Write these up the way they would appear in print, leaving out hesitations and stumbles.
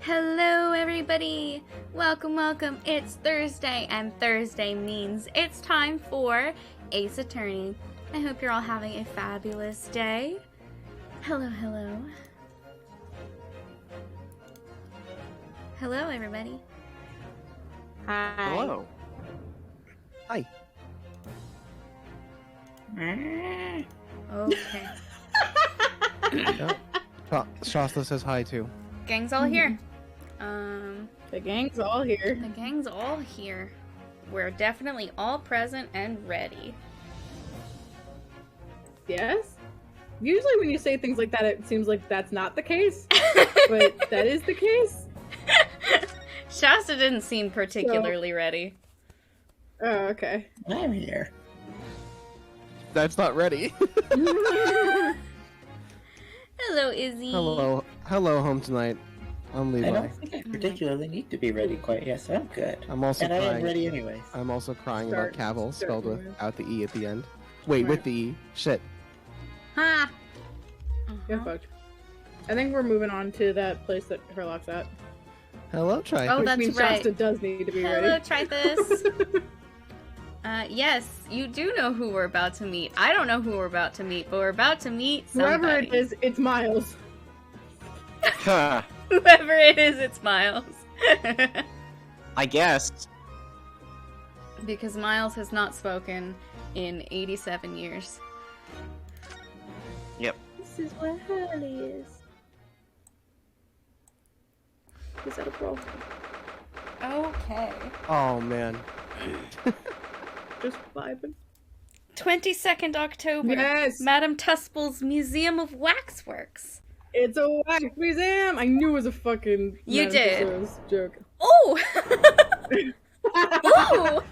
Hello everybody! Welcome, welcome. It's Thursday, and Thursday means it's time for Ace Attorney. I hope you're all having a fabulous day. Hello, hello. Hello everybody. Hi. Hello. Hi. Okay. Shasta says hi too. Gang's all here. The gang's all here. The gang's all here. We're definitely all present and ready. Yes? Usually when you say things like that, it seems like that's not the case. But that is the case. Shasta didn't seem particularly ready. Oh, okay. I'm here. That's not ready. Hello, Izzy. Hello home tonight. I'm I Levi. don't think I particularly need to be ready quite yet, so I'm good. I'm also And I am crying. ready anyways. I'm also crying Start- about Cavil start spelled moving. without the E at the end. Wait, Right. with the E. Shit. Ha! Get fucked. I think we're moving on to that place that Herlock's at. Hello, Try. Oh, Which that's means right. Shasta does need to be Hello, ready. try this. Yes, you do know who we're about to meet. I don't know who we're about to meet, but we're about to meet somebody. Whoever it is, it's Miles. Huh. Whoever it is, it's Miles. I guess. Because Miles has not spoken in 87 years. Yep. This is where Hurley is. Is that a bro? Okay. Oh man. Just vibing. 22nd October. Yes! Madame Tuspel's Museum of Waxworks. It's a wax museum! I knew it was a fucking You Madame did. Tussauds joke. Oh! Oh!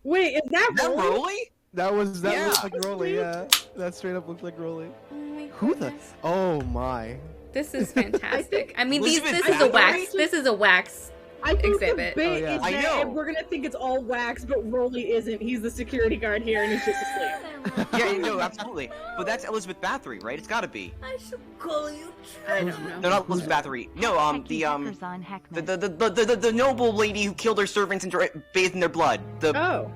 Wait, is that Is that Rolly? Rolly? That Yeah. looked like Rolly, yeah. That straight up looked like Rolly. Oh my Who the goodness. Oh my. This is fantastic. I mean, this Elizabeth is a wax. Bathory? This is a wax. I think Exhibit. the bait Oh, yeah. is I that know. we're gonna think it's all wax, but Rolly isn't. He's the security guard here, and he's just asleep. Yeah, no, absolutely. But that's Elizabeth Bathory, right? It's gotta be. I should call you. I don't know. No, not Elizabeth Bathory. No, the noble lady who killed her servants and bathed in their blood. The Oh,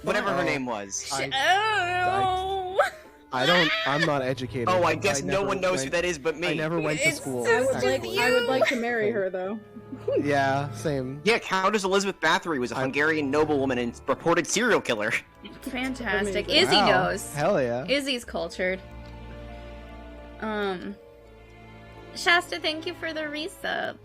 whatever her Oh. name was. Oh. I'm not educated. Oh, I guess no never one knows went- who that is but me. I never went to It's school. so I would stupid. like to marry her though. Yeah, same. Yeah, Countess Elizabeth Bathory was a Hungarian noblewoman and reported serial killer. Fantastic. Amazing. Izzy Wow. knows. Hell yeah. Izzy's cultured. Shasta, thank you for the resub.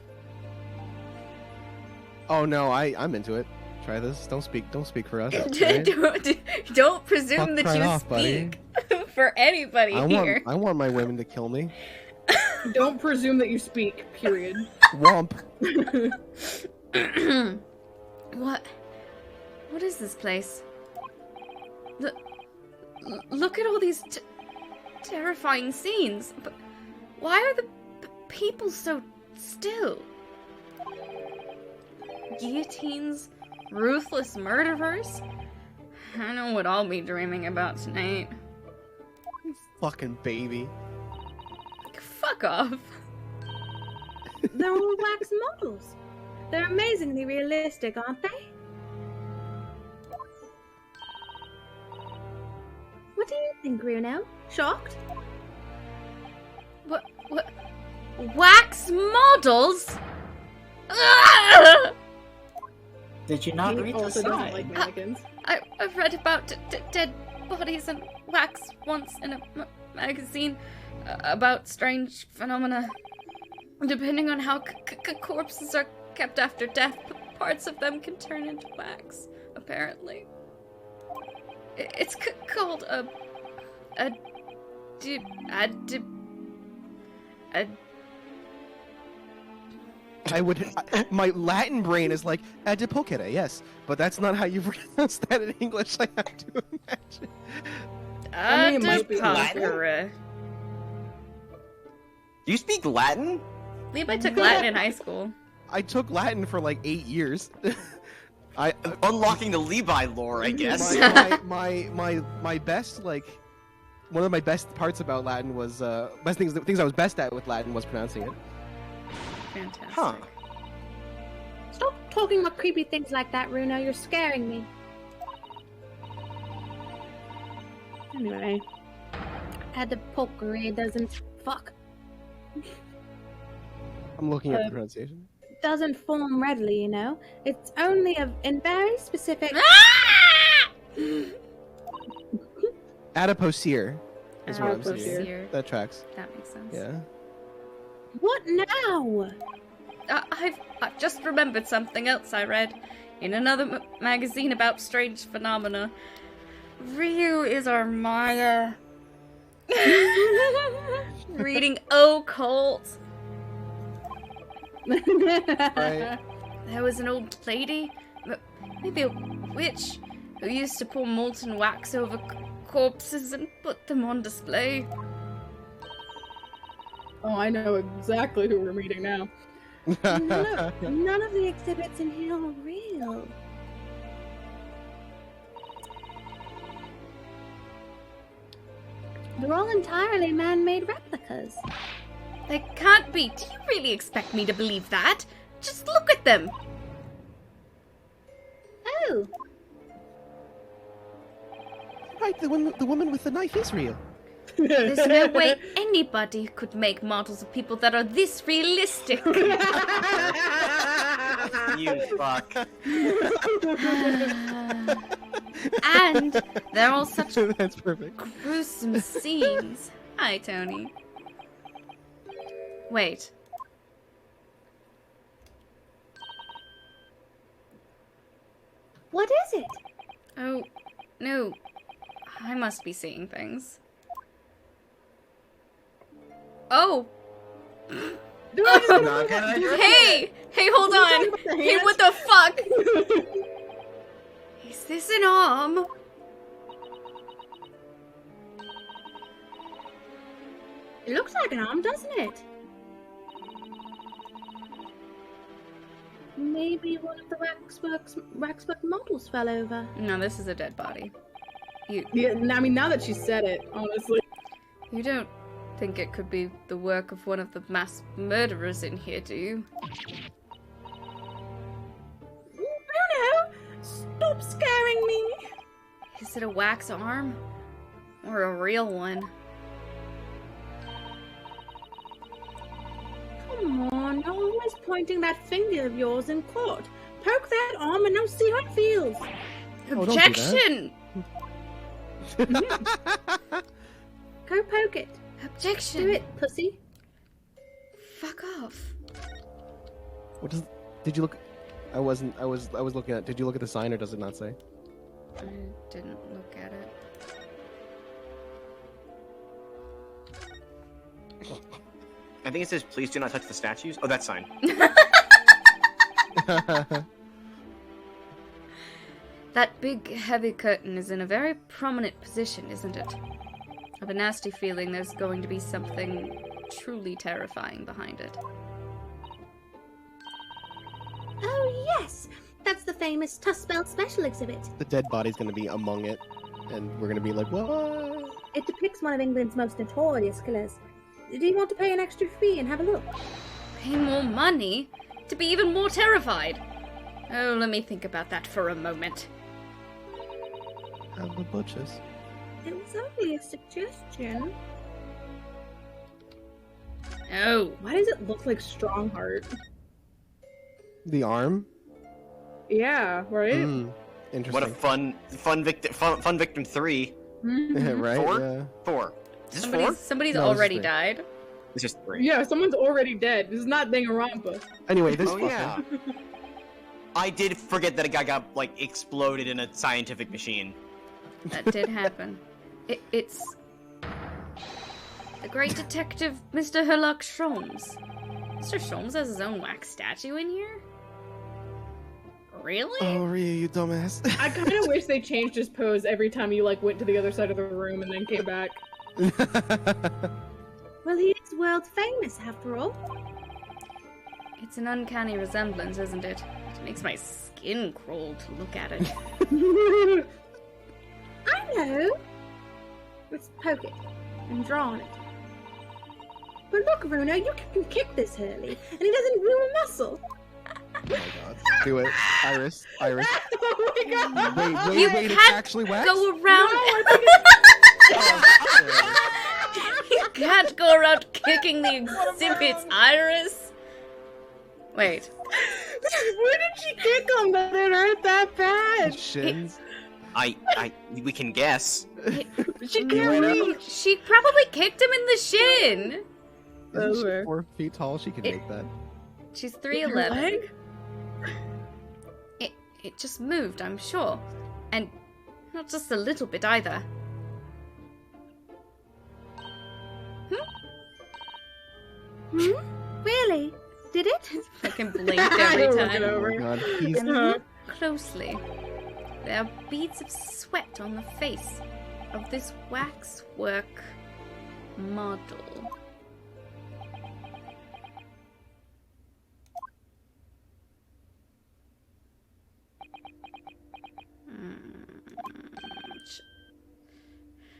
Oh no, I'm into it. Try this. Don't speak for us. right? Don't presume Fuck that you right off, buddy. speak for anybody here. I want my women to kill me. Don't presume that you speak. Period. Womp. What is this place? Look at all these terrifying scenes. But why are the people so still? Guillotines, ruthless murderers. I know what I'll be dreaming about tonight. Fucking baby. Fuck off. They're all wax models. They're amazingly realistic, aren't they? What do you think, Bruno? Shocked? What? Wax models? Ah! Did you not He read the also doesn't sign? like mannequins. I've read about dead bodies and wax once in a magazine about strange phenomena. Depending on how corpses are kept after death, parts of them can turn into wax, apparently. It's called a My Latin brain is like adipocere, yes, but that's not how you pronounce that in English. I have to imagine. I mean, it might be adipocere. Do you speak Latin? Levi took Latin in high school. I took Latin for like 8 years. Unlocking the Levi lore, I guess. my best one of my best parts about Latin was things I was best at with Latin was pronouncing it. Fantastic. Huh. Stop talking about creepy things like that, Runa. You're scaring me. Anyway. Adipocere doesn't... Fuck. I'm looking at the pronunciation. Doesn't form readily, you know? It's only in very specific... Adipocere is what I'm seeing. Adipocere. That tracks. That makes sense. Yeah. What now? I've just remembered something else I read in another magazine about strange phenomena. Ryu is our Maya. Reading occult. Right. There was an old lady, maybe a witch, who used to pour molten wax over corpses and put them on display. Oh, I know exactly who we're meeting now. None of the exhibits in here are real. They're all entirely man-made replicas. They can't be. Do you really expect me to believe that? Just look at them. Oh, Right, the woman with the knife is real. There's no way anybody could make models of people that are this realistic. You fuck. And they're all such That's perfect. gruesome scenes. Hi, Tony. Wait. what is it? Oh, no. I must be seeing things. Oh! Not gonna do it. Hey! Hey, hold on! Hey, what the fuck? Is this an arm? It looks like an arm, doesn't it? Maybe one of the waxwork models fell over. No, this is a dead body. Yeah, I mean, now that she said it, honestly. You don't think it could be the work of one of the mass murderers in here, do you? Bruno, stop scaring me. Is it a wax arm? Or a real one? Come on, you're always pointing that finger of yours in court. Poke that arm and I'll see how it feels. Oh, don't do that. Objection! Go poke it. Objection! Do it, pussy. Fuck off. What does? Did you look? I was looking at. Did you look at the sign, or does it not say? I didn't look at it. I think it says, please do not touch the statues. Oh, that sign. That big, heavy curtain is in a very prominent position, isn't it? I have a nasty feeling there's going to be something truly terrifying behind it. Oh, yes. That's the famous Tuspel special exhibit. The dead body's gonna be among it, and we're gonna be like, what? It depicts one of England's most notorious killers. Do you want to pay an extra fee and have a look? Pay more money? To be even more terrified? Oh, let me think about that for a moment. Have the butchers. It was only a suggestion. Oh. Why does it look like Strongheart? The arm. Yeah, right? Interesting. What a fun victim 3. right? 4? Yeah. 4. Is this 4? Somebody's No, this is already 3. died. This is 3. Yeah, someone's already dead. This is not Danganronpa. Anyway, this. Oh fucker. yeah. I did forget that a guy got like exploded in a scientific machine. That did happen. It's the great detective, Mr. Herlock Sholmes. Mr. Sholmes has his own wax statue in here? Really? Oh, Ryu, you dumbass. I kind of wish they changed his pose every time you like went to the other side of the room and then came back. Well, he is world famous after all. It's an uncanny resemblance, isn't it? It makes my skin crawl to look at it. I know. Let's poke it and draw on it. But look, Runa, you can kick this Hurley, and he doesn't move a muscle. Oh my god. Do it. Iris. Iris. Oh my god! Wait, You it's can't actually wax? Go around. You can't go around kicking the exhibits, Iris. Wait. Where did she kick him that it hurt that bad? Shins. We can guess. She can't reach. She probably kicked him in the shin. Isn't she Over. 4 feet tall? She can It- make that. She's Her 3'11". leg? It just moved, I'm sure. And not just a little bit either. Really? Did it? Fucking blinked every Look time. it over. Oh my god. He's And look closely. There are beads of sweat on the face of this waxwork model.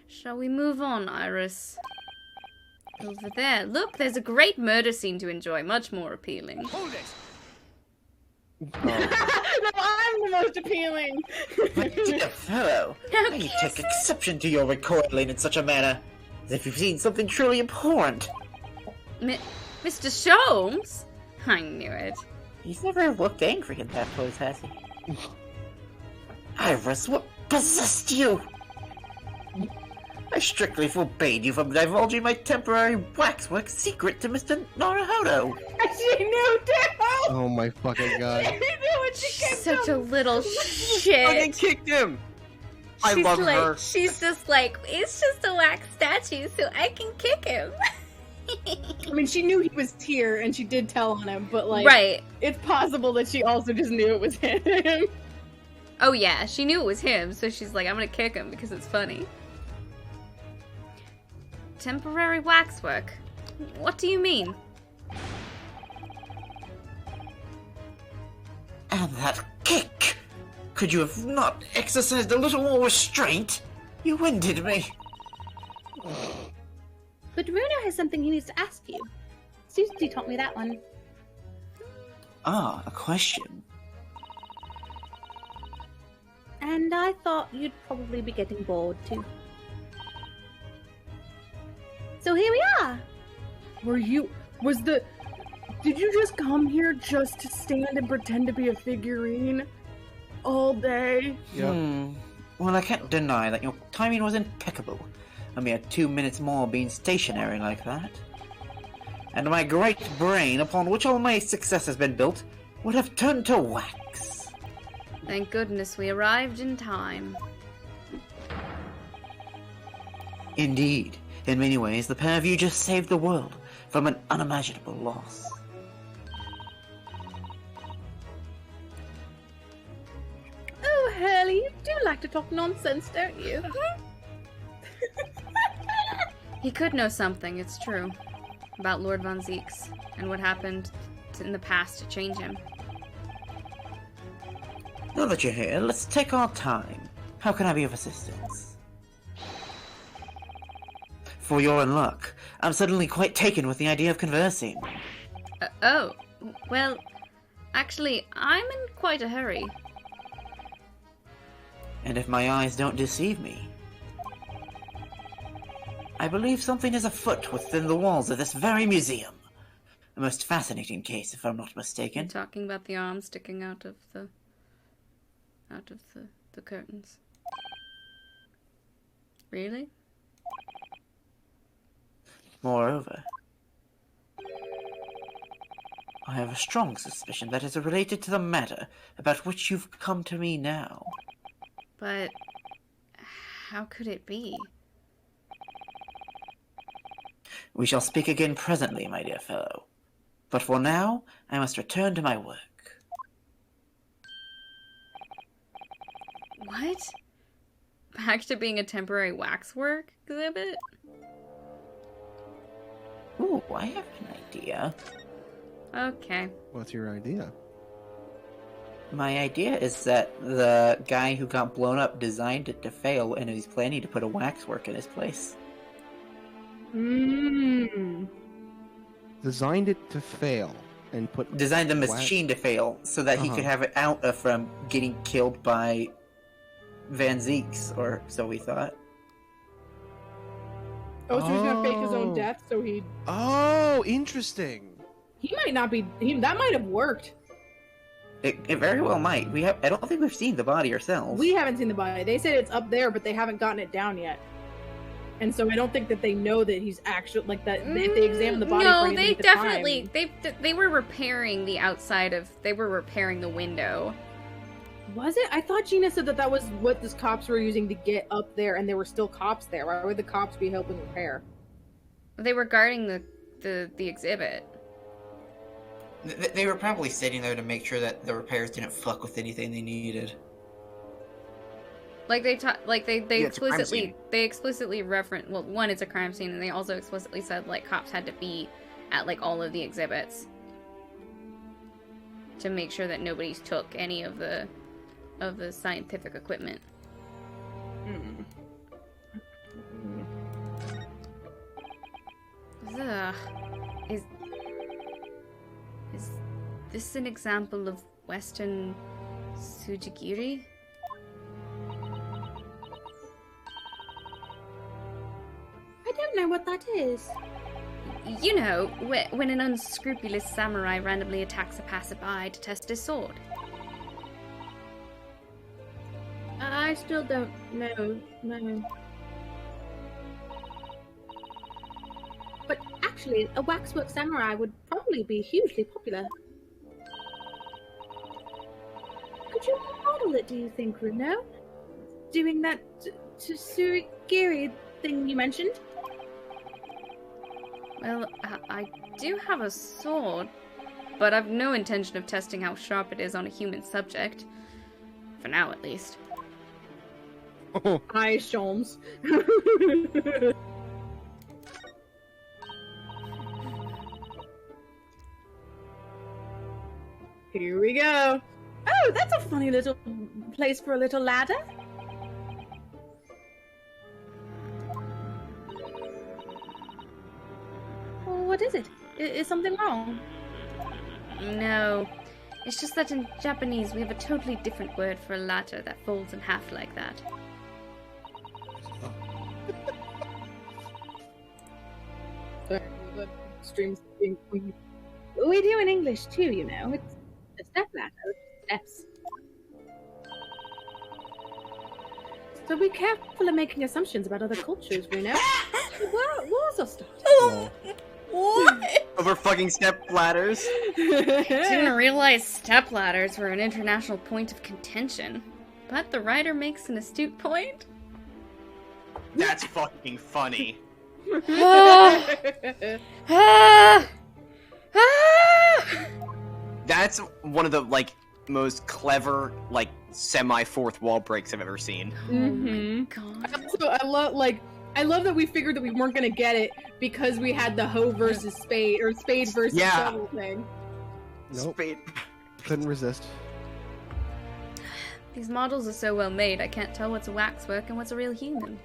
Shall we move on, Iris? Over there. Look, there's a great murder scene to enjoy. Much more appealing. Hold it! No, I'm the most appealing. My dear fellow, Now, I take exception to your recoiling in such a manner, as if you've seen something truly abhorrent. Mr. Sholmes? I knew it. He's never looked angry in that pose, has he? Iris, what possessed you? I strictly forbade you from divulging my temporary waxwork secret to Mr. Naruhodo. She knew too. Oh my fucking god. She knew when she kicked Such him. a little Fucking shit. kicked him! I She's love like, her. She's just like, it's just a wax statue, so I can kick him. I mean, she knew he was here, and she did tell on him, but like, Right. it's possible that she also just knew it was him. Oh yeah, she knew it was him, so she's like, I'm gonna kick him because it's funny. Temporary waxwork? What do you mean? And that kick! Could you have not exercised a little more restraint? You winded me. But Runa has something he needs to ask you. Susie taught me that one. Ah, a question. And I thought you'd probably be getting bored too. So here we are. Did you just come here just to stand and pretend to be a figurine? All day? Yep. Well, I can't deny that your timing was impeccable. A mere 2 minutes more being stationary like that. And my great brain, upon which all my success has been built, would have turned to wax. Thank goodness we arrived in time. Indeed, in many ways, the pair of you just saved the world from an unimaginable loss. Oh, Hurley, you do like to talk nonsense, don't you? He could know something, it's true, about Lord Von Zeeks and what happened in the past to change him. Now that you're here, let's take our time. How can I be of assistance? For your own luck, I'm suddenly quite taken with the idea of conversing. Oh, well, actually, I'm in quite a hurry. And if my eyes don't deceive me, I believe something is afoot within the walls of this very museum. A most fascinating case, if I'm not You're mistaken. talking about the arm sticking out of the curtains. Really? Moreover, I have a strong suspicion that it's related to the matter about which you've come to me now. But how could it be? We shall speak again presently, my dear fellow. But for now, I must return to my work. What? Back to being a temporary waxwork exhibit? Ooh, I have an idea. Okay. What's your idea? My idea is that the guy who got blown up designed it to fail, and he's planning to put a waxwork in his place. designed it to fail and put Designed the wax- machine to fail so that he could have it out from getting killed by Van Zeeks, or so we thought. Oh, so he's gonna fake his own Oh. death, so he interesting. might not be. That might have worked. It very well might. I don't think we've seen the body ourselves. We haven't seen the body. They said it's up there, but they haven't gotten it down yet. And so I don't think that they know that he's actually like that. If they examine the body, No, for any they length of definitely time- they were repairing the outside of. They were repairing the window. Was it? I thought Gina said that was what the cops were using to get up there, and there were still cops there. Why would the cops be helping repair? They were guarding the exhibit. They were probably sitting there to make sure that the repairs didn't fuck with anything they needed. Like they Yeah, it's a crime scene. explicitly reference. Well, one, it's a crime scene, and they also explicitly said like cops had to be at like all of the exhibits to make sure that nobody took any of the scientific equipment. Ugh. Is this an example of Western Sujigiri? I don't know what that is. You know, when an unscrupulous samurai randomly attacks a passerby to test his sword. I still don't know. No. But actually, a waxwork samurai would probably be hugely popular. Could you model it, do you think, Runo? Doing that Tsurigiri thing you mentioned? Well, I do have a sword, but I've no intention of testing how sharp it is on a human subject. For now, at least. Hi, Sholmes. Here we go. Oh, that's a funny little place for a little ladder. What is it? Is something wrong? No. It's just that in Japanese we have a totally different word for a ladder that folds in half like that. Sorry, the stream's being weird. We do in English too, you know. It's a step ladder. Steps. So be careful of making assumptions about other cultures, Bruno. Wars are starting. What? Over fucking step ladders. Didn't realize step ladders were an international point of contention. But the writer makes an astute point. That's fucking funny. Ah! Ah! Ah! That's one of the like most clever like semi fourth wall breaks I've ever seen. Mm-hmm. God. I love that we figured that we weren't gonna get it because we had the hoe versus spade or spade versus shovel thing. Nope. Spade. Couldn't resist. These models are so well made, I can't tell what's a waxwork and what's a real human.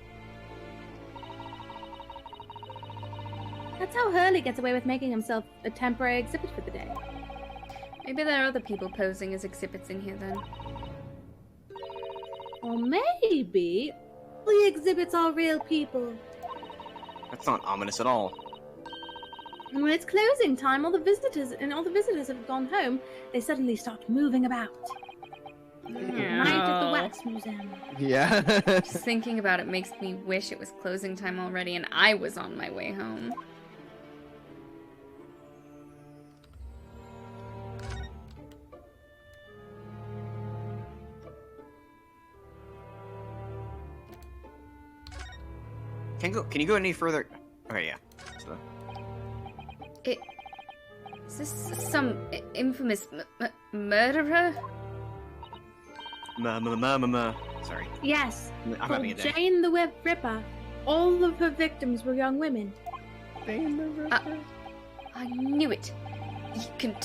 That's how Hurley gets away with making himself a temporary exhibit for the day. Maybe there are other people posing as exhibits in here then. Or maybe the exhibits are real people. That's not ominous at all. And when it's closing time, all the visitors have gone home, they suddenly start moving about. Night at the Wax Museum. Yeah. Just thinking about it makes me wish it was closing time already and I was on my way home. Can you go any further? Okay, yeah. So, Is this some infamous murderer? Sorry. Yes, I'm called having a day. Jane the Ripper. All of her victims were young women. I knew it. You can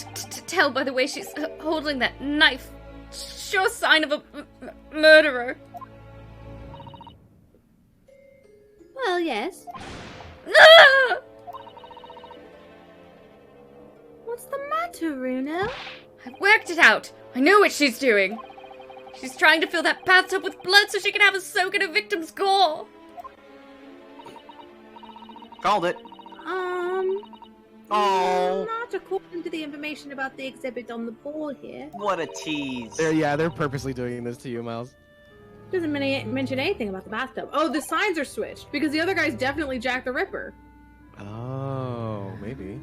tell by the way she's holding that knife. Sure sign of a murderer. Well, yes. Ah! What's the matter, Runo? I worked it out. I know what she's doing. She's trying to fill that bathtub with blood so she can have a soak in a victim's gore. Called it. Oh, Not according to the information about the exhibit on the board here. what a tease. They're purposely doing this to you, Miles. Doesn't mention anything about the bathtub. Oh, the signs are switched because the other guy's definitely Jack the Ripper. Oh, maybe.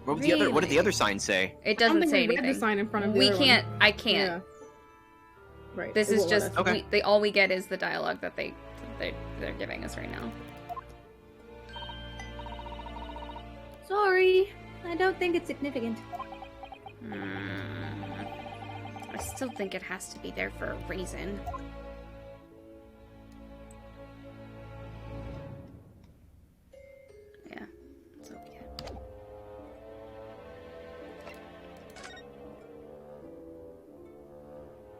What did the other sign say? It I doesn't don't think say we read anything. the sign in front of the We other one. can't. I can't. Yeah. Right. This it is won't let just us. Okay. all we get is the dialogue that they're giving us right now. Sorry, I don't think it's significant. I still think it has to be there for a reason. Yeah, that's all we get.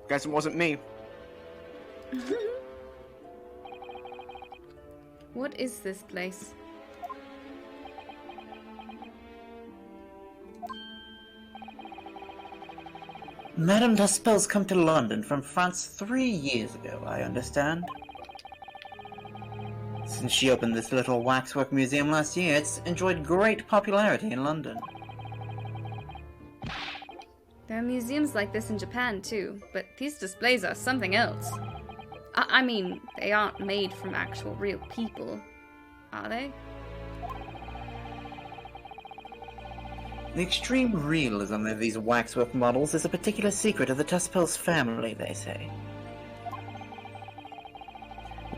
Guess it wasn't me. What is this place? Madame D'Aspel's come to London from France 3 years ago, I understand. Since she opened this little waxwork museum last year, it's enjoyed great popularity in London. There are museums like this in Japan too, but these displays are something else. I mean, they aren't made from actual real people, are they? The extreme realism of these waxwork models is a particular secret of the D'Aspel's family, they say.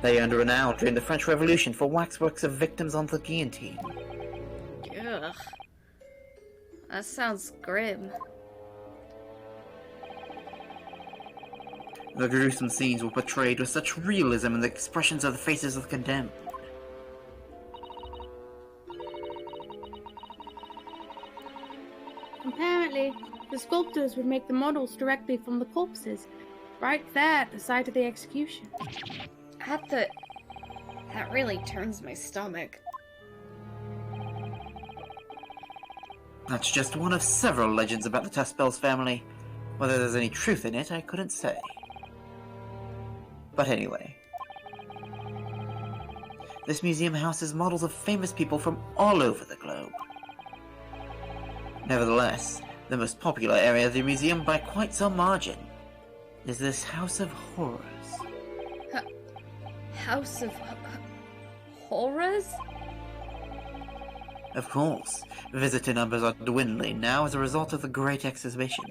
They earned renown during the French Revolution for waxworks of victims on the guillotine. Ugh. That sounds grim. The gruesome scenes were portrayed with such realism in the expressions of the faces of the condemned. Apparently, the sculptors would make the models directly from the corpses, right there at the site of the execution. That really turns my stomach. That's just one of several legends about the D'Aspel's family. Whether there's any truth in it, I couldn't say. But anyway. This museum houses models of famous people from all over the globe. Nevertheless, the most popular area of the museum by quite some margin is this House of Horrors. House of Horrors? Of course, visitor numbers are dwindling now as a result of the Great Exhibition.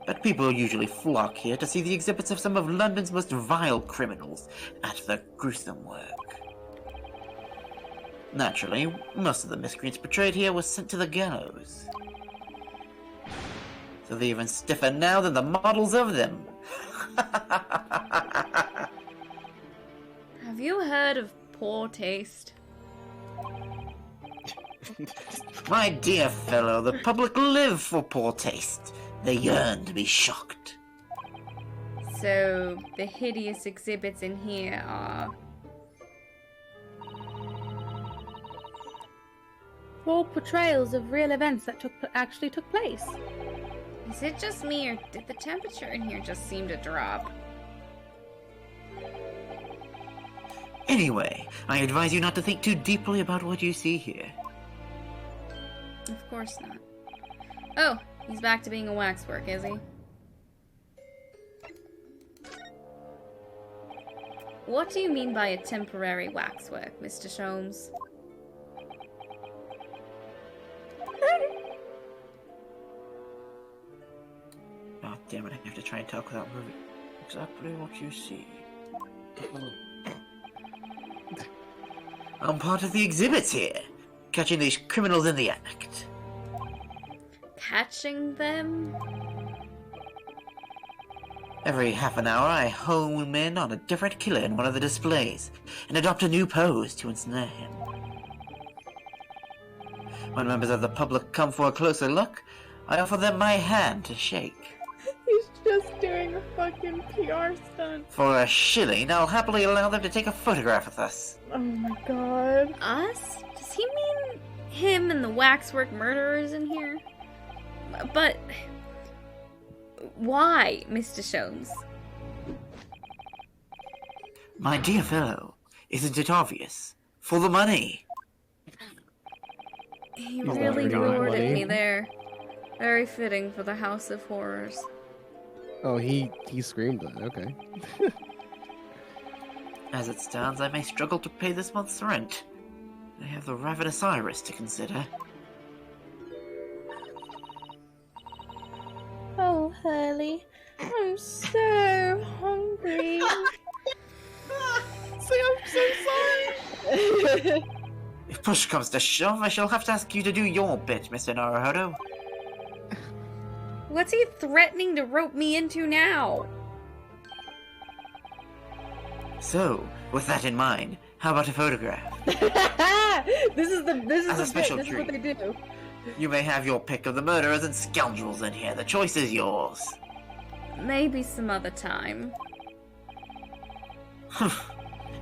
But people usually flock here to see the exhibits of some of London's most vile criminals at their gruesome work. Naturally, most of the miscreants portrayed here were sent to the gallows. So they're even stiffer now than the models of them. Have you heard of poor taste? My dear fellow, the public live for poor taste. They yearn to be shocked. So, the hideous exhibits in here are... Full portrayals of real events that actually took place. Is it just me, or did the temperature in here just seem to drop? Anyway, I advise you not to think too deeply about what you see here. Of course not. Oh, he's back to being a waxwork, is he? What do you mean by a temporary waxwork, Mr. Sholmes? Oh, damn it, I have to try and talk without moving. Exactly what you see. I'm part of the exhibits here, catching these criminals in the act. Catching them? Every half an hour, I home in on a different killer in one of the displays, and adopt a new pose to ensnare him. When members of the public come for a closer look, I offer them my hand to shake. He's just doing a fucking PR stunt. For a shilling, I'll happily allow them to take a photograph with us. Oh my god. Us? Does he mean him and the waxwork murderers in here. But why, Mr. Sholmes? My dear fellow, isn't it obvious? For the money. He not really very good rewarded money. me there. Very fitting for the House of Horrors. Oh, he screamed that. Okay. As it stands, I may struggle to pay this month's rent. I have the ravenous iris to consider. Oh, Hurley, I'm so hungry. I'm so sorry. If push comes to shove, I shall have to ask you to do your bit, Mr. Naruhodo. What's he threatening to rope me into now? So, with that in mind, how about a photograph? This is As a the bit. special This is what treat. they do. You may have your pick of the murderers and scoundrels in here. The choice is yours. Maybe some other time.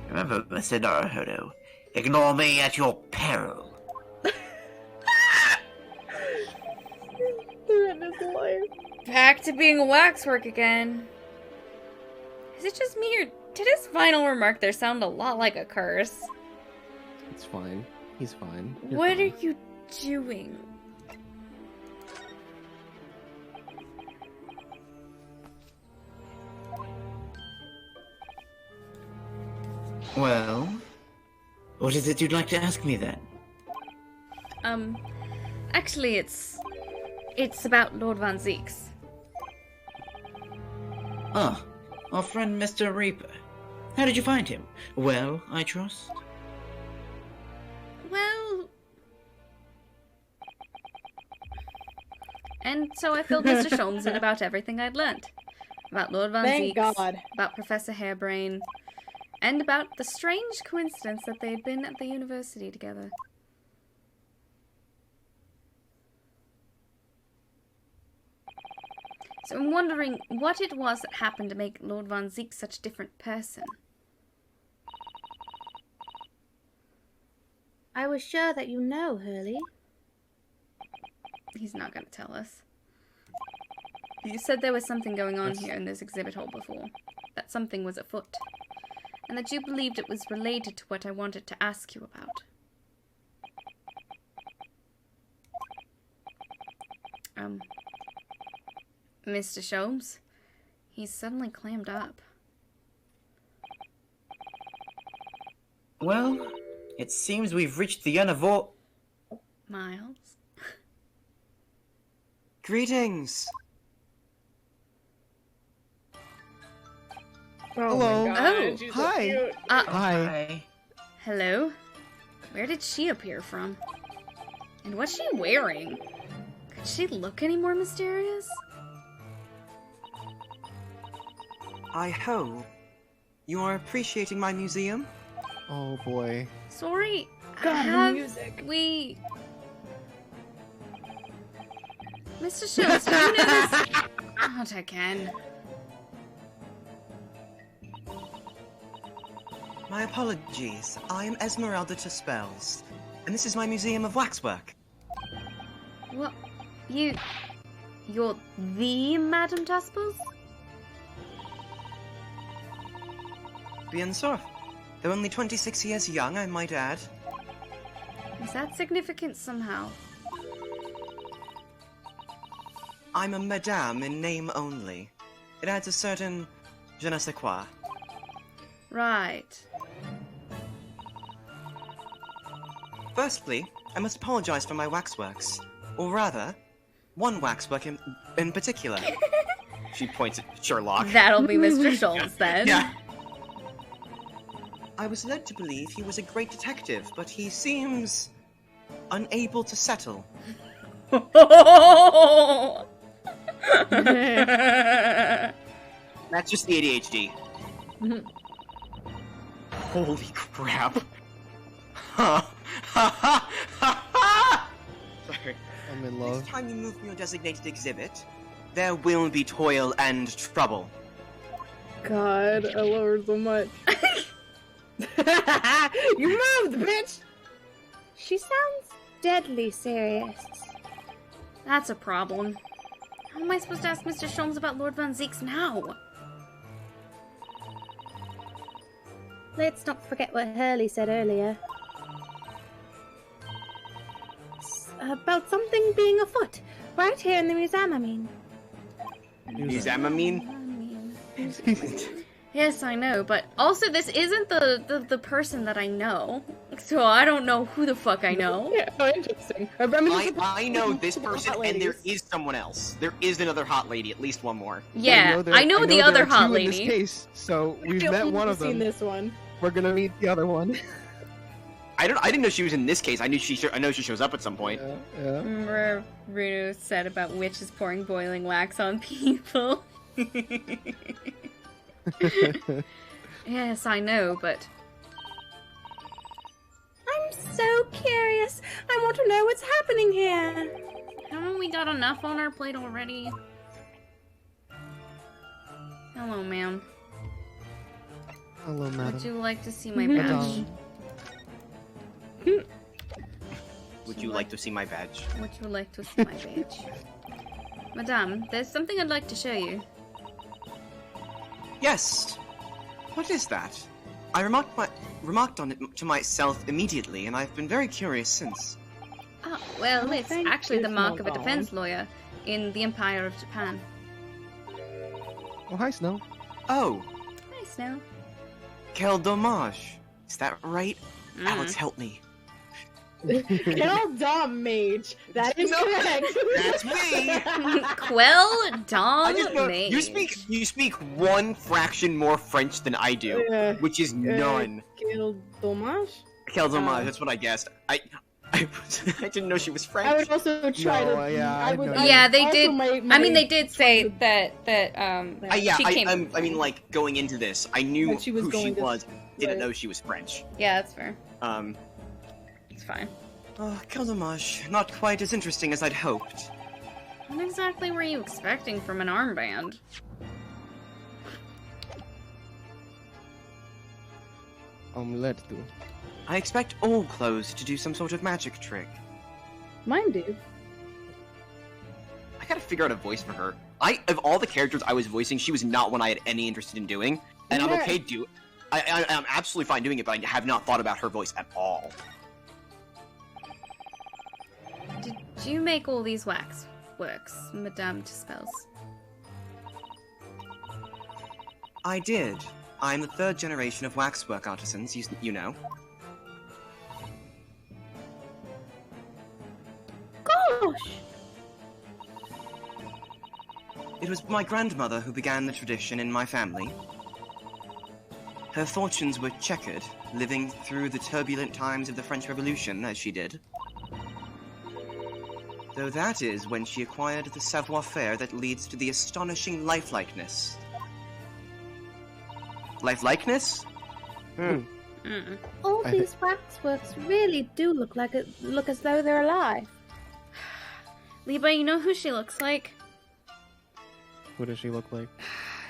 Remember, Mr. Naruhodo, ignore me at your peril. Threaten his life. Back to being a waxwork again. Is it just me, or did his final remark there sound a lot like a curse? It's fine. He's fine. You're What fine. are you doing? Well, what is it you'd like to ask me then? Actually, it's about Lord Van Zeeks. Ah, our friend Mr. Reaper. How did you find him? Well, I trust. Well... And so I filled Mr. Sholmes in about everything I'd learnt. About Lord Van Thank Zeeks, God. about Professor Hairbrain, and about the strange coincidence that they had been at the university together. So I'm wondering what it was that happened to make Lord Van Zeek such a different person. I was sure that you know, Hurley. He's not going to tell us. You said there was something going on here in this exhibit hall before. That something was afoot. And that you believed it was related to what I wanted to ask you about. Mr. Sholmes? He's suddenly clammed up. Well, it seems we've reached the end of all... Miles? Greetings. Oh Hello. my God, Oh, she's so hi. cute. Hi. Hello? Where did she appear from? And what's she wearing? Could she look any more mysterious? I hope you are appreciating my museum. Oh boy. Sorry, God, the have music. we... Mr. Sholmes, do you know this? Not again. My apologies. I am Esmeralda to Spells, and this is my museum of waxwork. What? You're the Madame Taspels? Bien sûr. They're only 26 years young, I might add. Is that significant somehow? I'm a madame in name only. It adds a certain je ne sais quoi. Right. Firstly, I must apologize for my waxworks. Or rather, one waxwork in particular. She points at Sherlock. That'll be Mr. Sholmes then. Yeah. I was led to believe he was a great detective, but he seems unable to settle. That's just the ADHD. Holy crap. Sorry. I'm in Next love. time you move from your designated exhibit, there will be toil and trouble. God, I love her so much. You moved, bitch! She sounds deadly serious. That's a problem. How am I supposed to ask Mr. Sholmes about Lord Van Zeeks now? Let's not forget what Hurley said earlier. About something being afoot. Right here in the museum, I mean. Museum, I mean? Yes, I know, but also this isn't the person that I know. So I don't know who the fuck I know. Yeah, oh, interesting. I mean, I know this hot person, and there ladies. is someone else. There is another hot lady, at least one more. Yeah, I know the other hot In this lady. case, so we've met one of Seen them. this one. We're gonna meet the other one. I didn't know she was in this case. I know she shows up at some point. Yeah. Remember Rudo said about witches pouring boiling wax on people? Yes, I know, but I'm so curious. I want to know what's happening here. haven't we got enough on our plate already? Hello, ma'am. Hello, madam. Would you like to see my Mhm. badge? Would you like to see my badge? Would you like to see my badge? Madame, there's something I'd like to show you. Yes. What is that? I remarked on it to myself immediately, and I've been very curious since. Oh, well, Oh, it's thank actually you, the mark of a Snowball. defense lawyer in the Empire of Japan. Oh, hi, Snow. Oh, Hi, Snow. quel dommage. Is that right? Mm. Alex, help me. Kill Dom Mage. That is No, correct. that's me. Quell Dom I just know Mage. you speak one fraction more French than I do, which is none. Kill Dommage? Quel dommage. Oh. That's what I guessed. I didn't know she was I French. would also try No, to. yeah, I would, I know. Yeah, they also did. my- I mean, my- they did say that Yeah, she came. I mean, like going into this, I knew That she was who she going to- was. Didn't right. know she was French. Yeah, that's fair. It's fine. Quel dommage. Not quite as interesting as I'd hoped. What exactly were you expecting from an armband? Let's do. I expect all clothes to do some sort of magic trick. Mine do. I gotta figure out a voice for her. Of all the characters I was voicing, she was not one I had any interest in doing, and I'm Yeah. okay I'm absolutely fine doing it, but I have not thought about her voice at all. Did you make all these wax works, Madame Dispels? I did. I'm the third generation of waxwork artisans, you know. Gosh! It was my grandmother who began the tradition in my family. Her fortunes were checkered, living through the turbulent times of the French Revolution, as she did. Though that is when she acquired the savoir-faire that leads to the astonishing lifelikeness. Lifelikeness? Mm. All I these waxworks really do look as though they're alive. Liba, you know who she looks like? What does she look like?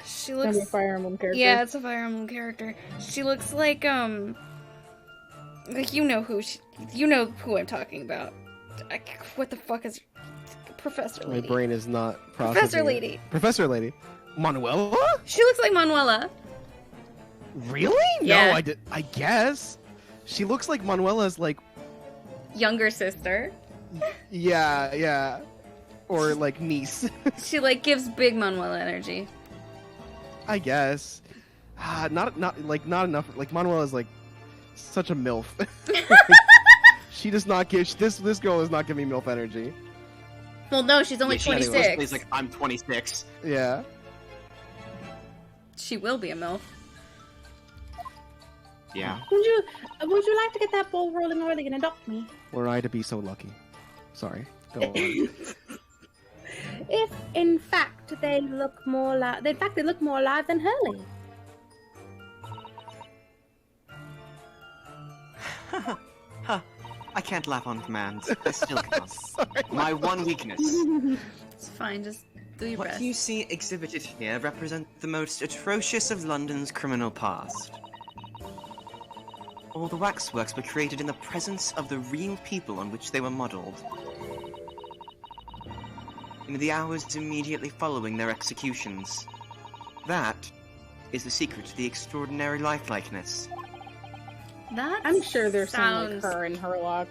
She I'm looks. a Fire Emblem character. Yeah, it's a Fire Emblem character. She looks like you know who I'm talking about. What the fuck is Professor My Lady? brain is not processing. Professor it. Lady. Professor Lady. Manuela? She looks like Manuela. Really? Yeah. No, I guess. She looks like Manuela's like. Younger sister. Yeah. Or like niece. She like gives big Manuela energy. I guess. Not enough. Like Manuela's like such a milf. She does not give. This girl is not giving milf energy. Well, no, she's only Yeah, she 26. plays like, I'm 26. Yeah. She will be a MILF. Yeah. Would you like to get that ball rolling early and adopt me? Were I to be so lucky. Sorry. Go on. If in fact they look more alive than Hurley. Huh. I can't laugh on command. I still can't. Sorry. My one weakness. It's fine, just do your What best. you see exhibited here represent the most atrocious of London's criminal past. All the waxworks were created in the presence of the real people on which they were modeled. In the hours immediately following their executions. That is the secret to the extraordinary lifelikeness. That I'm sure there's some like sounds her and Herlock.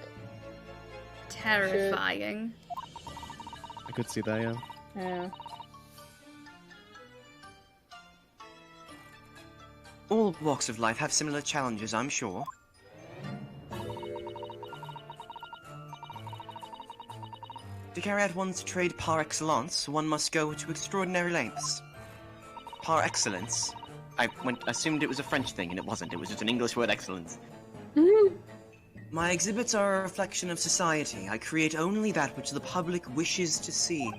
terrifying. I could see that, yeah. Yeah. All walks of life have similar challenges, I'm sure. To carry out one's trade par excellence, one must go to extraordinary lengths. Par excellence? I assumed it was a French thing, and it wasn't. It was just an English word, excellence. My exhibits are a reflection of society. I create only that which the public wishes to see.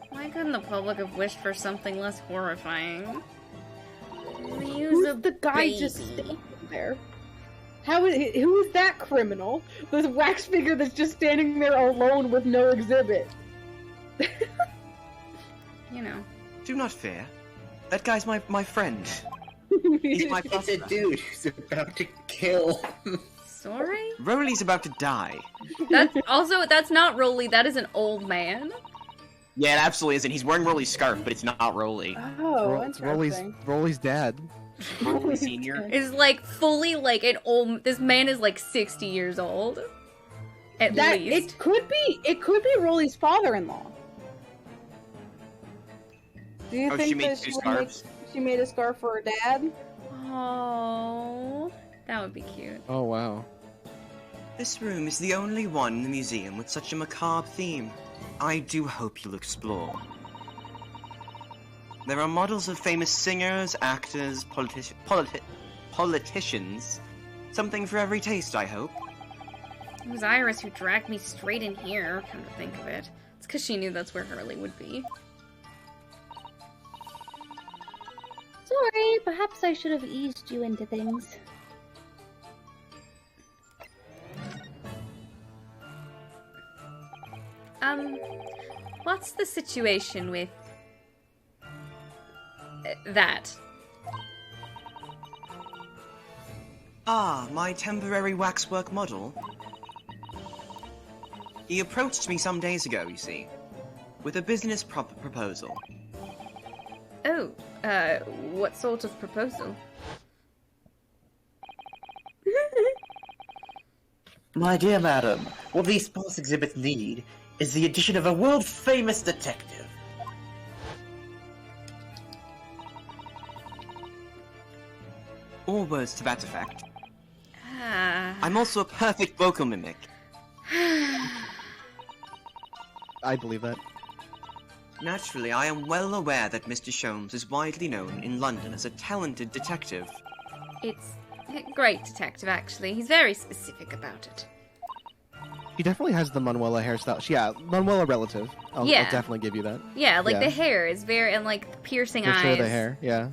Why couldn't the public have wished for something less horrifying? Who's the guy just standing there? Who is that criminal? The wax figure that's just standing there alone with no exhibit. You know. Do not fear. That guy's my friend. He's my It's a butler. dude who's about to kill. Sorry? Rowley's about to die. That's not Rolly, that is an old man. Yeah, it absolutely isn't. He's wearing Rowley's scarf, but it's not Rowley. Oh, It's Rolly's dad. Rowley Senior. Is like fully like an old. This man is like 60 years old. At least. It could be Rolly's father-in-law. Do you Oh, think she made that two would scarves? she made a scarf for her dad? Oh, that would be cute. Oh, wow. This room is the only one in the museum with such a macabre theme. I do hope you'll explore. There are models of famous singers, actors, politicians. Something for every taste, I hope. It was Iris who dragged me straight in here, come to think of it. It's because she knew that's where Hurley would be. Sorry, perhaps I should have eased you into things. What's the situation with that? Ah, my temporary waxwork model. He approached me some days ago, you see, with a business proposal. Oh, what sort of proposal? My dear madam, what these sports exhibits need is the addition of a world-famous detective. All words to that effect. Ah. I'm also a perfect vocal mimic. I believe that. Naturally, I am well aware that Mr. Sholmes is widely known in London as a talented detective. It's a great detective, actually. He's very specific about it. He definitely has the Manuela hairstyle. Yeah, Manuela relative. I'll Yeah. definitely give you that. Yeah, like Yeah. the hair is very, and like the piercing For eyes. sure, the hair. Yeah.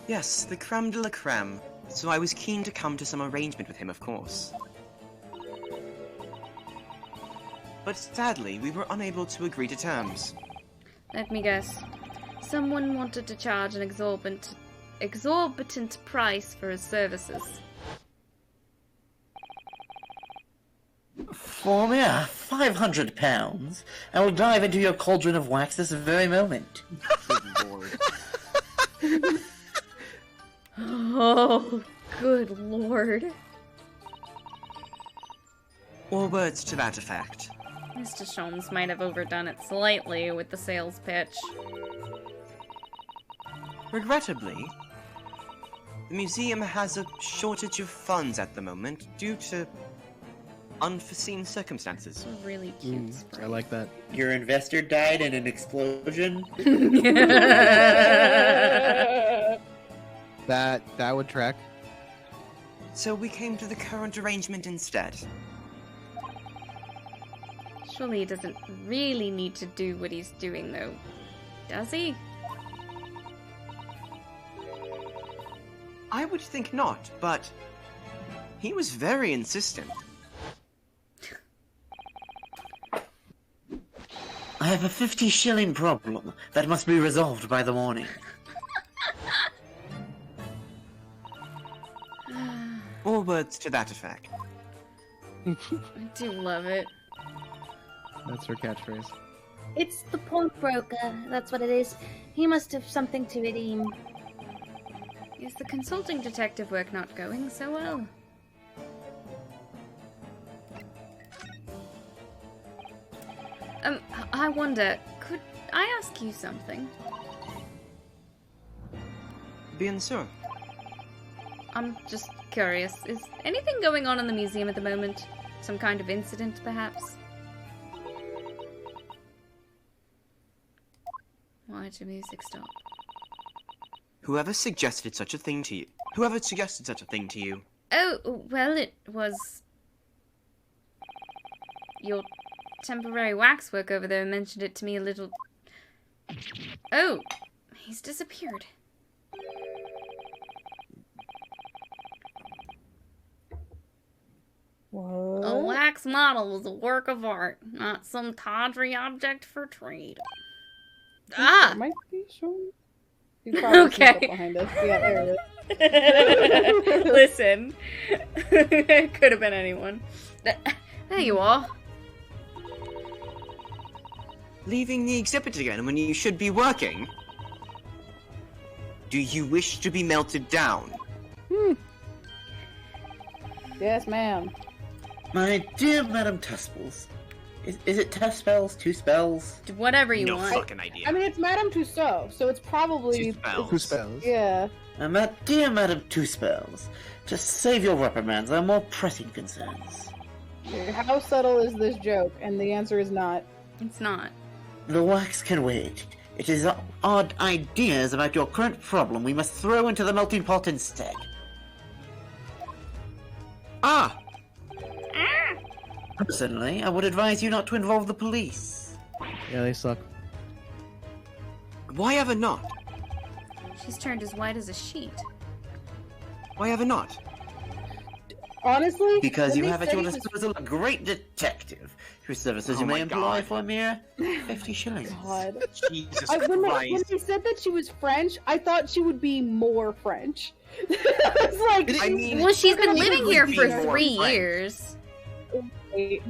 Yes, the creme de la creme. So I was keen to come to some arrangement with him, of course. But sadly, we were unable to agree to terms. Let me guess. Someone wanted to charge an exorbitant price for his services. For mere £500, I will dive into your cauldron of wax this very moment. Good lord. Oh, good lord. Or words to that effect. Mr. Sholmes might have overdone it slightly with the sales pitch. Regrettably, the museum has a shortage of funds at the moment due to unforeseen circumstances. It's a really cute I spray. like that. Your investor died in an explosion? That would track. So we came to the current arrangement instead. Surely he doesn't really need to do what he's doing, though. Does he? I would think not, but he was very insistent. I have a 50-shilling problem that must be resolved by the morning. or words to that effect. I do love it. That's her catchphrase. It's the pawnbroker. That's what it is. He must have something to redeem. Is the consulting detective work not going so well? I wonder, could I ask you something? Bien sûr. I'm just curious. Is anything going on in the museum at the moment? Some kind of incident, perhaps? Why'd your music stop? Whoever suggested such a thing to you? Whoever suggested such a thing to you? Oh, well, it was... your temporary waxwork over there mentioned it to me a little... Oh, he's disappeared. What? A wax model was a work of art, not some tawdry object for trade. Ah! Might be sure. He's probably Okay. sneak up behind us. Yeah, there it is. Listen. It could have been anyone. There you are. Leaving the exhibit again when you should be working? Do you wish to be melted down? Yes, ma'am. My dear Madam Tuspels. Is it Tuspels? Two spells? Whatever you No want. fucking idea. I mean, it's Madame Tussaud, so it's probably... Two spells. Who spells? Yeah. Dear Madam Two Spells, to save your reprimands, there are more pressing concerns. How subtle is this joke? And the answer is not. It's not. The wax can wait. It is odd ideas about your current problem we must throw into the melting pot instead. Ah! Personally, I would advise you not to involve the police. Yeah, they suck. Why ever not? She's turned as white as a sheet. Why ever not? Honestly, Because when you they have at said your he was- disposal a great detective, whose services Oh you may my employ God. for a mere 50 shillings. God. Jesus When Christ. they said that she was French, I thought she would be more French. It's like, I mean, Well, she's been She living would here be for more 3 French. years.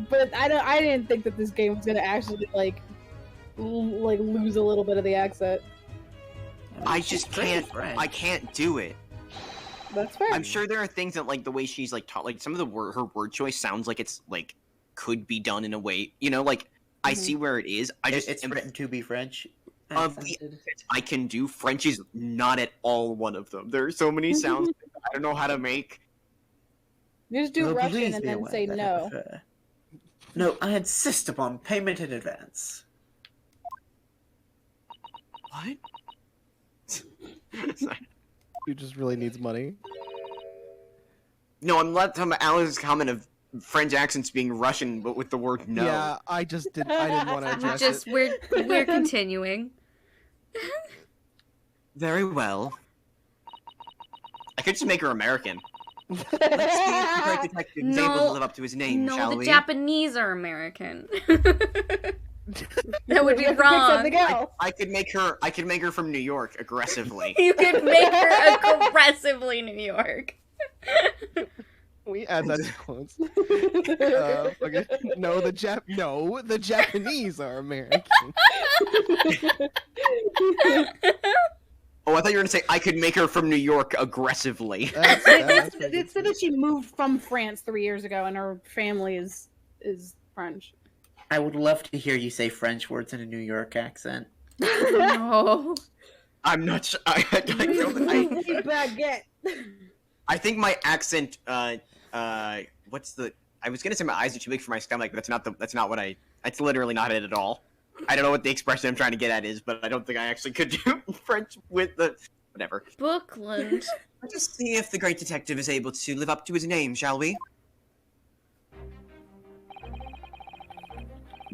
but I didn't think that this game was gonna actually like lose a little bit of the accent. I She's just pretty can't. French. I can't do it. That's fair. I'm sure there are things that, like, the way she's like taught, like some of the her word choice sounds like it's like could be done in a way, you know, like I see where it is. I just It's written to be French. of the accents I can do, French is not at all one of them. There are so many sounds I don't know how to make. You just do Well, Russian please and be then aware say that I no. prefer- No, I insist upon payment in advance. What? Who just really needs money. No, I'm not talking about Alex's comment of French accents being Russian, but with the word no. Yeah, I didn't want to address Just it. we're continuing. Very well. I could just make her American. Let's see if the great detective is able to No, live up to his name, No, shall the we? Japanese are American. That would be You have to pick wrong. something else. I could make her from New York aggressively. You could make her aggressively New York. We add that in quotes. Okay. No, the Japanese are American. Oh, I thought you were gonna say I could make her from New York aggressively. That's pretty It said that she moved from France 3 years ago, and her family is French. I would love to hear you say French words in a New York accent. No. I'm not sure. I Baguette. think my accent. What's the? I was gonna say my eyes are too big for my stomach, but that's not what I. That's literally not it at all. I don't know what the expression I'm trying to get at is, but I don't think I actually could do French with the. Whatever. Bookland. Let's just see if the great detective is able to live up to his name, shall we?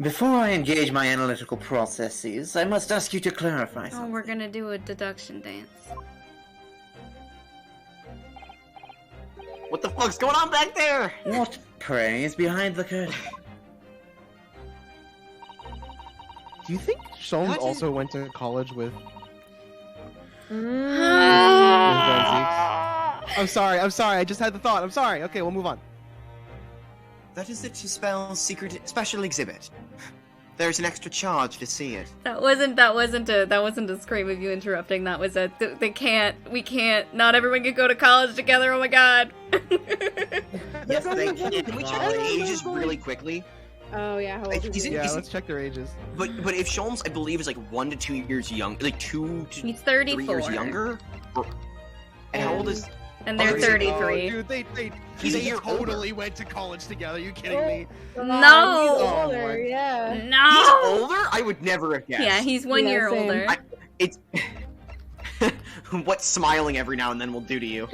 Before I engage my analytical processes, I must ask you to clarify Oh, something. we're gonna do a deduction dance. What the fuck's going on back there? What, pray, is behind the curtain? Do you think Sholmes What? also went to college with? I'm sorry. I just had the thought. I'm sorry. Okay, we'll move on. That is the spell's secret special exhibit. There's an extra charge to see it. That wasn't a scream of you interrupting. That was a we can't. Not everyone can go to college together. Oh my god. Yes, they can. Can we check their ages really quickly? Oh yeah, how old is he? Yeah, let's check their ages. But if Sholmes, I believe, is like 1 to 2 years young, like 2 to He's 3 34. years younger. And how old is? And they're Oh, 33. Oh, dude, they He's a year totally went to college together. Are you kidding me? He's No. older, my- yeah. No. He's older? I would never have guessed. Yeah, he's 1 Yeah, year same. older. It's what smiling every now and then will do to you.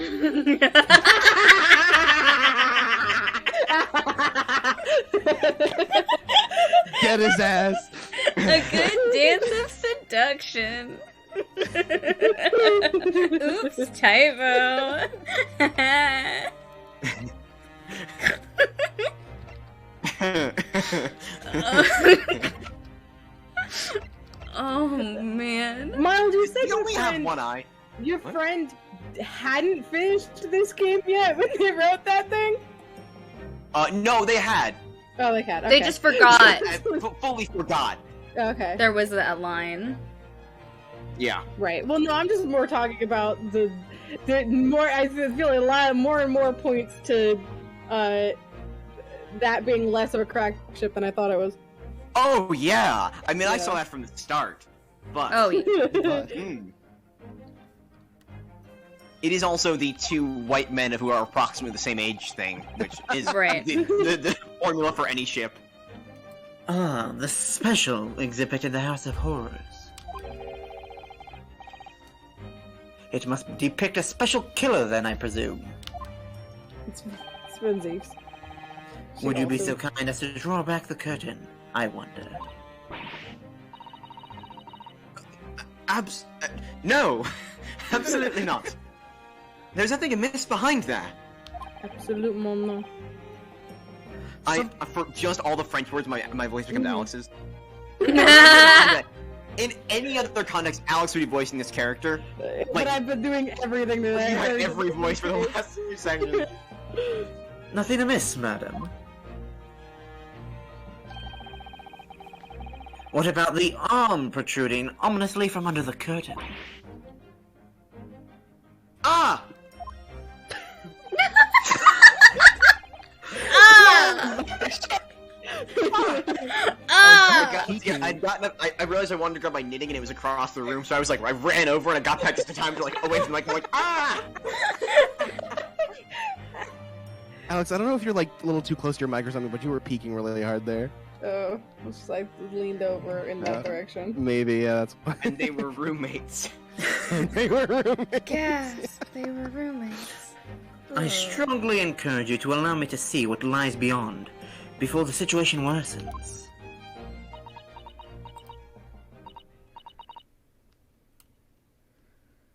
Get his ass. A good dance of seduction. Oops, typo. Oh man. Miles, you said You only your have friend, one eye. your What? friend hadn't finished this game yet when they wrote that thing? No, they had. Oh, they had. Okay. They just forgot I fully forgot. Okay. there was that line. Yeah. Right. Well, no, I'm just more talking about the more. I feel a lot more and more points to that being less of a crack ship than I thought it was. Oh yeah. I mean, I Yeah. saw that from the start. But Oh yeah. It is also the 2 white men who are approximately the same age thing, which is Right. the formula for any ship. Ah, the special exhibit in the House of Horrors. It must depict a special killer, then, I presume. It's Svenzies. Would you be so kind as to draw back the curtain? I wonder. No, absolutely not. There's nothing amiss behind that. Absolute no. For just all the French words, my voice becomes Alex's. In any other context, Alex would be voicing this character. But I've been doing everything to You that. had every voice for the last 2 seconds. Nothing amiss, madam. What about the arm protruding ominously from under the curtain? Ah! Ah! I realized I wanted to grab my knitting and it was across the room, so I was like, I ran over and I got back just in time to like away from like ah! Alex, I don't know if you're like a little too close to your mic or something, but you were peeking really hard there. Oh, just like leaned over in that direction. Maybe, yeah, that's why. And they were roommates. They were roommates. Gasp, they were roommates. I strongly encourage you to allow me to see what lies beyond, before the situation worsens.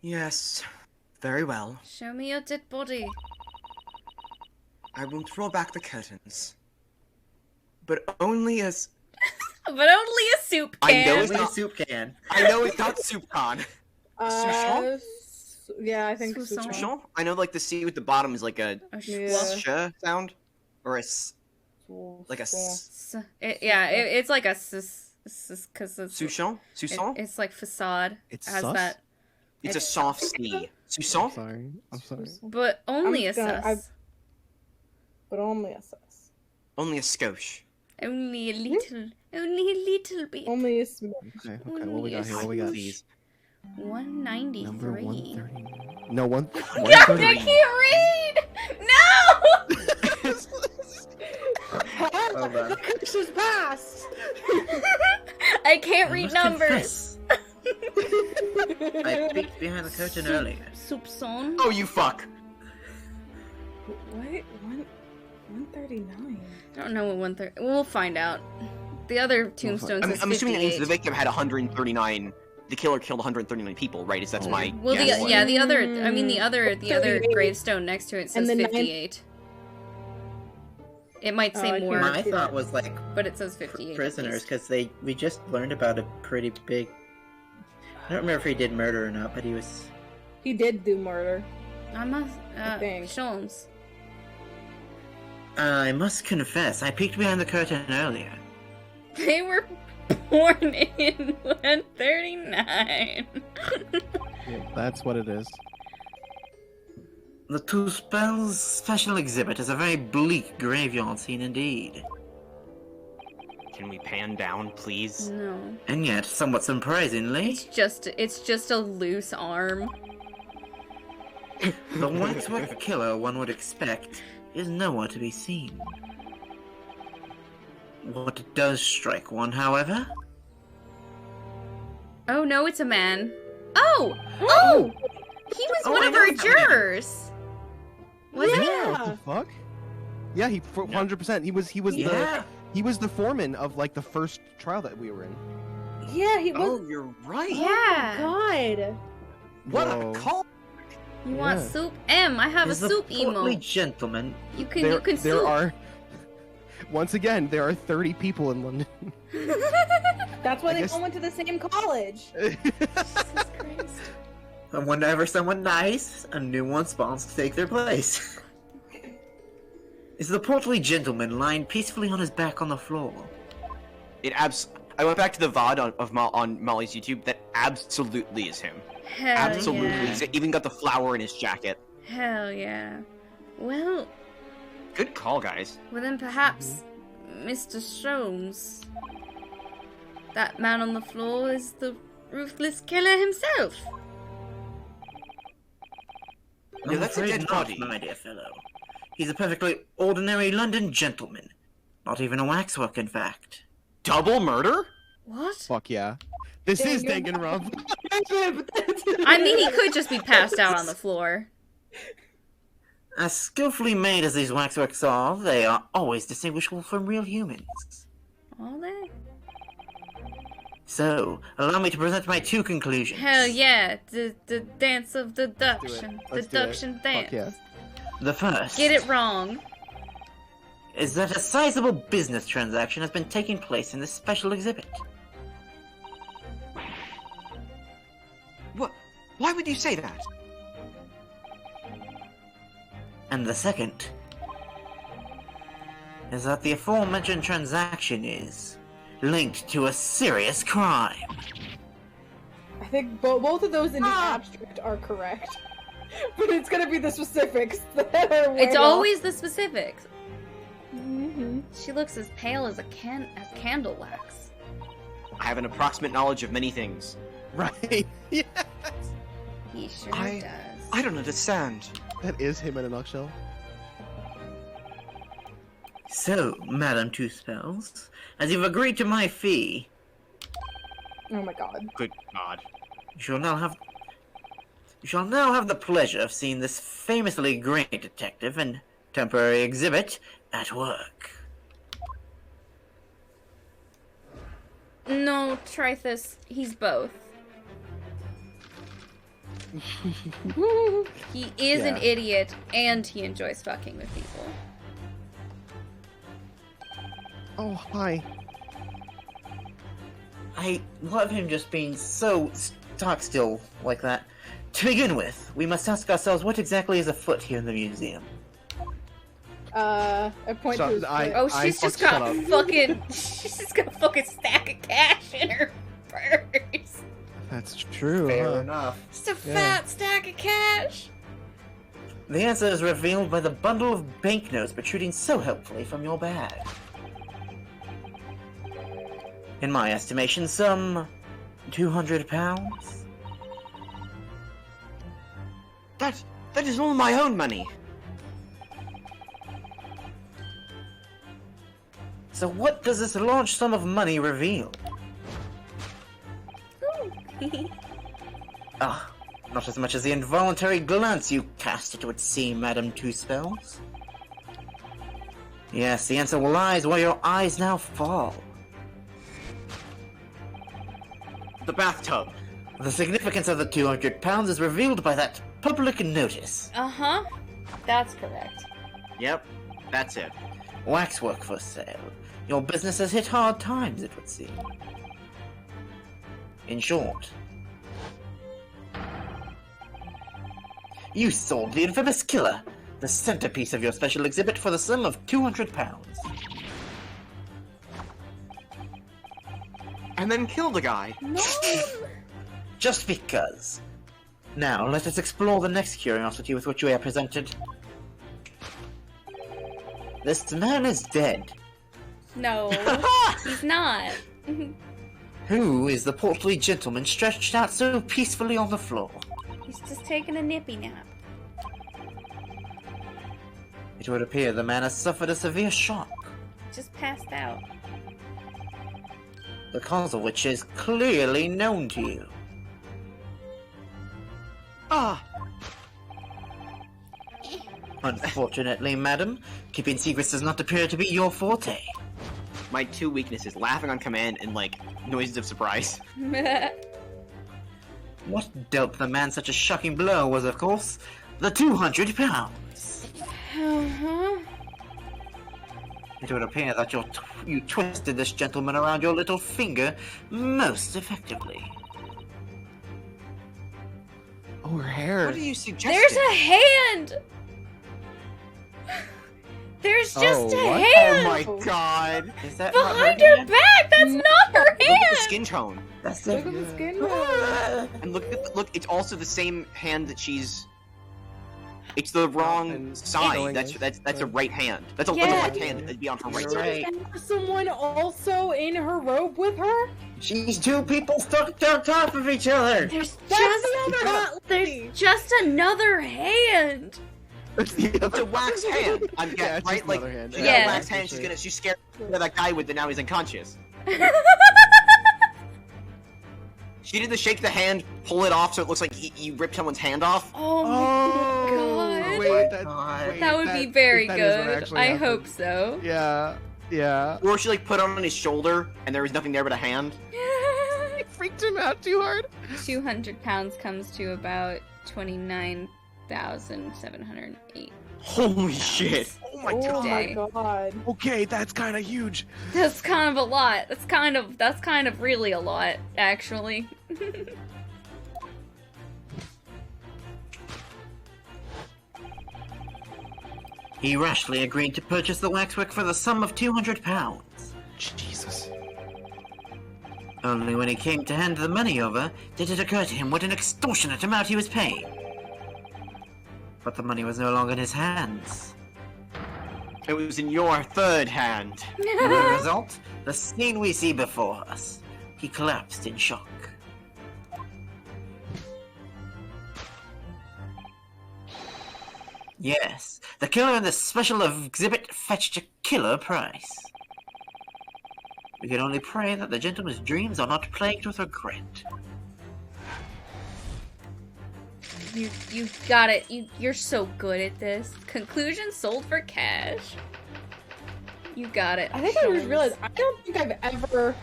Yes, very well. Show me your dead body. I will draw back the curtains. But only as... But only a soup I can. know it's Only a not- soup can. I know it's not soup con. Souchon? Yeah, I think Souchon. Souchon. Souchon? I know like the C with the bottom is like a A Yeah. sh sound. Or a s... like a s- it's like a because it's Souchon? Sousson? it's like facade. It's has sus? that, It's a it's- soft C. I'm Sousson? sorry. I'm sorry. but only a just gonna- sus. But only a sus. Only a skosh. Only a little bit. Only a small. Okay, what we got here? What we got? Please. 193. Number 130. No, one. God, I 130. can't read! No! Hold on. This is past. I can't read must numbers. I peeked behind the curtain earlier. Soupçon. Oh, you fuck! What? 139. I don't know what 130. We'll find out. The other tombstone says I'm assuming that means 58. the victim had 139. The killer killed 139 people, right? That's my Well, guess. the other. I mean, the other 38. gravestone next to it says And the 58. It might say I more, My thought was like but it says 58. at prisoners, least. because we just learned about a pretty big. I don't remember if he did murder or not, but he was. He did do murder. I must, think. Sholmes. I must confess, I peeked behind the curtain earlier. They were born in 139. Yeah, that's what it is. The Two Spells special exhibit is a very bleak graveyard scene indeed. Can we pan down, please? No. And yet, somewhat surprisingly, It's just a loose arm. the waxwork killer one would expect is nowhere to be seen. What does strike one, however? Oh no, it's a man. Oh! Oh! He was Oh, one I of know our that man. jurors! Was Yeah, it? what the fuck? Yeah, he 100%. He was the foreman of like the first trial that we were in. Yeah, he was. Oh, you're right. Yeah. God. What Whoa. a call! You want Yeah. soup? I have Is a the soup portly emo. gentleman. You can There soup. are. Once again, there are 30 people in London. That's why I they guess- all went to the same college. And whenever someone dies, a new one spawns to take their place. Is the portly gentleman lying peacefully on his back on the floor? I went back to the VOD on Molly's YouTube. That absolutely is him. Hell Absolutely. yeah. He's even got the flower in his jacket. Hell yeah. Well, Good call, guys. then perhaps Mr. Sholmes. That man on the floor is the ruthless killer himself. Yeah, I'm that's a afraid dead not, body. my dear fellow. He's a perfectly ordinary London gentleman. Not even a waxwork, in fact. Double murder? What? Fuck yeah. This is Danganronpa. I mean, he could just be passed out on the floor. As skillfully made as these waxworks are, they are always distinguishable from real humans. All that? So, allow me to present my two conclusions. Hell yeah, the dance of deduction. Let's do it. Deduction dance. Fuck yeah. The first Get it wrong. is that a sizable business transaction has been taking place in this special exhibit. What? Why would you say that? And the second is that the aforementioned transaction is linked to a serious crime. I think both of those in the abstract are correct. But it's gonna be the specifics that are way It's off. always the specifics. Mhm. She looks as pale as candle wax. I have an approximate knowledge of many things. Right. Yeah. He sure I- does. I don't understand. That is him in a nutshell. So, Madam Two Spells, as you've agreed to my fee, Oh my god. Good God. you shall now have the pleasure of seeing this famously great detective and temporary exhibit at work. No, Trithus, he's both. He is an Yeah. idiot, and he enjoys fucking with people. Oh, hi. I love him just being so stock still like that. To begin with, we must ask ourselves what exactly is afoot here in the museum. I point So, to his I- foot. Oh, she's just shut got up. fucking. She's just got a fucking stack of cash in her purse. That's true. Fair huh? enough. Just a Yeah. fat stack of cash. The answer is revealed by the bundle of banknotes protruding so helpfully from your bag. In my estimation, some £200. That is all my own money. So what does this large sum of money reveal? Ah, not as much as the involuntary glance you cast, it would seem, Madam Two Spells. Yes, the answer lies where your eyes now fall. The bathtub. The significance of the £200 is revealed by that public notice. Uh-huh. That's correct. Yep, that's it. Waxwork for sale. Your business has hit hard times, it would seem. In short, You sold the infamous killer, the centerpiece of your special exhibit, for the sum of £200. And then killed a guy. No. Just because. Now, let us explore the next curiosity with which we are presented. This man is dead. No, he's not. Who is the portly gentleman stretched out so peacefully on the floor? He's just taking a nippy nap. It would appear the man has suffered a severe shock, Just passed out. the cause of which is clearly known to you. Ah, Unfortunately, madam, keeping secrets does not appear to be your forte. my two weaknesses: laughing on command and like noises of surprise. What dealt the man such a shocking blow was, of course, the £200. Uh-huh. It would appear that you twisted this gentleman around your little finger most effectively. Oh, her hair. What are you suggesting? There's a hand! There's just a what? hand! Oh my god! Is that not Behind her her hand? back! That's not her Look at the hand! skin tone. That's Look the... at the skin tone. And look, it's also the same hand that she's. It's the wrong And side. showing That's us. a right hand. That's a Yeah. left hand. That'd be on her right You're side. right. And there's someone also in her robe with her? She's two people stuck on top of each other! There's That's just the other hot lady. there's just another hand! That's the It's other a wax hand. I'm Yeah, getting it's right. just Like another hand. she Yeah. got a wax hand. She's scared of that guy with. And now he's unconscious. She did the shake the hand, pull it off, so it looks like he ripped someone's hand off. Oh my Oh, god. wait, that, God. wait, That would be very that is what good. actually I happened. hope so. Yeah, yeah. Or she like put it on his shoulder, and there was nothing there but a hand. It freaked him out too hard. 200 pounds comes to about 29,708. Holy shit! Oh my Oh god. my god. Okay, that's kind of huge. That's kind of a lot. That's kind of really a lot, actually. He rashly agreed to purchase the waxwork for the sum of £200. Jesus. Only when he came to hand the money over did it occur to him what an extortionate amount he was paying. But the money was no longer in his hands. It was in your third hand. And the result? The scene we see before us. He collapsed in shock. Yes, the killer in this special exhibit fetched a killer price. We can only pray that the gentleman's dreams are not plagued with regret. You got it. You're so good at this. Conclusion sold for cash. You got it. I think I just Shows. realized I don't think I've ever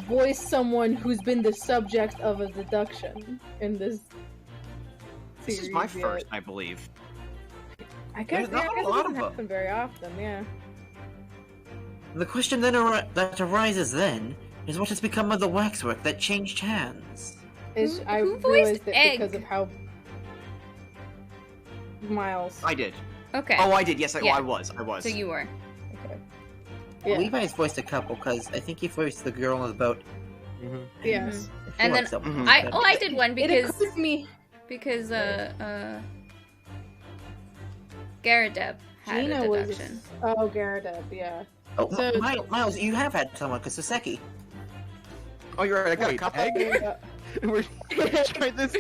voiced someone who's been the subject of a deduction in this This series is my yet. first, I believe. I guess, There's not I guess a lot it of doesn't them. happen very often, yeah. The question then that arises then is what has become of the waxwork that changed hands? It's, I who voiced realized it Egg? because of how Miles. I did. Okay. Oh, I did. Yes, Yeah. I was. So you were. Yeah. Levi's voiced a couple because I think he voiced the girl on the boat. Yes. And then I did one It because occurs to me Garadeb had Gina a was. deduction. Oh, Garadeb, yeah. Oh, So- Miles, you have had someone, because Soseki. Oh, you're right. I got a Wait, couple. egg? Uh, We're trying this.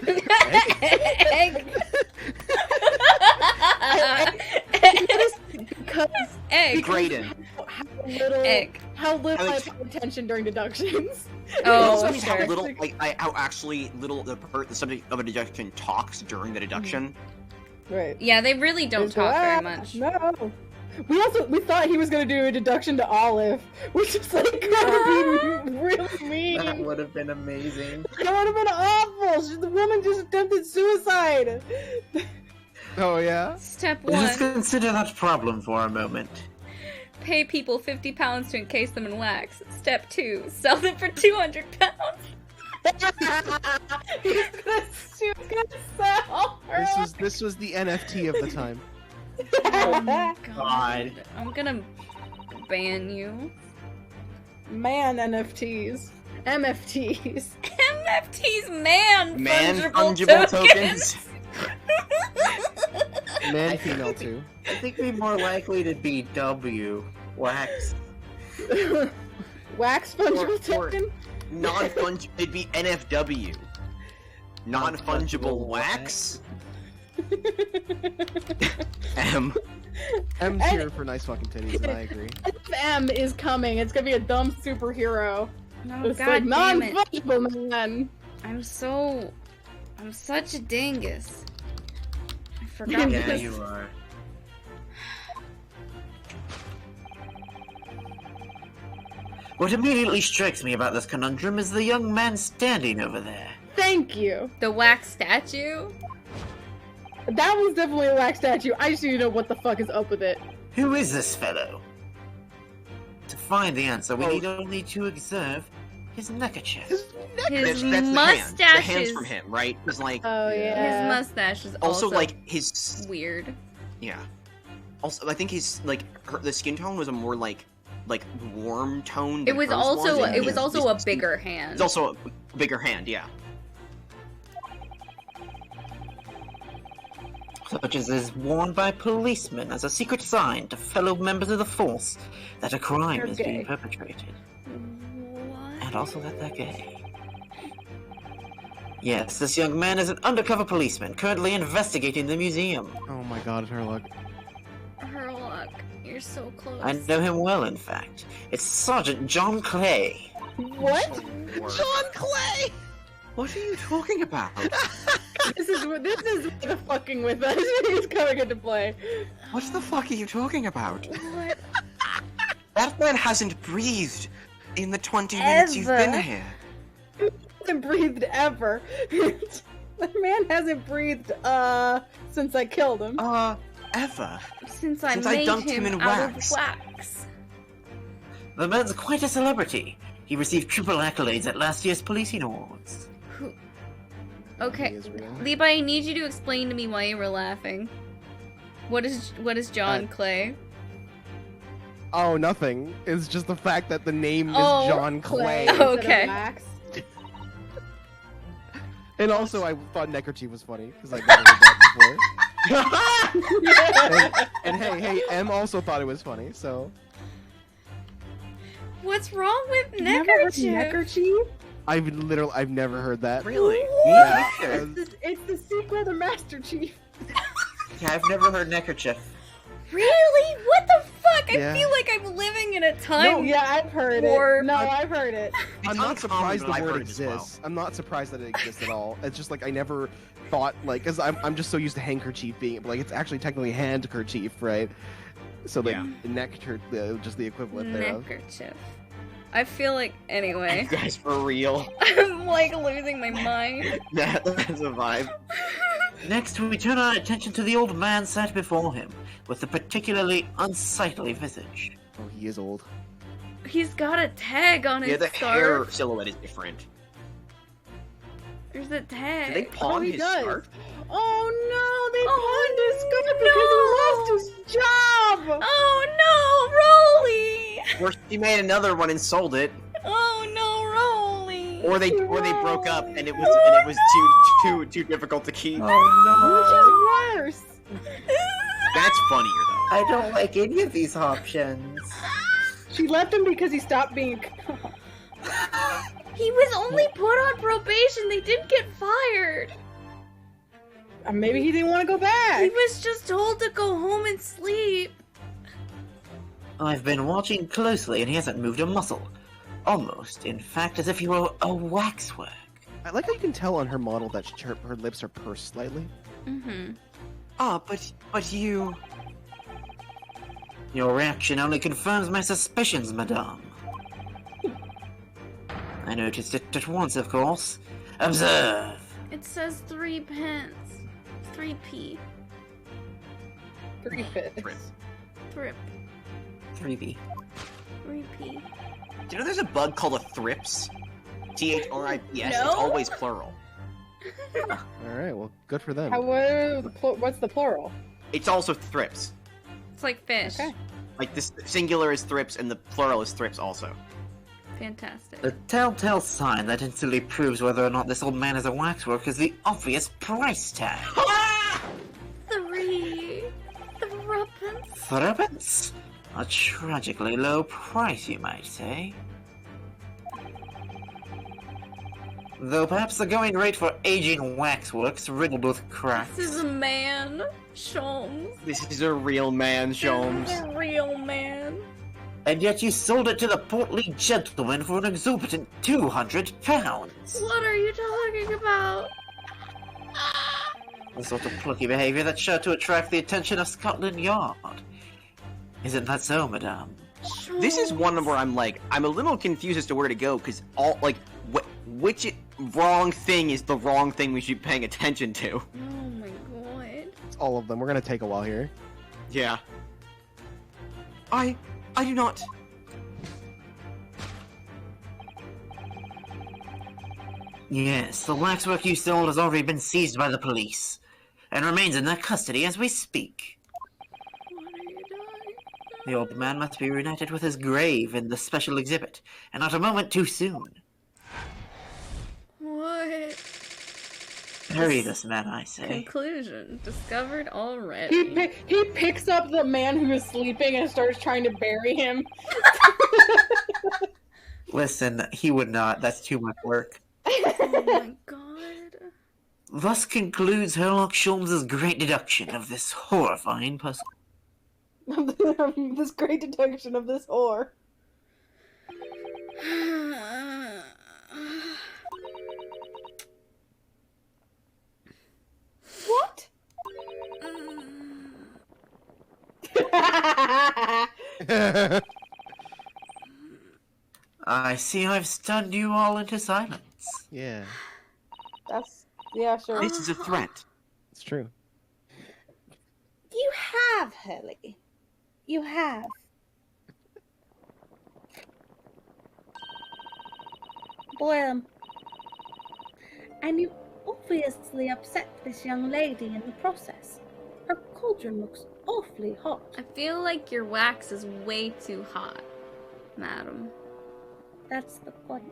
Egg. because Egg. Graydon. how little, Egg. how little I Alex- pay attention during deductions. Oh, Also, how sure. little, how actually little the subject of a deduction talks during the deduction. Right. Yeah, they really don't Just talk go, very "Ah, much. No. We thought he was gonna do a deduction to Olive, which is like gonna be really mean. That would have been amazing. That would have been awful. The woman just attempted suicide. Oh yeah. Step Let's 1: consider that problem for a moment. pay people £50 to encase them in wax. Step 2: sell them for £200. He's gonna sell her. This was the NFT of the time. Oh my god. God. I'm gonna ban you. Man NFTs. MFTs. MFTs, man fungible tokens. Man, female too. I think we're more likely to be W. Wax. Wax fungible Or- token? Non-fungible. It'd be NFW. Non-fungible wax. M. M's here for nice fucking titties, and I agree. M is coming. It's gonna be a dumb superhero. No, It's god like damn it. non-fungible man. I'm such a dingus. I forgot Yeah, this. you are. What immediately strikes me about this conundrum is the young man standing over there. Thank you. The wax statue? That was definitely a wax statue. I just need to know what the fuck is up with it. Who is this fellow? To find the answer, we need only to observe his neckerchief. His That's the mustache The hand's is from him, right? It's like Oh his yeah. mustache is also like his weird. yeah. Also, I think his like the skin tone was a more like warm tone. It was also and it was his- also a his- bigger hand. It's also a bigger hand, yeah. Such as is worn by policemen as a secret sign to fellow members of the force that a crime They're is gay. being perpetrated. What? And also that they're gay. Yes, this young man is an undercover policeman currently investigating the museum. Oh my god, Herlock. Herlock, you're so close. I know him well, in fact. It's Sergeant John Clay. What? John Clay! What are you talking about? This is where the fucking with us is coming into play. What the fuck are you talking about? What? That man hasn't breathed in the 20 minutes you've been Ever. here. Hasn't breathed ever. The man hasn't breathed since I killed him. Ever. Since I Since I made dunked him him in out wax. of wax. The man's quite a celebrity. He received triple accolades at last year's policing awards. Who? He Okay, is real. Levi, I need you to explain to me why you were laughing. What is John Clay? Oh, nothing. It's just the fact that the name is Oh, John Clay. instead of Okay. wax. And also, I thought neckerchief was funny, because I never heard that before. And hey, M also thought it was funny, so... What's wrong with You never heard neckerchief? neckerchief? I've never heard that. Really? Yeah, It's the sequel to Master Chief. I've never heard neckerchief. Really? What the fuck? Yeah. I feel like I'm living in a No, time. yeah, I've heard Or- it. No, I've heard it. I'm not uncommon, surprised but the I've word heard it as well. exists. I'm not surprised that it exists at all. It's just like I never thought, like, because I'm just so used to handkerchief being, like, it's actually technically handkerchief, right? So, like, Yeah. just the equivalent thereof. Neckerchief. I feel like, anyway, You guys, for real? I'm like losing my mind. That's a vibe. Next, we turn our attention to the old man sat before him, with a particularly unsightly visage. Oh, he is old. He's got a tag on his Yeah, the hair scarf. silhouette is different. There's a tag. Did they pawn he his does. scarf? Oh no, they Oh, pawned his scarf because he lost his job. Oh no, Rolly! Or he made another one and sold it, Oh no, Rolly! or they broke up and it was too difficult to keep. Oh Which is worse? That's funnier though. I don't like any of these options. She left him because he stopped being. He was only put on probation. They didn't get fired. Maybe he didn't want to go He back. was just told to go home and sleep. I've been watching closely and he hasn't moved a muscle. Almost, in fact, as if he were a waxwork. I like how you can tell on her model that her lips are pursed slightly. Mm-hmm. Ah, but you. Your reaction only confirms my suspicions, madame. I noticed it at once, of course. Observe! It says 3 pence. 3p. 3 fifths. Thrip. Thrip. 3B. 3p. Do you know there's a bug called a thrips? THRIPS. No. It's always plural. Alright, well, good for them. What's the plural? It's also thrips. It's like fish. Okay. Like, this singular is thrips, and the plural is thrips also. Fantastic. The telltale sign that instantly proves whether or not this old man is a waxwork is the obvious price tag. 3 threepence. Threepence? A tragically low price, you might say. Though perhaps the going rate for aging waxworks riddled with cracks. This is a man, Sholmes. This is a real man, This Sholmes. is a real man. And yet you sold it to the portly gentleman for an exorbitant £200. What are you talking about? The sort of plucky behaviour that's sure to attract the attention of Scotland Yard. Isn't that so, madame? This is one where I'm a little confused as to where to go, because which wrong thing is the wrong thing we should be paying attention to? Oh my god. It's all of them. We're gonna take a while here. Yeah. I do not. Yes, the waxwork you sold has already been seized by the police, and remains in their custody as we speak. What are you doing? The old man must be reunited with his grave in the special exhibit, and not a moment too soon. What? Bury this man, I say. Conclusion discovered already. He picks up the man who is sleeping and starts trying to bury him. Listen, he would not. That's too much work. Oh my god. Thus concludes Herlock Sholmes' great deduction of this horrifying puzzle. This great detection of this whore. What? I see I've stunned you all into silence. Yeah, Yeah, sure. This is a threat. it's true. You have, Hurley. You have. Well, and you obviously upset this young lady in the process. Her cauldron looks awfully hot. I feel like your wax is way too hot, madam. That's the point.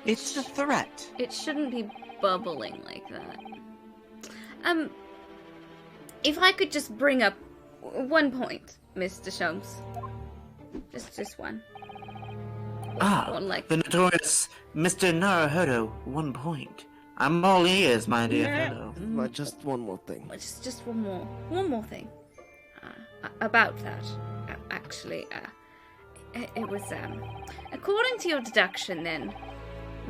It's a threat. It shouldn't be bubbling like that. If I could just bring up one point, Mr. Sholmes. Just one. Ah, One like the notorious Mr. Naruhodo, 1 point. I'm all ears, my dear fellow. But just one more thing. just one more thing. About that, actually, it was according to your deduction, then,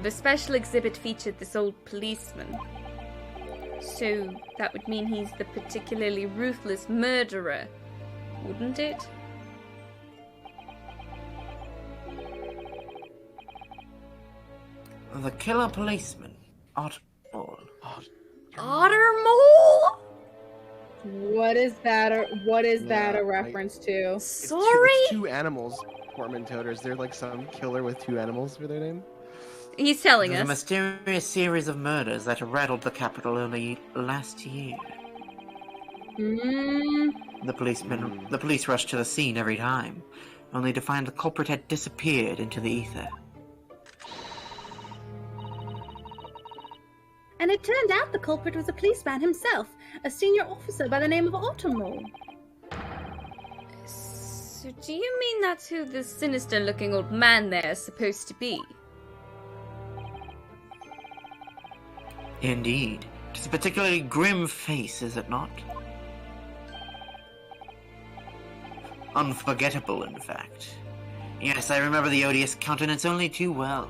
the special exhibit featured this old policeman. So that would mean he's the particularly ruthless murderer, wouldn't it? The killer policeman, Ottermole. Ottermole? What is that a reference to? Sorry? It's two animals, Portmanteauters. They're like some killer with two animals for their name. He's telling The us. mysterious series of murders that rattled the capital only last year. The police rushed to the scene every time, only to find the culprit had disappeared into the ether. And it turned out the culprit was a policeman himself, a senior officer by the name of Autumnall. So do you mean that's who this sinister-looking old man there is supposed to be? Indeed. It's a particularly grim face, is it not? Unforgettable, in fact. Yes, I remember the odious countenance only too well.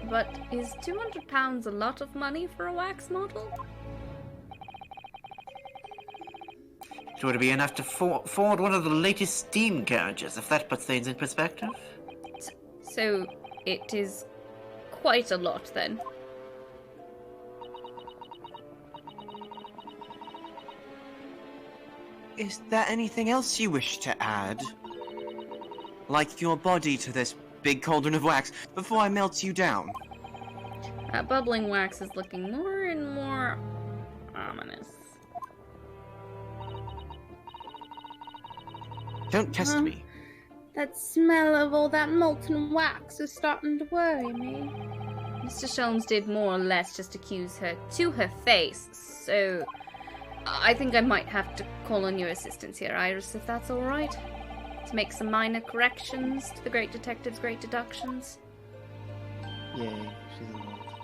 But is £200 a lot of money for a wax model? It would be enough to forward one of the latest steam carriages, if that puts things in perspective. So it is quite a lot, then. Is there anything else you wish to add? Like your body to this big cauldron of wax before I melt you down. That bubbling wax is looking more and more ominous. Don't test me. That smell of all that molten wax is starting to worry me. Mr. Sholmes did more or less just accuse her to her face, so I think I might have to call on your assistance here, Iris, if that's alright. To make some minor corrections to the great detective's great deductions. Yay, she's involved.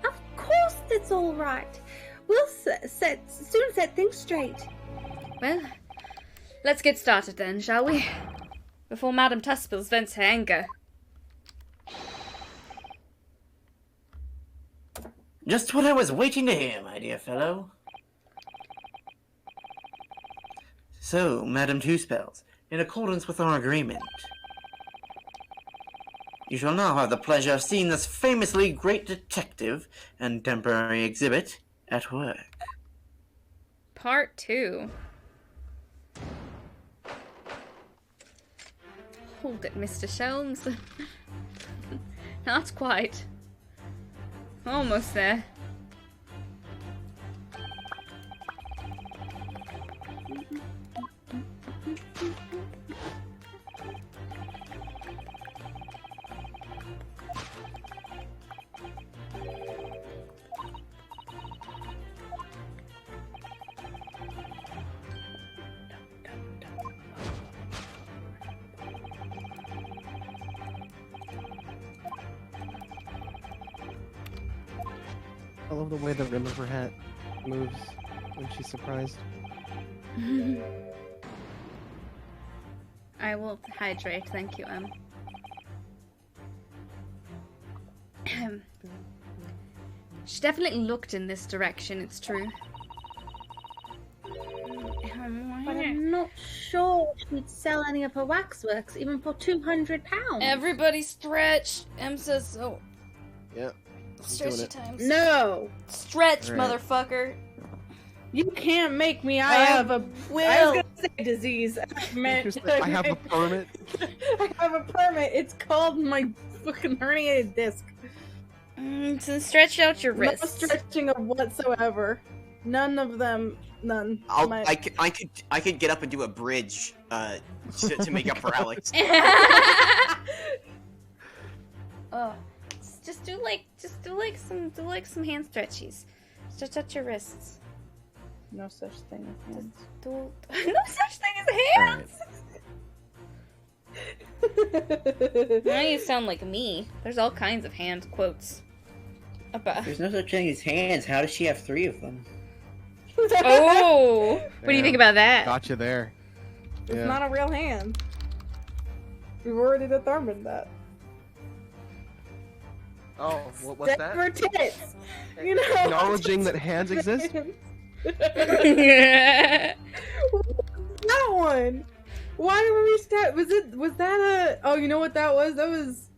Of course it's all right. We'll soon set things straight. Well, let's get started then, shall we? Before Madame Tuspils vents her anger. Just what I was waiting to hear, my dear fellow. So, Madame Tuspils, in accordance with our agreement, you shall now have the pleasure of seeing this famously great detective and temporary exhibit at work. Part 2. Hold it, Mr. Sholmes. Not quite. Almost there. I love the way the rim of her hat moves when she's surprised. I will hydrate, thank you, She definitely looked in this direction, it's true. But I'm not sure she'd sell any of her waxworks, even for £200. Everybody stretch! Em says so. Yeah. Stretchy times. No! Stretch, All right. motherfucker! You can't make me. I I have a. will. I was gonna say disease. I meant. Just like, I have a permit. I have a permit. It's called my fucking herniated disc. So stretch out your No wrists. stretching of whatsoever. None of them. None. I could get up and do a bridge to make up for Alex. Oh, just do like some hand stretchies. Stretch out your wrists. No such thing as hands. No such thing as hands. Now you sound like me. There's all kinds of hand quotes. About. There's no such thing as hands. How does she have 3 of them? Oh, what do you think about that? Gotcha there. It's Yeah. not a real hand. We've already determined that. Oh, what's Dead for tits. You know. Acknowledging that hands exist? That one. Why were we start? Was that a? Oh, you know what that was? That was.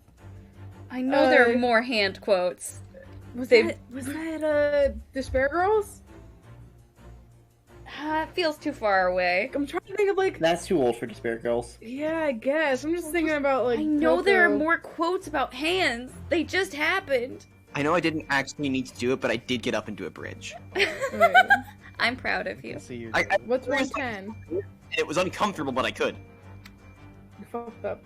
I know there are more hand quotes. Was that Despair Girls? It feels too far away. I'm trying to think of like. That's too old for Despair Girls. Yeah, I guess. I'm just thinking about like. I know there are Coco. more quotes about hands. They just happened. I know I didn't actually need to do it, but I did get up and do a bridge. Wait, I'm proud of you. See you. what's 110? It was uncomfortable, but I could. You fucked up.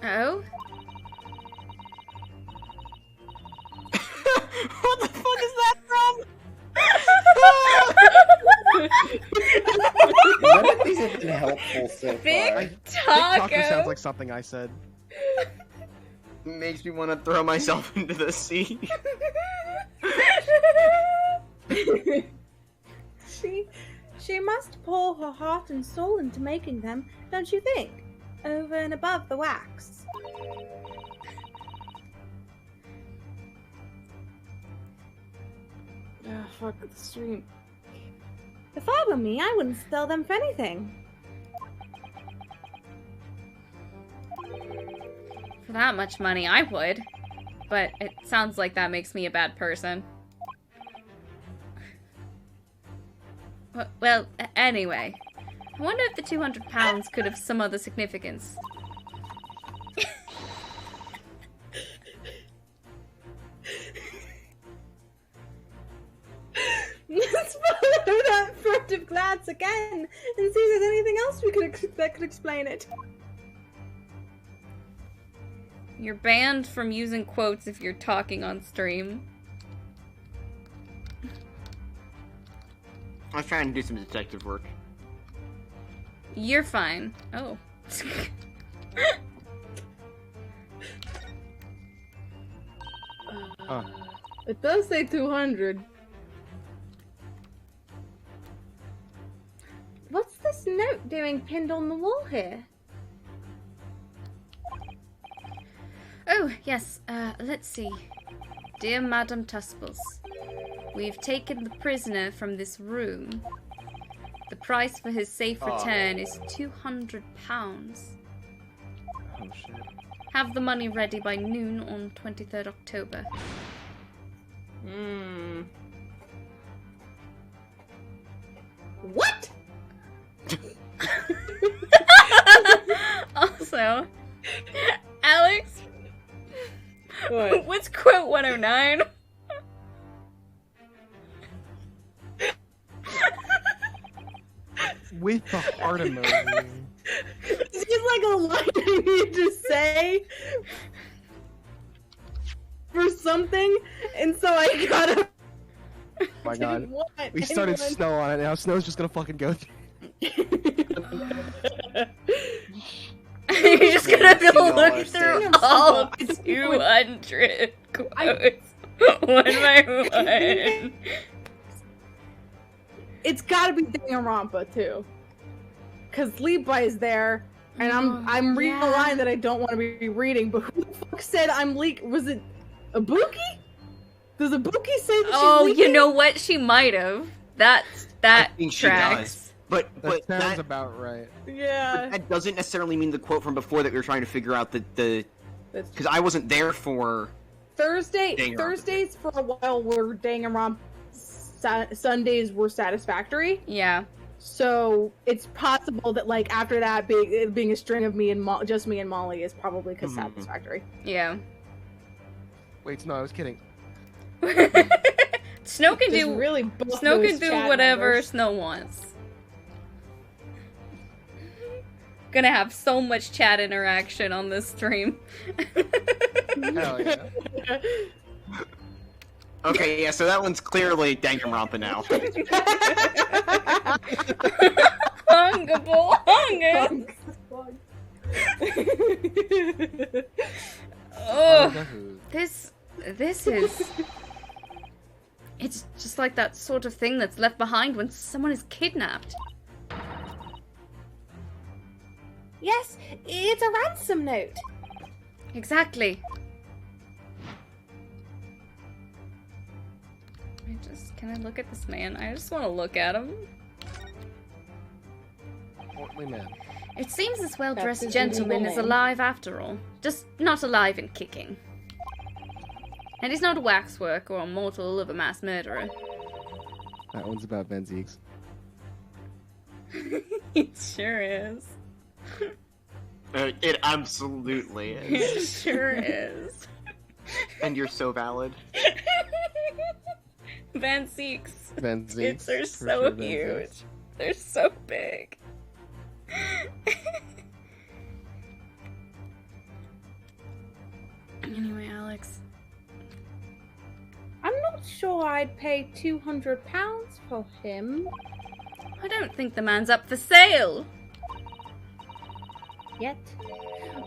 Oh? What the fuck is that from? None of these have been helpful so Big far. Big Taco Taco. sounds like something I said. Makes me want to throw myself into the sea. She must pour her heart and soul into making them, don't you think? Over and above the wax. Ah, fuck the stream. If I were me, I wouldn't sell them for anything. For that much money, I would. But it sounds like that makes me a bad person. Well, Anyway, I wonder if the 200 pounds could have some other significance. Let's follow that furtive glance again and see if there's anything else that could explain it. You're banned from using quotes if you're talking on stream. I'm trying to do some detective work. You're fine. Oh. It does say 200. What's this note doing pinned on the wall here? Oh, yes, let's see. Dear Madame Tusples, we've taken the prisoner from this room. The price for his safe return is 200 pounds. Oh shit. Have the money ready by noon on 23rd October. What? Also, Alex, What? what's quote 109? With the heart emoji. This is like a line I need to say for something, and so I gotta. Oh my god. We started snow on it, now snow's just gonna fucking go through. You're just gonna go look $60 through stamps. all 200 quotes one by one. It's gotta be Danganronpa too, cause Levi is there, and I'm reading a line that I don't want to be reading. But who the fuck said I'm leak? Was it Ibuki? Does Ibuki say that Oh, she's you leaking? know what? She might have. That I think she tracks. does. But That sounds that, about right. Yeah. that doesn't necessarily mean the quote from before that we were trying to figure out the That's because I wasn't there for. Danganronpa. Thursdays for a while were Danganronpa. Sundays were satisfactory. Yeah. So it's possible that like after that being a string of me and just me and Molly is probably because Mhm. satisfactory. Yeah. Wait, no, I was kidding. Snow can Just do really buff Snow those can do chat whatever numbers. Snow wants. Gonna have so much chat interaction on this stream. Hell yeah. Okay, yeah, so that one's clearly Danganronpa now. Hungable, hunger. Oh, this is. It's just like that sort of thing that's left behind when someone is kidnapped. Yes, it's a ransom note. Exactly. Can I look at this man? I just want to look at him. Portly man. It seems this That's well-dressed his gentleman legal is name. alive after all. Just not alive and kicking. And he's not a waxwork or a mortal of a mass murderer. That one's about Ben Zeeks. It sure is. It absolutely is. It sure is. And you're so valid. Van Zeeks. Ben Zeeks. Kids are for so sure, Ben huge. Zeeks. They're so big. Anyway, Alex. I'm not sure I'd pay £200 for him. I don't think the man's up for sale. Yet.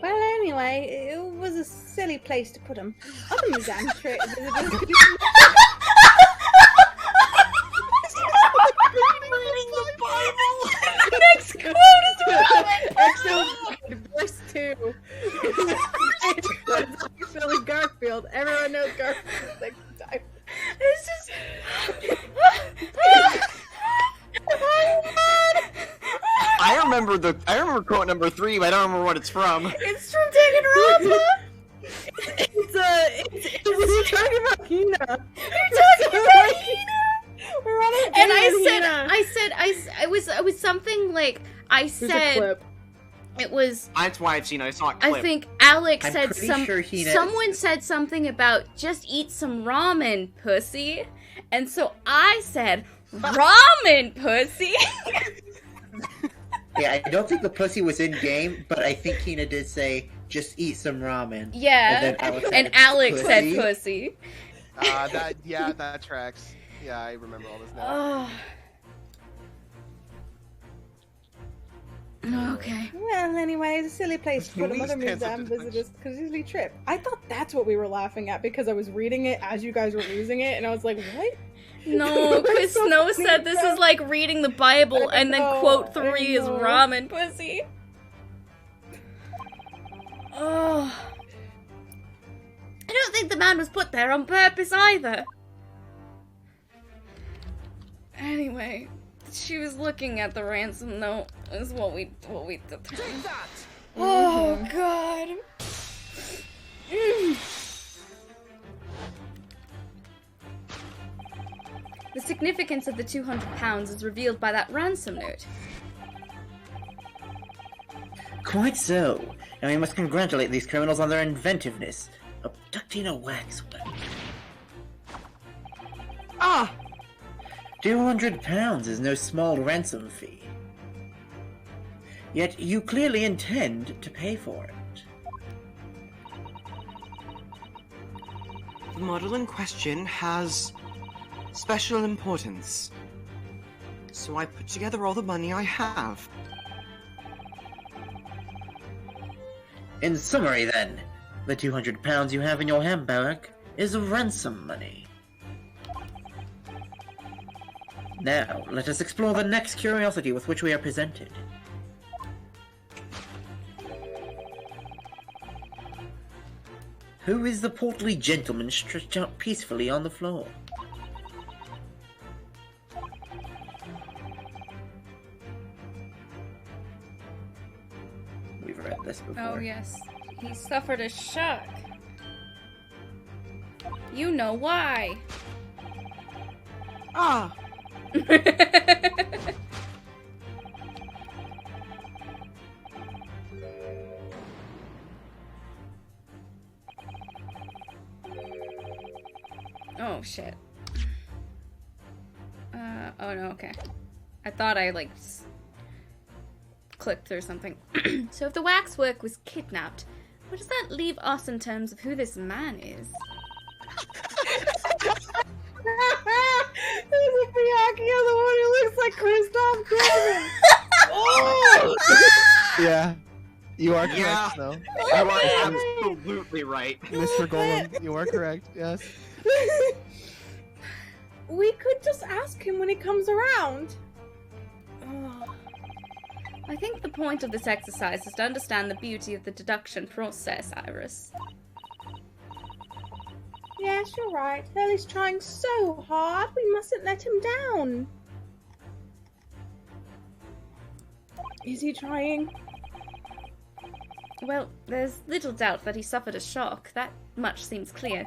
Well, anyway, it was a silly place to put him. Other than trick. Next quote is Robin. Actually, verse 2. It's actually Garfield. Everyone knows Garfield next time. It's just. I remember quote number 3, but I don't remember what it's from. It's from Danganronpa. We're talking about Hina. You're talking about Hina. We're on a And date, Hina. it was something like, I Here's a said, clip. it was, That's why I've seen it. I saw a clip. I think Alex I'm said pretty sure he knows. someone said something about just eat some ramen, pussy. And so I said, ramen, pussy. Yeah, I don't think the pussy was in game, but I think Hina did say, just eat some ramen. Yeah. And then Alex said, And pussy. Alex said pussy. That tracks. Yeah, I remember all this now. Oh. Okay. Well, anyway, it's a silly place to put Please another cancel museum this. visitors because easily trip. I thought that's what we were laughing at because I was reading it as you guys were using it, and I was like, what? No, because So Snow funny, said this bro. is like reading the Bible, I and then know, quote I 3 is know. ramen, pussy. Oh. I don't think the man was put there on purpose either. Anyway, she was looking at the ransom note, is what we determined. Oh, God. The significance of the £200 is revealed by that ransom note. Quite so. And we must congratulate these criminals on their inventiveness. Abducting a waxwork. Ah! £200 is no small ransom fee. Yet you clearly intend to pay for it. The model in question has special importance. So I put together all the money I have. In summary, then, the £200 you have in your handbag is ransom money. Now, let us explore the next curiosity with which we are presented. Who is the portly gentleman stretched out peacefully on the floor? We've read this before. Oh, yes. He suffered a shock. You know why. Ah! Oh, shit. Oh no, okay. I thought I, like, clicked through something. So if the waxwork was kidnapped, what does that leave us in terms of who this man is? There's a Byakuya, the one who looks like Christoph Corbin. Yeah. You are correct, Yeah. Snow. You are absolutely right. Mr. Golem, you are correct, yes. We could just ask him when he comes around. Oh. I think the point of this exercise is to understand the beauty of the deduction process, Iris. Yes, you're right. Hurley's trying so hard. We mustn't let him down. Is he trying? Well, there's little doubt that he suffered a shock. That much seems clear.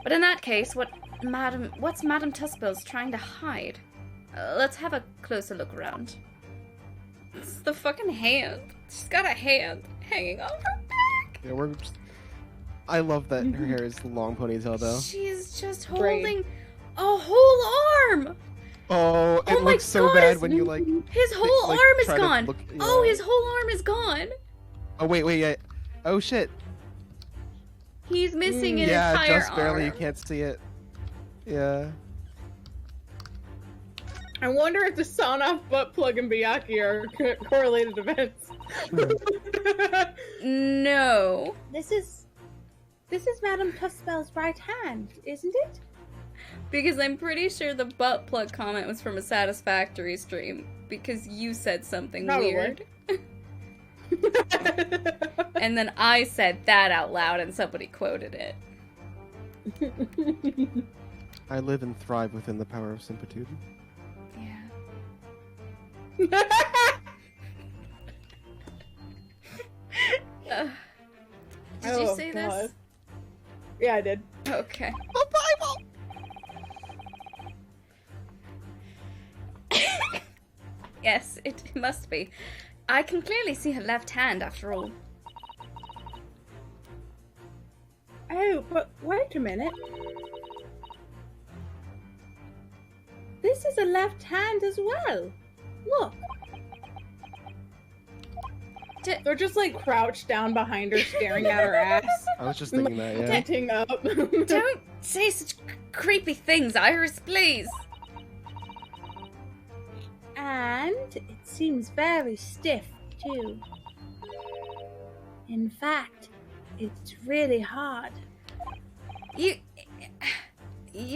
But in that case, what's Madame Tuspel's trying to hide? Let's have a closer look around. It's the fucking hand. She's got a hand hanging off her back. Yeah, I love that her hair is long ponytail, though. She's just Great. holding a whole arm. Oh, it Oh my looks so God, bad his- when you, like... His whole like, arm is try to gone. look- Oh, yeah. his whole arm is gone. Oh, wait, yeah. Oh, shit. He's missing an Yeah, entire just barely. You arm. can't see it. Yeah. I wonder if the sawn-off butt plug and Byakuya are correlated events. No. This is Madame Tuspel's right hand, isn't it? Because I'm pretty sure the butt plug comment was from a Satisfactory stream. Because you said something Probably. weird. And then I said that out loud and somebody quoted it. I live and thrive within the power of similitude. Yeah. Did you say this? Yeah, I did. Okay. Yes, it must be. I can clearly see her left hand, after all. Oh, but wait a minute. This is a left hand as well. Look. They're just like crouched down behind her, staring at her ass. I was just thinking that, yeah. Pointing up. Don't say such creepy things, Iris, please. And it seems very stiff, too. In fact, it's really hard. You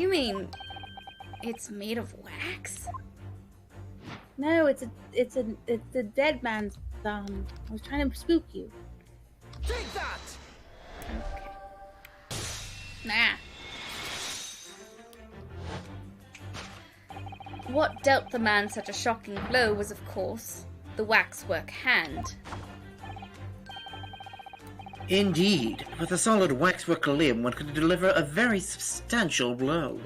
mean it's made of wax? No, it's a dead man's thumb. I was trying to spook you. Take that! Okay. Nah. What dealt the man such a shocking blow was, of course, the waxwork hand. Indeed, with a solid waxwork limb, one could deliver a very substantial blow.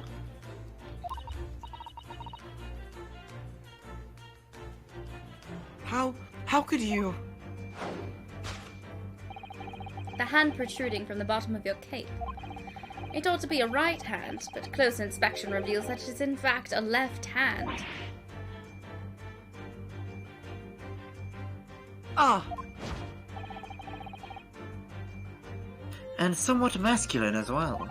How could you? The hand protruding from the bottom of your cape. It ought to be a right hand, but close inspection reveals that it is in fact a left hand. Ah, And somewhat masculine as well.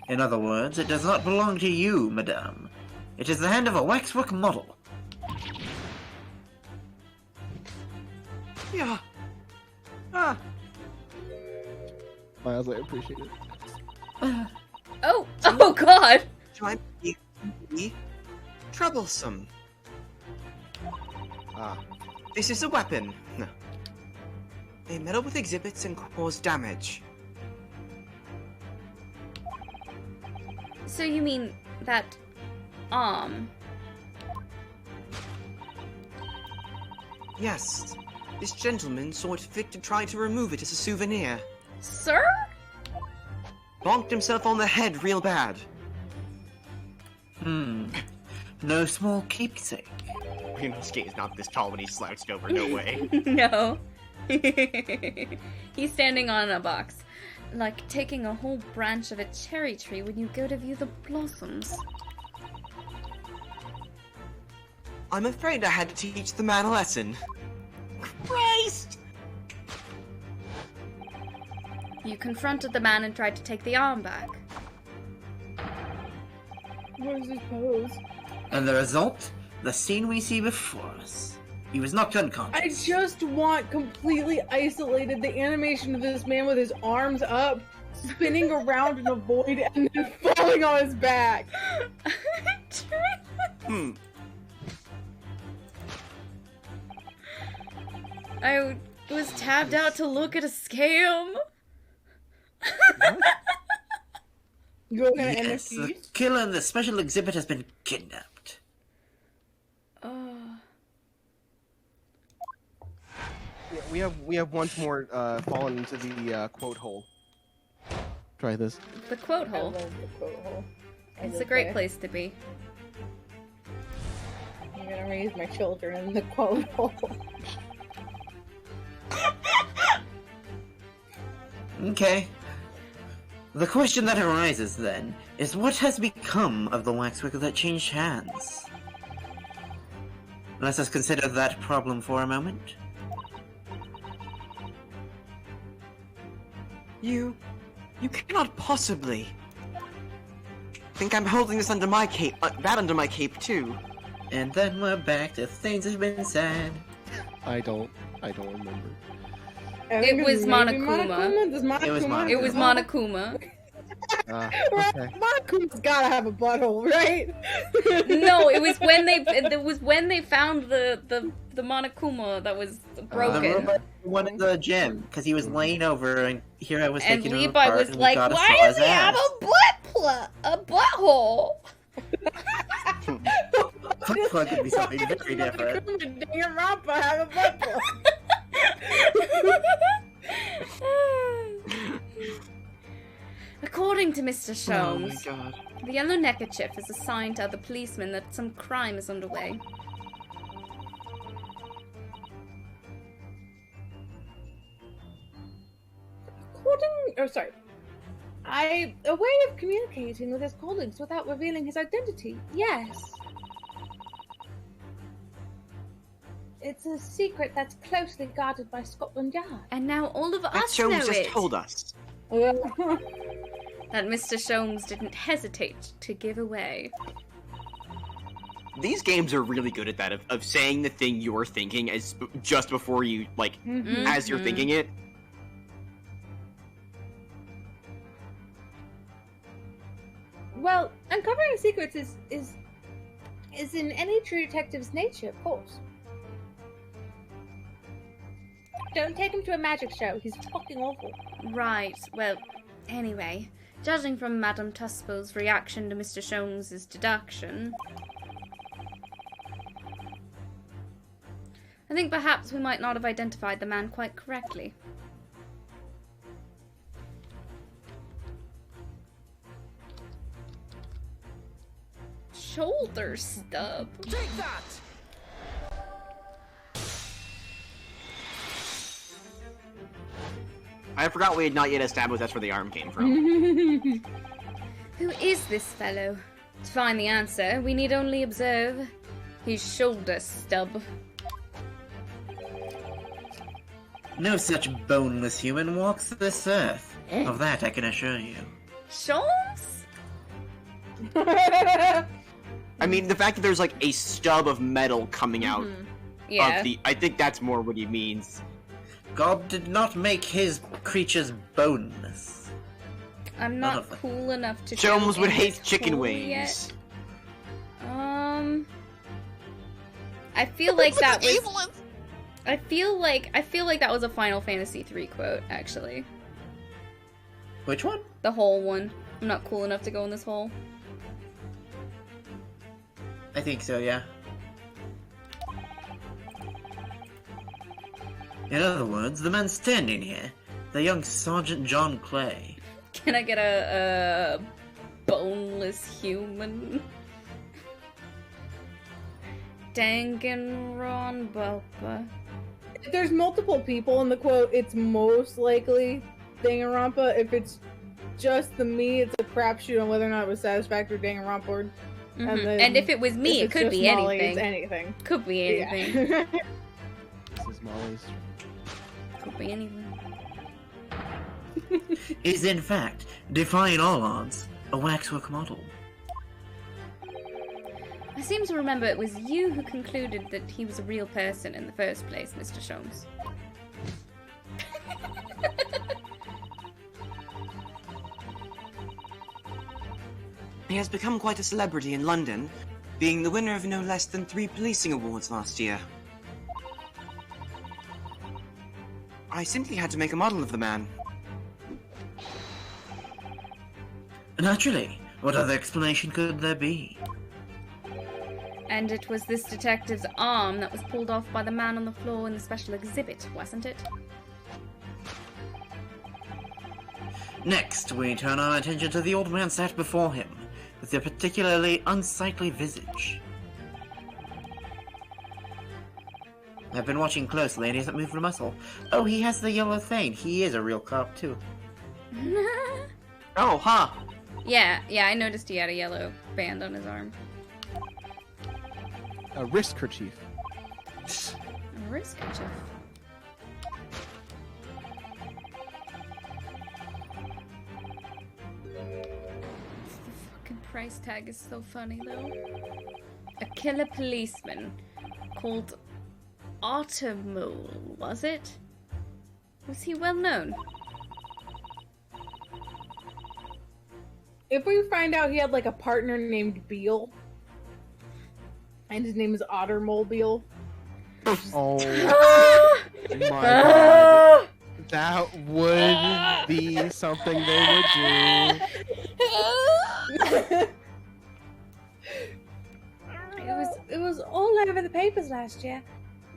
In other words, it does not belong to you, madame. It is the hand of a waxwork model. yeah. Ah, Miles, I appreciate it. Oh god! trying to be troublesome. Ah, This is a weapon. No. They meddle with exhibits and cause damage. So you mean that arm? Yes. This gentleman saw it fit to try to remove it as a souvenir. Sir? Bonked himself on the head real bad. No small keepsake. Renosuke is not this tall when he's slouched over, no way. No. He's standing on a box, like taking a whole branch of a cherry tree when you go to view the blossoms. I'm afraid I had to teach the man a lesson. Christ! You confronted the man and tried to take the arm back. What is his pose? And the result? The scene we see before us. He was knocked unconscious. I just want completely isolated the animation of this man with his arms up, spinning around in a void, and then falling on his back. I was tabbed out to look at a scam. You're gonna Yes, the NFT? killer in the special exhibit has been kidnapped. yeah, we have once more fallen into the quote hole. Try this. The quote I hole. love the quote hole. It's a great place to be. I'm gonna raise my children in the quote hole. Okay. The question that arises then is what has become of the waxwork that changed hands? Let us consider that problem for a moment. You cannot possibly think I'm holding this under my cape, that under my cape too. And then we're back to things that have been said. I don't remember. It was Monokuma. Does Monokuma? It was Monokuma. It was Monokuma. Okay. Monokuma's gotta have a butthole, right? No, it was when they found the Monokuma that was The broken. robot one in the gym, because he was laying over, and here I was And taking him Levi apart, was and we like, gotta "Why saw does his he have ass." a butthole?" Butt could be something very different. Monokuma, dang it, Rampa, have a butthole. According to Mr. Oh my Sholmes, god. the yellow neckerchief is a sign to other policemen that some crime is underway. sorry. A way of communicating with his colleagues without revealing his identity. Yes. It's a secret that's closely guarded by Scotland Yard. And now all of That us know Sholmes just it. told us. That Mr. Sholmes didn't hesitate to give away. These games are really good at that, of saying the thing you're thinking as just before you, like, as you're thinking it. Well, uncovering secrets is in any true detective's nature, of course. Don't take him to a magic show. He's fucking awful. Right, well, anyway, judging from Madame Tuspel's reaction to Mr. Sholmes's deduction, I think perhaps we might not have identified the man quite correctly. Shoulder stub. Take that! I forgot we had not yet established that's where the arm came from. Who is this fellow? To find the answer, we need only observe his shoulder stub. No such boneless human walks this earth. Of that I can assure you. Sholmes? I mean, the fact that there's, like, a stub of metal coming out Yeah. of the... I think that's more what he means. God did not make his creatures boneless. I'm None not of them. cool enough to Sholmes go would in hate this chicken hole wings. yet. I feel like that was... I feel like that was a Final Fantasy III quote, actually. Which one? The whole one. I'm not cool enough to go in this hole. I think so, yeah. In other words, the man standing here, the young Sergeant John Clay. Can I get a boneless human? Danganronpa. If there's multiple people in the quote, it's most likely Danganronpa. If it's just the me, it's a crapshoot on whether or not it was Satisfactory Danganronpa. And if it was me, it it's could just be Molly, it's anything. anything. Could be anything. Yeah. This is Molly's. Could be anything. Is in fact, defying all odds, a waxwork model. I seem to remember it was you who concluded that he was a real person in the first place, Mr. Sholmes. He has become quite a celebrity in London, being the winner of no less than 3 policing awards last year. I simply had to make a model of the man. Naturally, what other explanation could there be? And it was this detective's arm that was pulled off by the man on the floor in the special exhibit, wasn't it? Next, we turn our attention to the old man sat before him, with a particularly unsightly visage. I've been watching closely and he hasn't moved a muscle. Oh, he has the yellow thing. He is a real cop, too. Oh, huh. Yeah, I noticed he had a yellow band on his arm. A wrist kerchief. A wrist kerchief. The fucking price tag is so funny, though. A killer policeman called Automole, was it? Was he well known? If we find out he had like a partner named Beale, and his name is Ottermobile. Oh my god. That would be something they would do. It was all over the papers last year,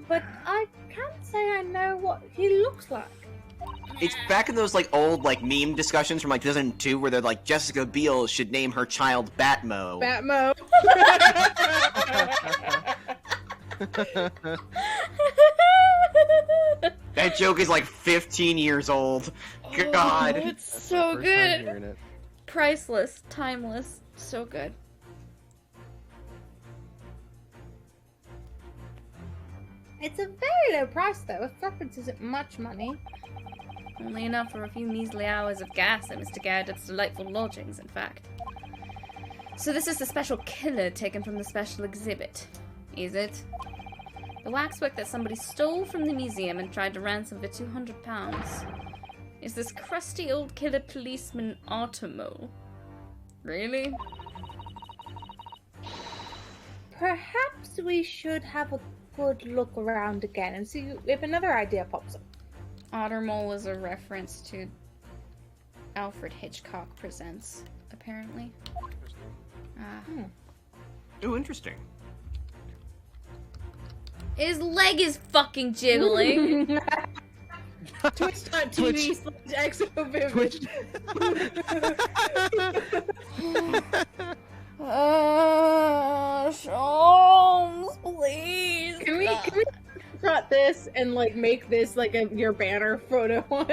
but I can't say I know what he looks like. It's back in those, like, old, like, meme discussions from, like, 2002 where they're like, Jessica Biel should name her child Batmo. Batmo. That joke is like 15 years old. God. Oh, it's so First time good. hearing it. Priceless, timeless, so good. It's a very low price, though. A preference isn't much money. Only enough for a few measly hours of gas at Mr. Garrett's delightful lodgings, in fact. So this is the special killer taken from the special exhibit, is it? The waxwork that somebody stole from the museum and tried to ransom for £200. Is this crusty old killer policeman Automo? Really? Perhaps we should have a good look around again and see if another idea pops up. Ottermole is a reference to Alfred Hitchcock Presents, apparently. Oh, interesting. His leg is fucking jiggling. Twitch.tv/exovivid. Twitch. Sholmes, please. Can we cut this and like make this like your banner photo on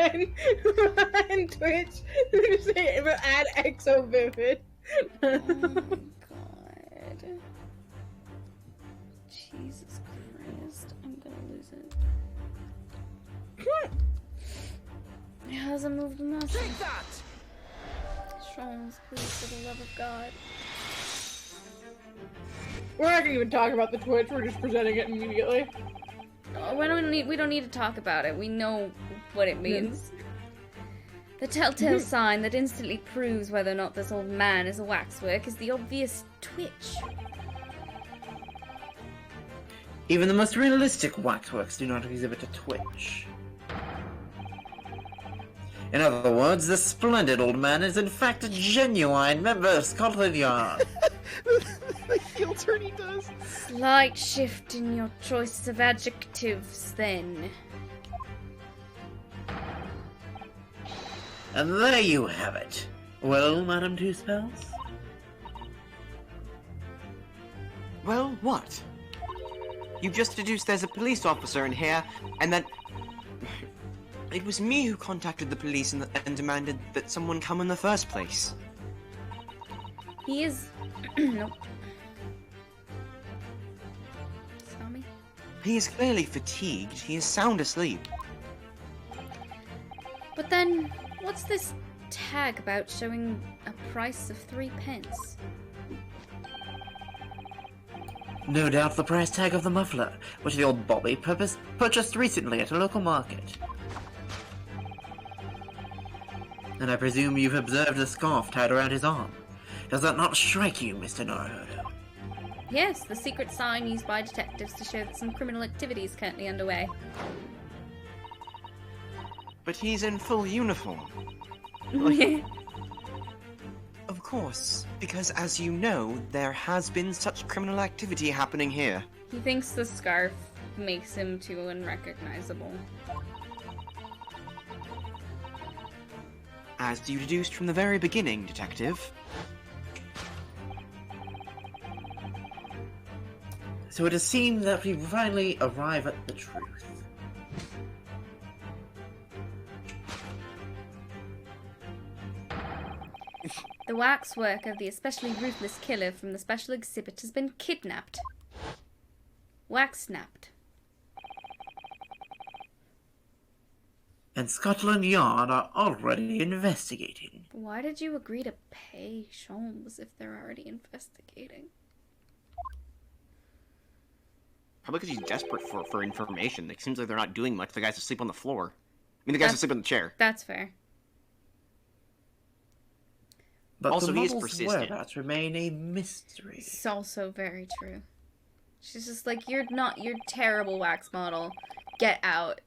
Twitch? Just say, add exovivid. Oh my god. Jesus Christ. I'm gonna lose it. It hasn't moved a muscle. Take that! Sholmes, please, for the love of God. We're not gonna even talk about the Twitch. We're just presenting it immediately. Oh, we don't need to talk about it. We know what it means. The telltale sign that instantly proves whether or not this old man is a waxwork is the obvious twitch. Even the most realistic waxworks do not exhibit a twitch. In other words, this splendid old man is in fact a genuine member of Scotland Yard. The heel turn he does. Slight shift in your choice of adjectives, then. And there you have it. Well, Madam Two Spells? Well, what? You just deduced there's a police officer in here, and that... It was me who contacted the police and demanded that someone come in the first place. He is... Nope. Sammy? He is clearly fatigued. He is sound asleep. But then, what's this tag about showing a price of 3 pence? No doubt the price tag of the muffler, which the old Bobby purchased recently at a local market. And I presume you've observed the scarf tied around his arm. Does that not strike you, Mr. Naruhodo? Yes, the secret sign used by detectives to show that some criminal activity is currently underway. But he's in full uniform. Of course, because as you know, there has been such criminal activity happening here. He thinks the scarf makes him too unrecognizable. As you deduced from the very beginning, Detective. So it has seemed that we finally arrive at the truth. The waxwork of the especially ruthless killer from the special exhibit has been kidnapped. Wax-snapped. And Scotland Yard are already investigating. Why did you agree to pay Sholmes if they're already investigating? Probably because he's desperate for information. It seems like they're not doing much. The guy's asleep on the floor. I mean, the guy's asleep on the chair. That's fair. But Also, the he is model's persistent. whereabouts remain a mystery. It's also very true. She's just like, you're terrible wax model. Get out.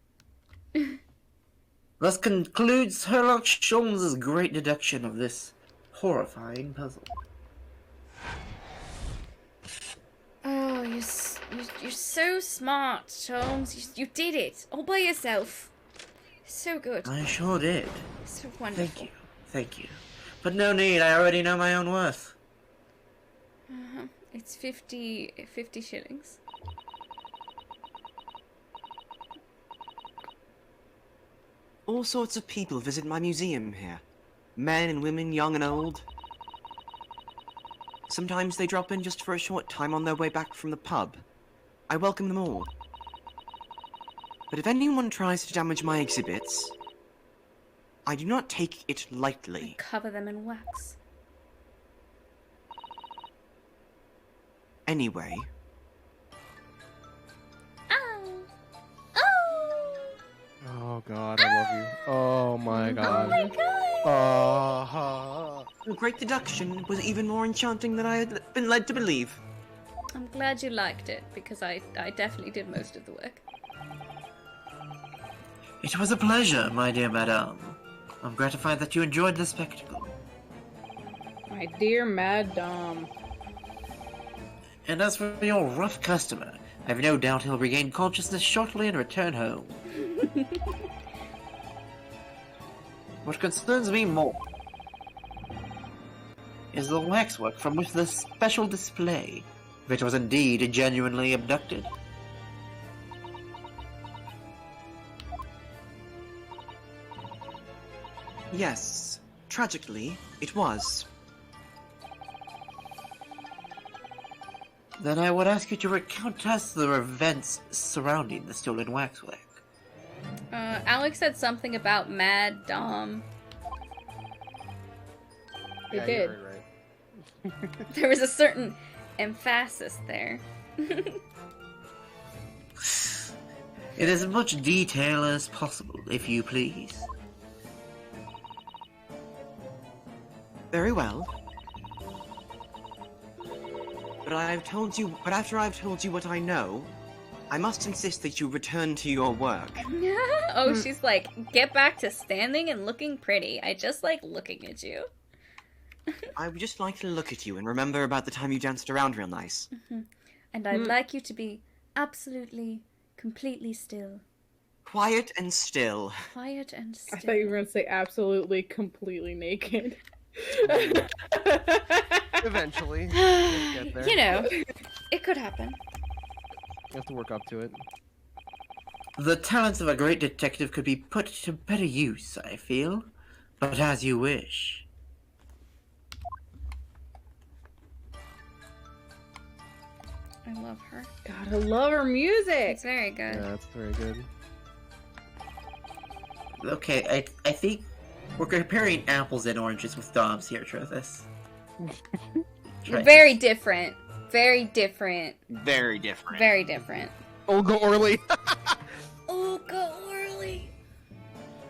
Thus concludes Sherlock Holmes' great deduction of this horrifying puzzle. Oh, you're so smart, Sholmes. You did it all by yourself. So good. I sure did. So wonderful. Thank you. But no need, I already know my own worth. It's 50 shillings. All sorts of people visit my museum here. Men and women, young and old. Sometimes they drop in just for a short time on their way back from the pub. I welcome them all. But if anyone tries to damage my exhibits, I do not take it lightly. Cover them in wax. Anyway, Ow! Oh! Oh god, I love you. Oh my god. Oh my god! Oh. Great Deduction was even more enchanting than I had been led to believe. I'm glad you liked it, because I definitely did most of the work. It was a pleasure, my dear madame. I'm gratified that you enjoyed the spectacle. My dear Madame. And as for your rough customer, I've no doubt he'll regain consciousness shortly and return home. What concerns me more is the waxwork from which this special display, if it was indeed genuinely abducted. Yes, tragically, it was. Then I would ask you to recount us the events surrounding the stolen waxwork. Alex said something about Mad Dom. It Yeah, did. you're very right. There was a certain emphasis there. In as much detail as possible, if you please. Very well. But after I've told you what I know, I must insist that you return to your work. Oh, she's like, get back to standing and looking pretty. I just like looking at you. I would just like to look at you and remember about the time you danced around real nice. And I'd like you to be absolutely, completely still. Quiet and still. Quiet and I still. thought you were gonna say absolutely, completely naked. Eventually. We'll get there. You know, it could happen. You have to work up to it. The talents of a great detective could be put to better use, I feel. But as you wish. I love her. God, I love her music. It's very good. Yeah, that's very good. Okay, I think we're comparing apples and oranges with Doms here, Travis. Very different. Very different. Very different. Very different. Olga Orly. Olga Orly.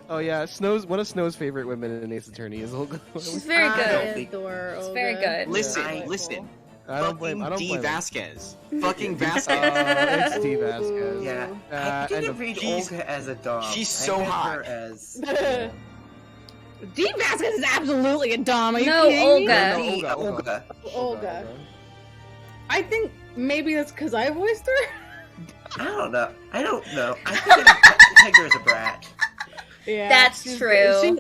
Oh yeah, one of Snow's favorite women in Ace Attorney is Olga Orly. She's very I good. don't think- It's very good. Listen. I don't blame. I don't D. blame. Vasquez. Fucking Vasquez. It's D. Vasquez. Yeah, I and didn't read she's- Olga as a Dom. she's I so read hot. her as D. Vasquez is absolutely a Dom. Are you No, kidding me? Olga. No, Olga. Olga. I think maybe that's because I voiced her. I don't know. I think I pegged her as a brat. Yeah, That's she's- true.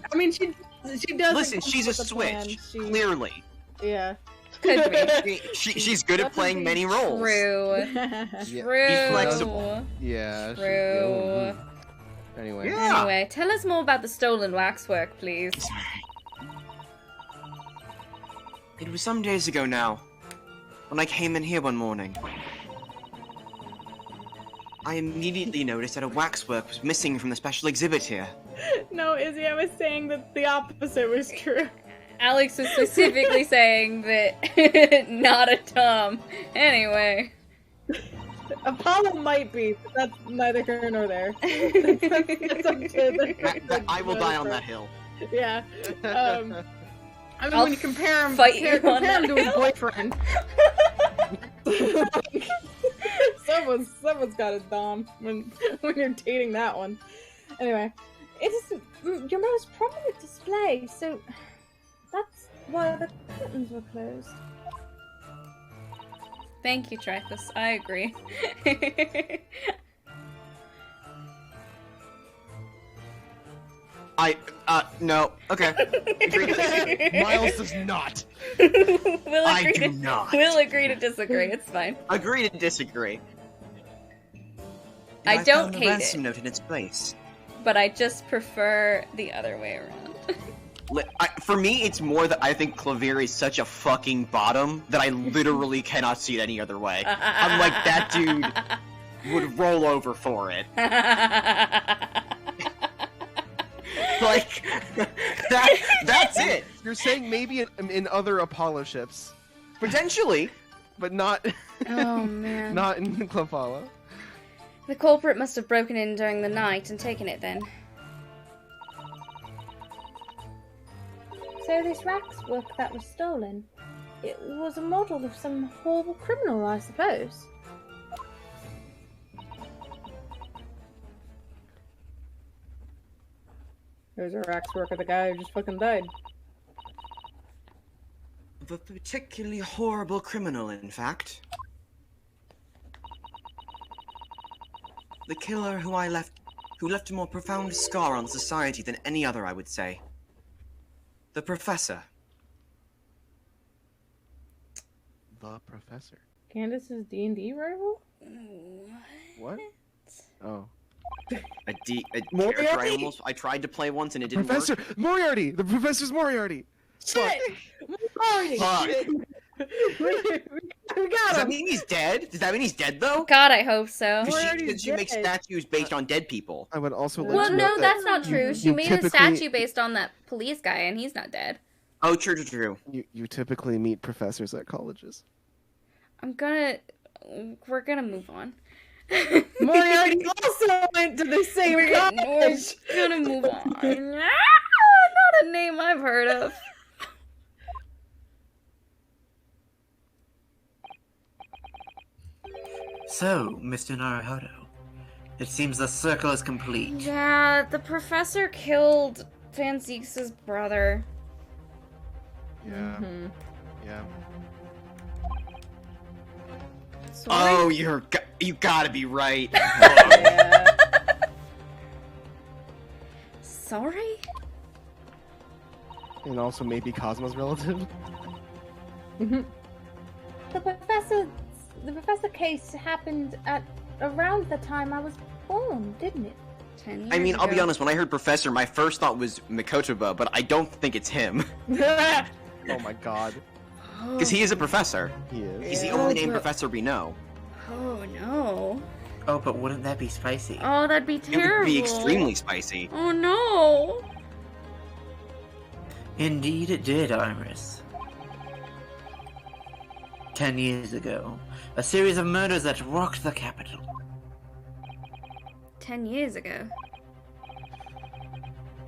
She does. Listen, she's a switch. Clearly. Yeah. Could be. She's good at playing many roles. True. Yeah. True. flexible. Yeah. True. Anyway. Yeah. Anyway, tell us more about the stolen waxwork, please. It was some days ago now, when I came in here one morning. I immediately noticed that a waxwork was missing from the special exhibit here. No, Izzy, I was saying that the opposite was true. Alex was specifically saying that not a Tom. Anyway. Apollo might be, but that's neither here nor there. That's okay. I will die on that hill. Yeah. I mean, I'll when you compare him, fight you on compare him that to his hill. boyfriend. someone's got a Dom when you're dating that one. Anyway, It is your most prominent display, so that's why the curtains were closed. Thank you, Trifus. I agree. No. Okay. Agree to disagree. Miles does not. We'll I agree do to, not. We'll agree to disagree. It's fine. Agree to disagree. I don't found the hate ransom it. note in its place. but I just prefer the other way around. For me, it's more that I think Clavier is such a fucking bottom that I literally cannot see it any other way. I'm like, that dude would roll over for it. Like, that's it. You're saying maybe in other Apollo ships, Potentially. but not Oh man. not in Clefala. The culprit must have broken in during the night and taken it then. So this waxwork that was stolen, it was a model of some horrible criminal, I suppose. There's a waxwork of the guy who just fucking died. A particularly horrible criminal, in fact. The killer who left a more profound scar on society than any other, I would say. The Professor. The Professor. Candace's D&D rival? What? Oh. Moriarty? I tried to play once and it didn't Professor work. Moriarty! The Professor's Moriarty! Shit! Moriarty! Fuck. We got Does that him! mean he's dead? Does that mean he's dead, though? God, I hope so. Moriarty's She makes dead. statues based on dead people. I would also like Well, to no, note that that's not true. She you made a typically- statue based on that police guy, and he's not dead. Oh, true. you typically meet professors at colleges. We're gonna move on. Moriarty also went to the same We're college! gonna move on. Not a name I've heard of. So, Mr. Naruhodo, it seems the circle is complete. Yeah, the professor killed Van Zeeks' brother. Yeah. Yeah. Sorry? Oh, you gotta be right. Yeah. Sorry? And also maybe Cosmo's relative. The professor case happened at around the time I was born, didn't it? 10 years I mean, I'll be ago. honest, when I heard Professor, my first thought was Mikotoba, but I don't think it's him. Oh my god. Because he is a professor. He is. He's the Yeah. only named but- professor we know. Oh no. Oh, but wouldn't that be spicy? Oh, that'd be It terrible. would be extremely spicy. Oh no. Indeed it did, Iris. 10 years ago, a series of murders that rocked the capital. 10 years ago.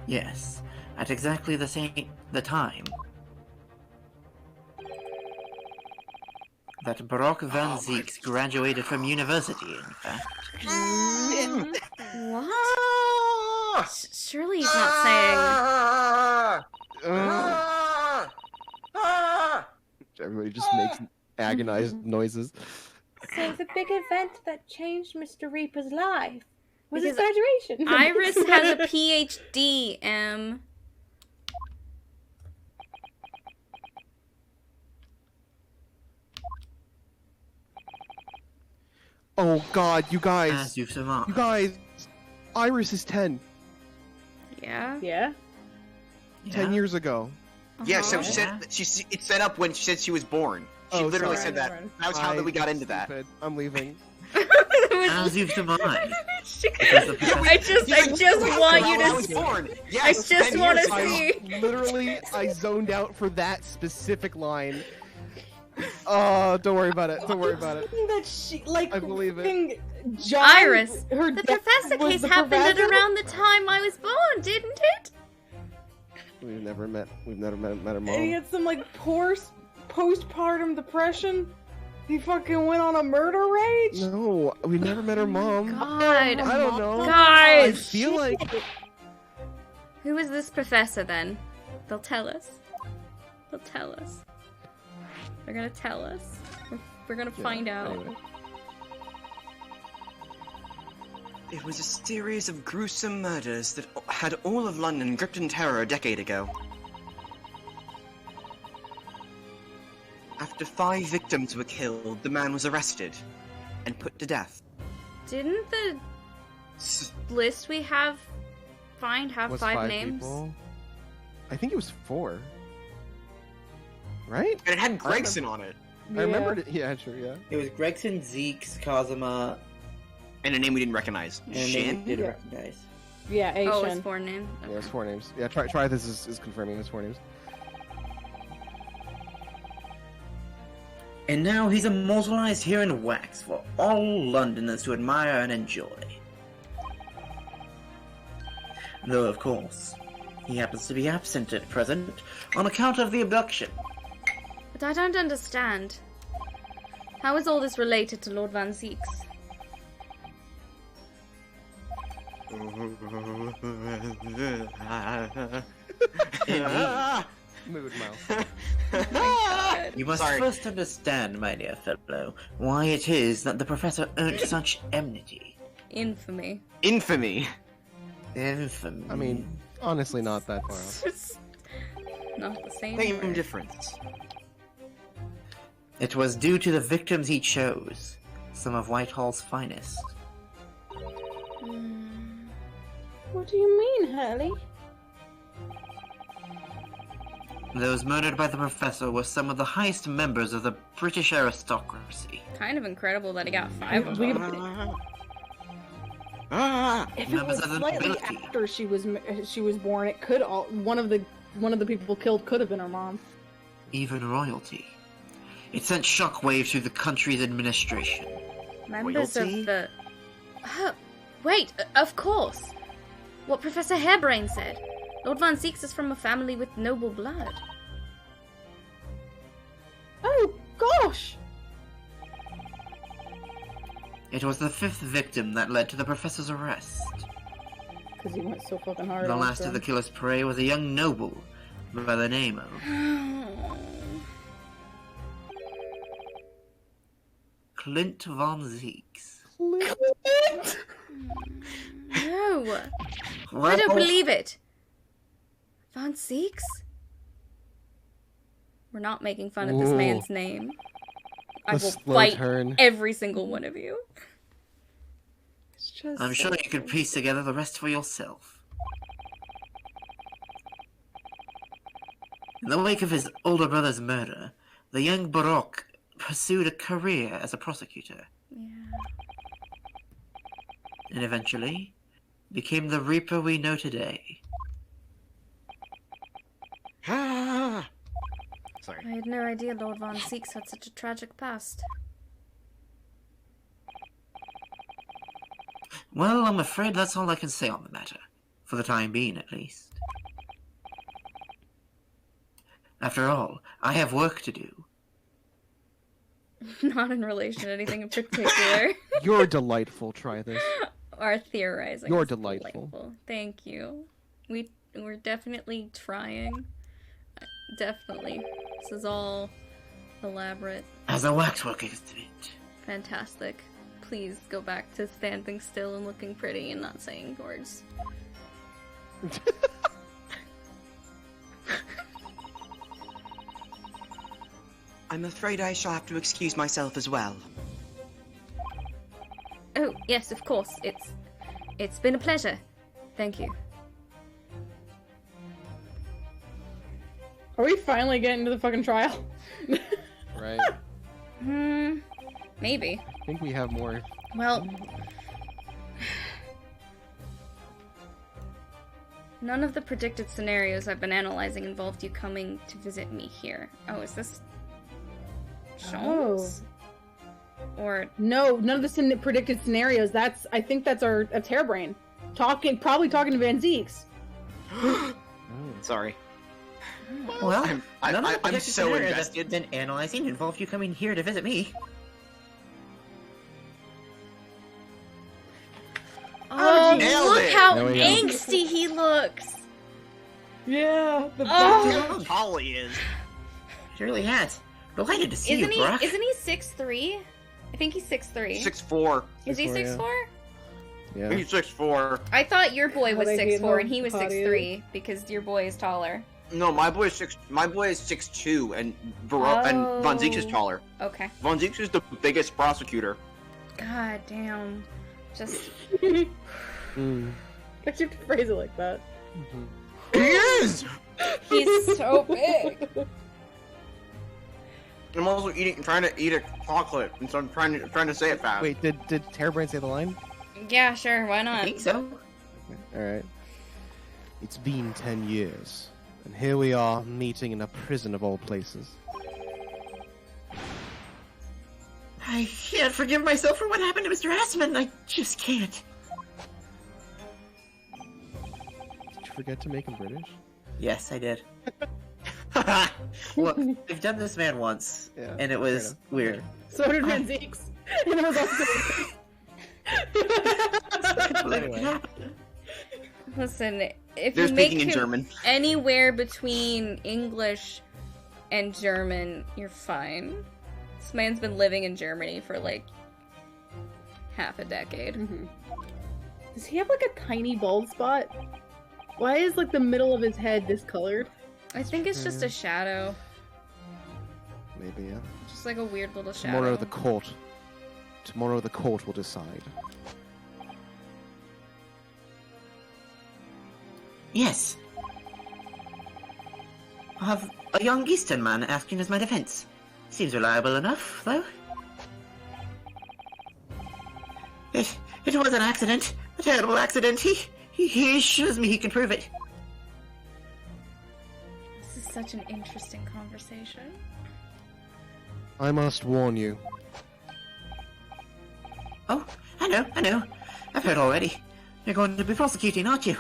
Yes, at exactly the time that Brock Van Zeeks graduated from university, in fact. What? Surely he's not saying. Everybody just makes agonized noises. So the big event that changed Mr. Reaper's life was his Because graduation. Iris has a PhD, Oh god, you As guys. you've surmised. You guys. Iris is 10. Yeah? Yeah? 10 years ago. Yeah, so Uh-huh. she said it's set up when she said she was born. She Oh, literally sorry. said that. That was how we got into that. Stupid. I'm leaving. As you've surmised. I just want you I was to. born. I Yes, just 10 want years to ago. see. Literally, I zoned out for that specific line. Oh, don't worry about it. Don't worry about it. That she, like, I believe it. fucking John, Iris, her The dad professor was case the happened at professor? around the time I was born, didn't it? We've never met her And he mom. had some, like, poor postpartum depression. He fucking went on a murder rage. No, we never met her mom. God. I don't know. I Guys! feel like Who is this professor then? They'll tell us. They'll tell us. They're gonna tell us. We're gonna find out. Anyway. It was a series of gruesome murders that had all of London gripped in terror a decade ago. After 5 victims were killed, the man was arrested and put to death. Didn't the list we have find have was 5 names? people. I think it was 4. Right? And it had Gregson on it. I remembered it. Yeah, sure, yeah. It was Gregson, Zeke's, Kazuma, And a name we didn't recognize. and a name Shin? we did Yeah. recognize. Yeah, Asian. Oh, it's 4 names. Yeah, it's 4 names. Yeah, try this is confirming it's 4 names. And now he's immortalized here in wax for all Londoners to admire and enjoy. Though, of course, he happens to be absent at present on account of the abduction. But I don't understand. How is all this related to Lord Van Zieks? Mood mouth. You must Sorry. first understand, my dear fellow, why it is that the professor earned such enmity. Infamy. Infamy. Infamy. I mean, honestly, not that far off. It's not the same. Same word. difference. It was due to the victims he chose, some of Whitehall's finest. What do you mean, Hurley? Those murdered by the professor were some of the highest members of the British aristocracy. Kind of incredible that he got 5 of them. If it Members was of the slightly nobility. after she was born, it could all one of the people killed could have been her mom. Even royalty. It sent shockwaves through the country's administration. Members Royalty? of the... Oh, wait, of course. What Professor Harebrain said. Lord Van Zieks is from a family with noble blood. Oh gosh! It was the 5th victim that led to the professor's arrest. Because he went so fucking hard. The on last them. of the killer's prey was a young noble by the name of Clint Von Zieks. No, I Well, don't believe it. Van Zieks? We're not making fun of this Ooh. man's name. I A will slow fight turn. every single one of you. It's just I'm sure you could piece together the rest for yourself. In the wake of his older brother's murder, the young Baroque pursued a career as a prosecutor, Yeah. and eventually became the Reaper we know today. Sorry. I had no idea Lord Van Zieks had such a tragic past. Well, I'm afraid that's all I can say on the matter, for the time being at least. After all, I have work to do. Not in relation to anything in particular. You're delightful, try this. Our theorizing. You're is delightful. Thank you. We're definitely trying. Definitely. This is all elaborate. As a waxwork exhibit. Fantastic. Please go back to standing still and looking pretty and not saying words. I'm afraid I shall have to excuse myself as well. Oh, yes, of course. It's been a pleasure. Thank you. Are we finally getting to the fucking trial? Right? Maybe. I think we have more. Well, none of the predicted scenarios I've been analyzing involved you coming to visit me here. Oh, is this Jones? Or No, none of the predicted scenarios. I think that's Harebrain. Probably talking to Van Zieks. Sorry. Well, I'm none of the predicted so scenarios invested. I've been analyzing involve you coming here to visit me. oh, nailed look it. how There we go. angsty he looks. Yeah. The Oh. How tall he is. He really has. Delighted to see Isn't you, Brock. he 6'3"? I think he's 6'3". 6'4". Is he 6'4", 6'4"? Yeah. He's 6'4". I thought your boy was they hate 6'4" how and he was hot he 6'3" because your boy is taller. No, my boy is 6'2", and and Von Zieks is taller. Okay. Von Zieks is the biggest prosecutor. God damn. Just Mm. I should phrase it like that. He is! He's so big. I'm also trying to eat a chocolate, and so I'm trying to say it fast. Wait, did Hairbrain say the line? Yeah, sure, why I not? think so. Alright. It's been 10 years, and here we are, meeting in a prison of all places. I can't forgive myself for what happened to Mr. Assman. I just can't. Did you forget to make him British? Yes, I did. Look, I've done this man once, Yeah, and it was weird. So did Van Zeke's. And it was also Anyway. Listen, if They're you make speaking in him German. anywhere between English and German, you're fine. This man's been living in Germany for like half a decade. Does he have like a tiny bald spot? Why is like the middle of his head discolored? I think it's just a shadow. Maybe, yeah. Just like a weird little shadow. Tomorrow the court will decide. Yes. I have a young Eastern man acting as my defense. Seems reliable enough, though. It was an accident. A terrible accident. He assures me he can prove it. This is such an interesting conversation. I must warn you. Oh, I know. I've heard already. You're going to be prosecuting, aren't you?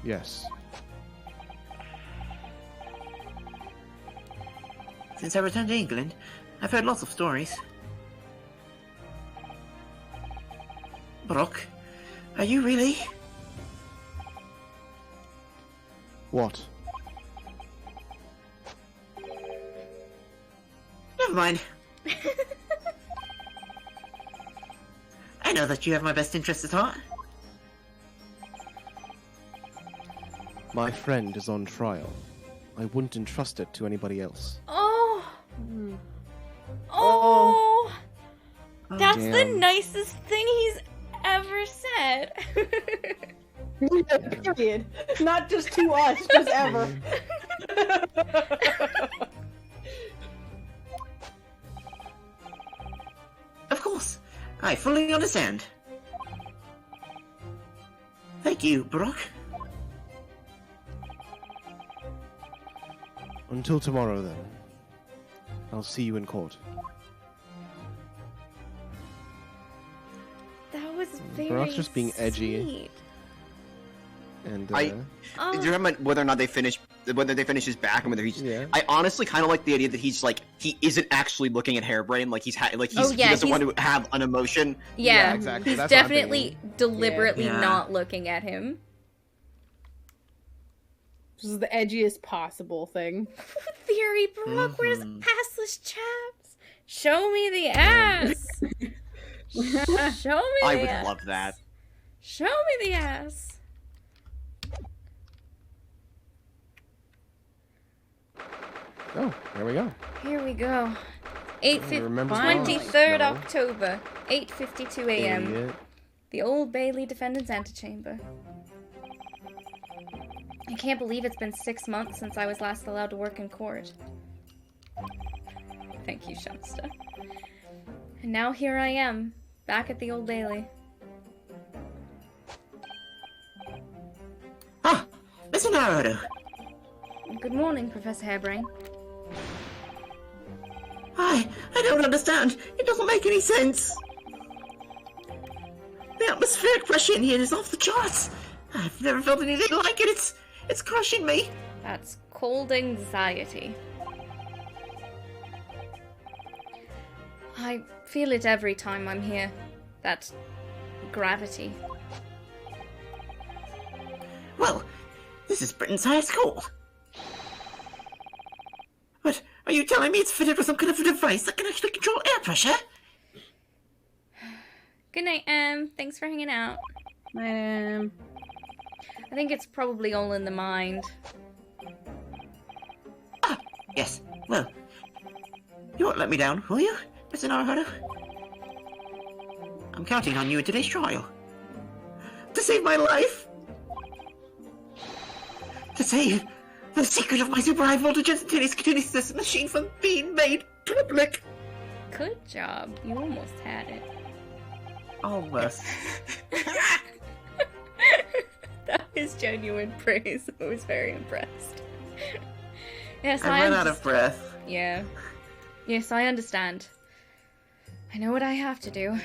Yes. Since I returned to England, I've heard lots of stories. Brooke, are you really? What? Never mind. I know that you have my best interests at heart. My friend is on trial. I wouldn't entrust it to anybody else. Oh! Oh! That's the Damn. nicest thing he's ever said. Period. Not just to us, just ever. Of course, I fully understand. Thank you, Brock. Until tomorrow, then. I'll see you in court. That was very Brock's just being edgy. sweet. And, Do you remember whether or not whether they finish his back and whether he's? Yeah. I honestly kind of like the idea that he's like he isn't actually looking at Hairbrain, like he doesn't want to have an emotion. Yeah, exactly. he's That's what I'm definitely deliberately Yeah. not looking at him. This is the edgiest possible thing. Theory, Brooke, where's assless chaps? Show me the ass. Show me I the would ass. love that. Show me the ass. Oh, there we go. Here we go. remember 23rd No. October, 8:52 a.m. Idiot. The Old Bailey Defendant's Antechamber. I can't believe it's been 6 months since I was last allowed to work in court. Thank you, Shasta. And now here I am, back at the Old Bailey. Ah, Mr. Naruto. Good morning, Professor Hairbrain. I don't understand. It doesn't make any sense. The atmospheric pressure in here is off the charts. I've never felt anything like it. It's crushing me. That's cold anxiety. I feel it every time I'm here. That gravity. Well, this is Britain's highest court. But are you telling me it's fitted with some kind of a device that can actually control air pressure? Good night, thanks for hanging out. I think it's probably all in the mind. Ah, yes. Well, you won't let me down, will you, Mr. Naruto? I'm counting on you in today's trial. To save my life! To save the secret of my super high voltage instantaneous kinesis machine from being made public! Good job. You almost had it. Almost. That was genuine praise. I was very impressed. Yes, I ran out of breath. Yeah. Yes, I understand. I know what I have to do.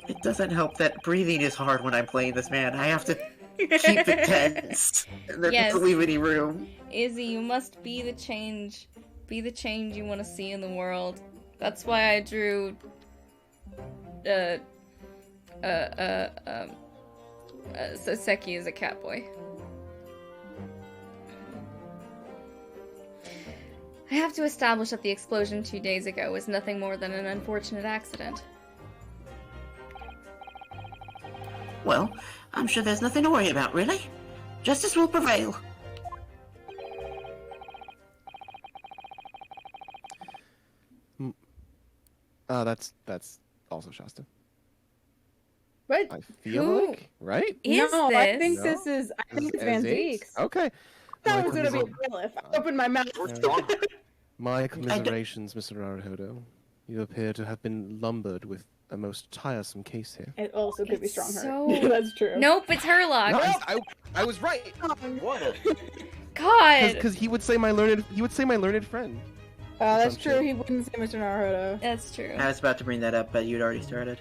It doesn't help that breathing is hard when I'm playing this man. I have to keep it tense. And then Yes. leave any room. Izzy, you must be the change. Be the change you want to see in the world. That's why I drew Soseki as a catboy. I have to establish that the explosion 2 days ago was nothing more than an unfortunate accident. Well, I'm sure there's nothing to worry about, really. Justice will prevail. That's also Shasta. What? I feel Who like, right? Is no, this? I think No? this is. I think it's Van Zeke's. Okay. That My was gonna be commiser- Lilith. I opened my mouth. My commiserations, Mr. Naruhodo. You appear to have been lumbered with a most tiresome case here. It also could be It's strong so- heart. That's true. Nope, it's Herlock. No, I was right. God. Because he would say my learned friend. That's Some true. shit. He wouldn't say Mr. Naruto. That's true. I was about to bring that up, but you'd already started.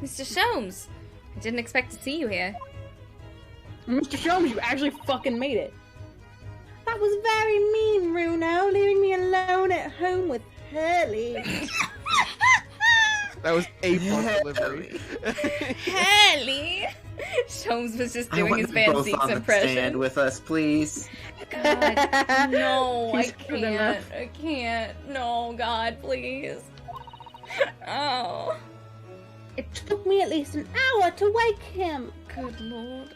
Mr. Sholmes, I didn't expect to see you here. Mr. Sholmes, you actually fucking made it. That was very mean, Runo, leaving me alone at home with Hurley. That was A+ delivery. Helly! Sholmes was just I doing want his you Van both Zeke's on the impression. stand with us, please. God, no, I He's good can't. enough. I can't. No, God, please. Oh, It took me at least an hour to wake him. good lord.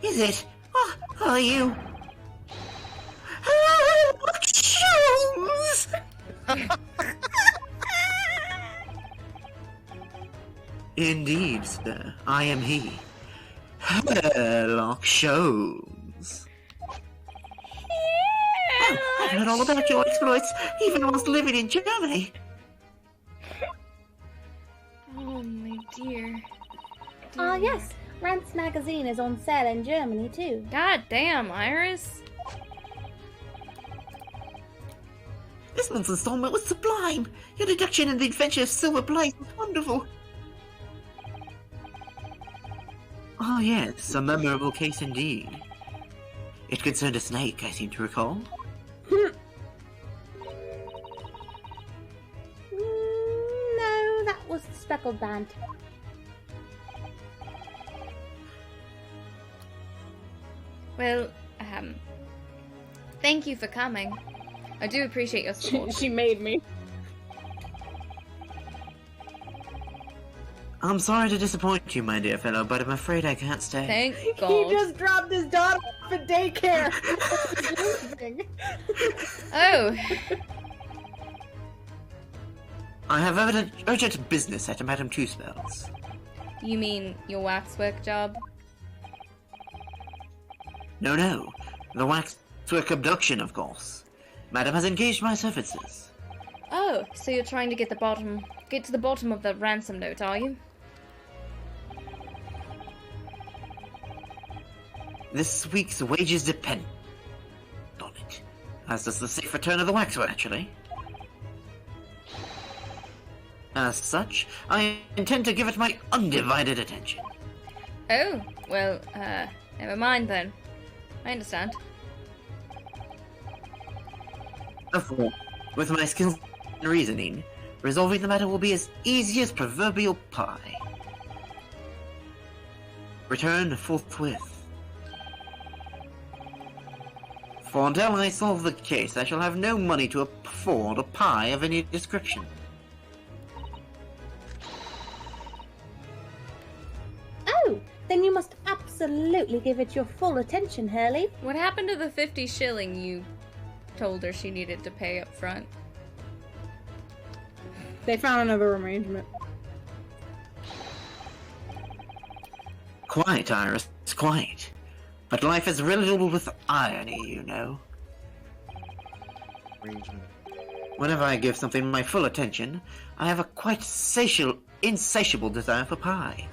Is it? Oh, are you? Oh, Jones! Indeed, sir. I am he. Herlock Sholmes. I've heard all about your exploits, even whilst living in Germany. Oh, my dear. Ah, yes. Rant's magazine is on sale in Germany, too. God damn, Iris. This month's installment was sublime. Your deduction in the adventure of Silver Blaze was wonderful. Oh yes, a memorable case indeed. It concerned a snake, I seem to recall. No, that was the speckled band. Well, thank you for coming. I do appreciate your support. She made me. I'm sorry to disappoint you, my dear fellow, but I'm afraid I can't stay. Thank He God. just dropped his daughter off at daycare. Oh, I have urgent business at Madame Two Spells. you mean your waxwork job? No, the waxwork abduction, of course. Madame has engaged my services. Oh, so you're trying to get to the bottom of the ransom note, are you? This week's wages depend on it, as does the safe return of the waxwork, actually. As such, I intend to give it my undivided attention. Oh, well, never mind then. I understand. Therefore, with my skills and reasoning, resolving the matter will be as easy as proverbial pie. Return forthwith. For until I solve the case, I shall have no money to afford a pie of any description. Oh, then you must absolutely give it your full attention, Hurley. What happened to the 50 shilling you told her she needed to pay up front? They found another arrangement. Quite, Iris, quite. But life is riddled with irony, you know. Arrangement. Whenever I give something my full attention, I have a quite insatiable desire for pie.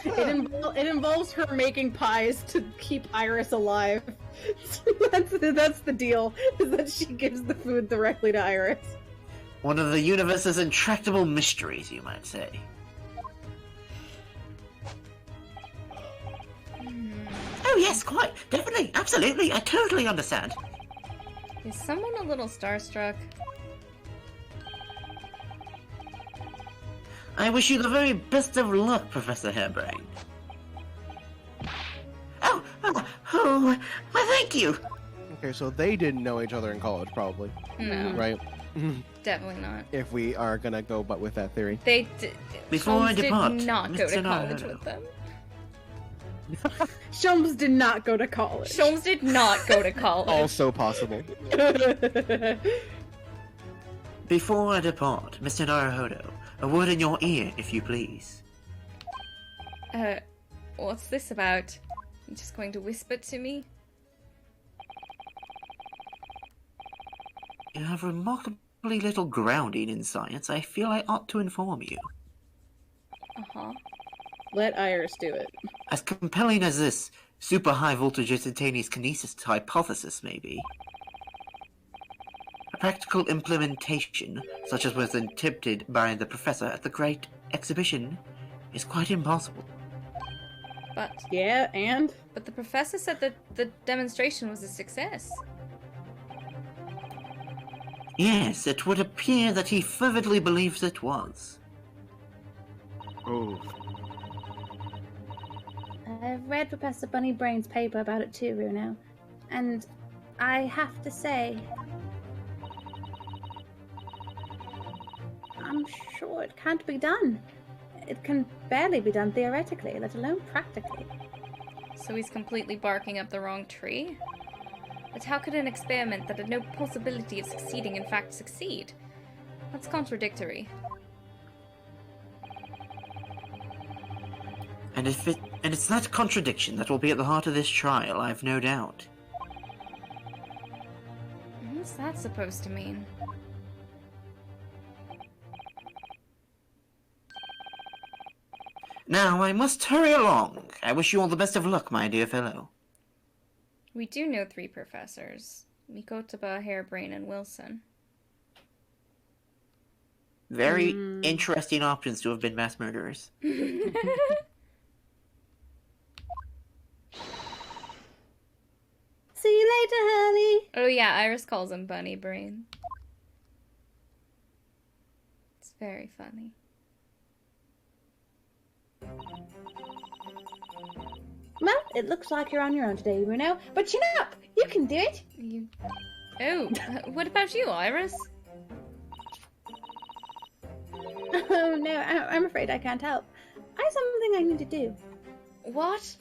It involves her making pies to keep Iris alive. that's the deal, is that she gives the food directly to Iris. One of the universe's intractable mysteries, you might say. Oh yes, quite, definitely, absolutely, I totally understand. Is someone a little starstruck? I wish you the very best of luck, Professor Hairbrain. Oh, well, thank you. Okay, so they didn't know each other in college, probably, No, right? definitely not. If we are gonna go but with that theory. They Before I Holmes depart, did not go to Mr. college Naruto. with them. Sholmes did not go to college. Sholmes did not go to college. Also possible. Before I depart, Mr. Naruto, a word in your ear, if you please. What's this about? You just going to whisper to me? You have remarkably little grounding in science. I feel I ought to inform you. Uh-huh. Let Iris do it. As compelling as this super high voltage instantaneous kinesis hypothesis may be, a practical implementation, such as was attempted by the professor at the Great Exhibition, is quite impossible. But Yeah, and? the professor said that the demonstration was a success. Yes, it would appear that he fervently believes it was. Oh. I've read Professor Bunnybrain's paper about it too, Runo, and I have to say, I'm sure it can't be done. It can barely be done theoretically, let alone practically. So he's completely barking up the wrong tree? But how could an experiment that had no possibility of succeeding in fact succeed? That's contradictory. And it's that contradiction that will be at the heart of this trial, I've no doubt. What's that supposed to mean? Now, I must hurry along. I wish you all the best of luck, my dear fellow. We do know 3 professors. Mikotaba, Hairbrain, and Wilson. Very interesting options to have been mass murderers. See you later, Hurley! Oh yeah, Iris calls him Bunny Brain. It's very funny. Well, it looks like you're on your own today, Runo, but chin up! You can do it! You... Oh, what about you, Iris? Oh no, I'm afraid I can't help. I have something I need to do. What?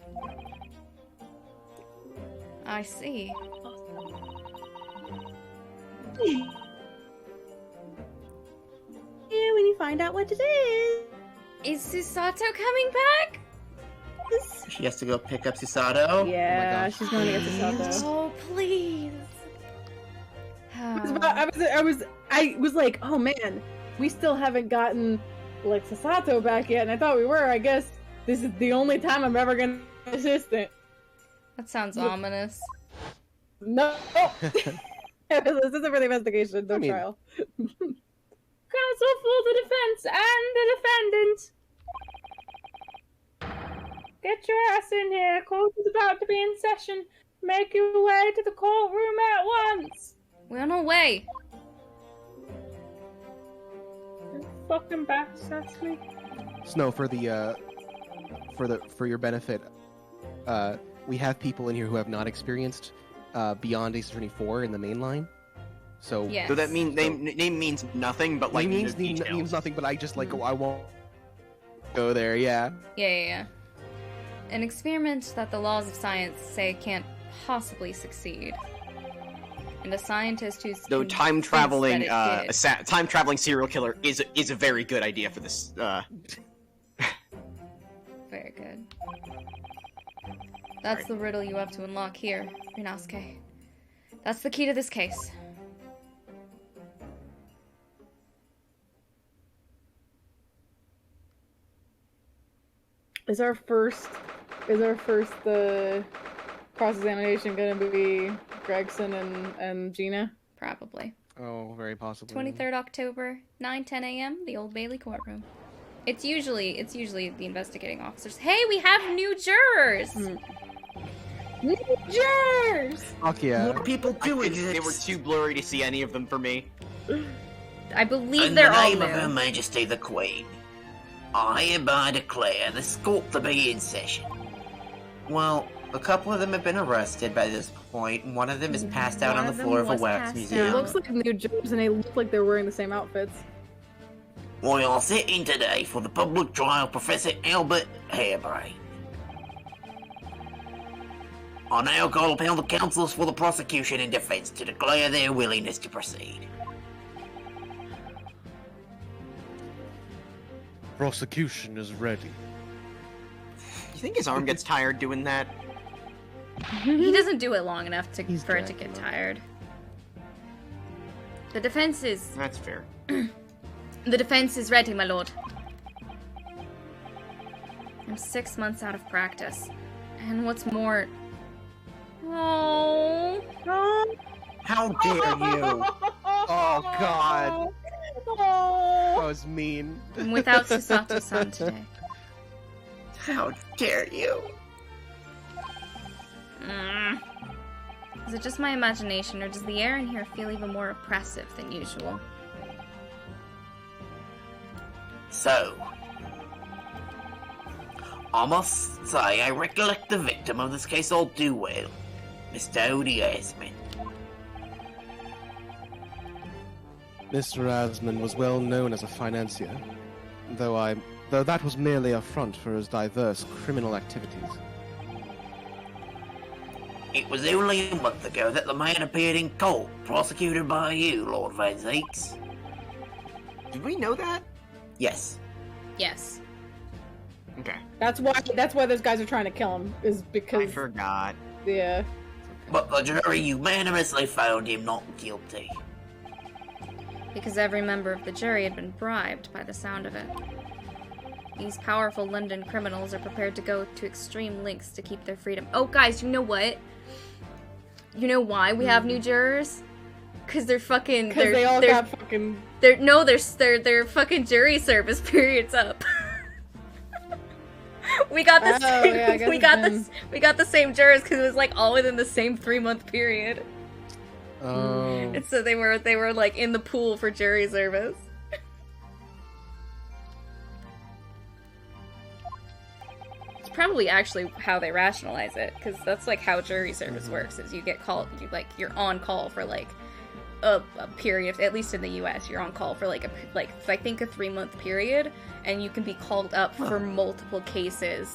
I see. Yeah, when you find out what it is. Is Susato coming back? She has to go pick up Susato. Yeah, gosh. she's going to get Susato. Oh, please. I was like, oh man, we still haven't gotten like Susato back yet, and I thought we were. I guess this is the only time I'm ever gonna be assistant. That sounds ominous. No, this isn't for the investigation, no I mean- trial. Counsel for the defense and the defendant. Get your ass in here. Court is about to be in session. Make your way to the courtroom at once. We're on our way. You fucking bastard, Ashley. Snow, for your benefit, we have people in here who have not experienced Beyond Ace Attorney 4 in the main line. So Yes. So that name means nothing, but like means no details. means nothing, but I just like I won't go there. Yeah. Yeah. An experiment that the laws of science say can't possibly succeed. and a scientist who's Though convinced that it did. time traveling serial killer is a very good idea for this. Very good. That's the riddle you have to unlock here, Rinasuke. That's the key to this case. Is our first cross-examination gonna be Gregson and Gina? Probably. Oh, very possibly. 23rd October, 9:10 a.m., the Old Bailey courtroom. It's usually the investigating officers. Hey, we have new jurors! New jurors! Fuck yeah. More people do They exist. were too blurry to see any of them for me. I believe In they're the all name of Her new. Majesty the Queen, I hereby declare this court to be in session. Well, a couple of them have been arrested by this point, and one of them is passed out One on the of them floor of a was wax passed museum. It out. looks like new jurors, and they look like they're wearing the same outfits. We are sitting today for the public trial of Professor Albert Harebrain. I now call upon the counsels for the prosecution and defense to declare their willingness to proceed. Prosecution is ready. You think his arm gets tired doing that? He doesn't do it long enough He's for it to get Dracula. tired. The defense is That's fair. ready, my lord. I'm 6 months out of practice. And what's more... Oh... How dare you! Oh god. That was mean. I'm without Susato-san today. How dare you! Is it just my imagination, or does the air in here feel even more oppressive than usual? So, I must say I recollect the victim of this case all too well, Mr. Odie Asman. Mr. Asman was well known as a financier, though that was merely a front for his diverse criminal activities. It was only a month ago that the man appeared in court, prosecuted by you, Lord Van Zeeks. Did we know that? Yes. Yes. Okay. That's why those guys are trying to kill him. Is I because forgot. yeah. But the jury unanimously found him not guilty. Because every member of the jury had been bribed by the sound of it. These powerful London criminals are prepared to go to extreme lengths to keep their freedom. Oh, guys, you know what? You know why we have new jurors? Because they're fucking... Because they all got fucking... Their fucking jury service period's up. We got the Oh, same, yeah, I guess we it's got been- we got the same jurors because it was like all within the same 3-month period. Oh. And so they were like in the pool for jury service. It's probably actually how they rationalize it, because that's like how jury service works. Is you get called, you're on call for like a period. At least in the U.S., you're on call for like I think a 3-month period, and you can be called up for multiple cases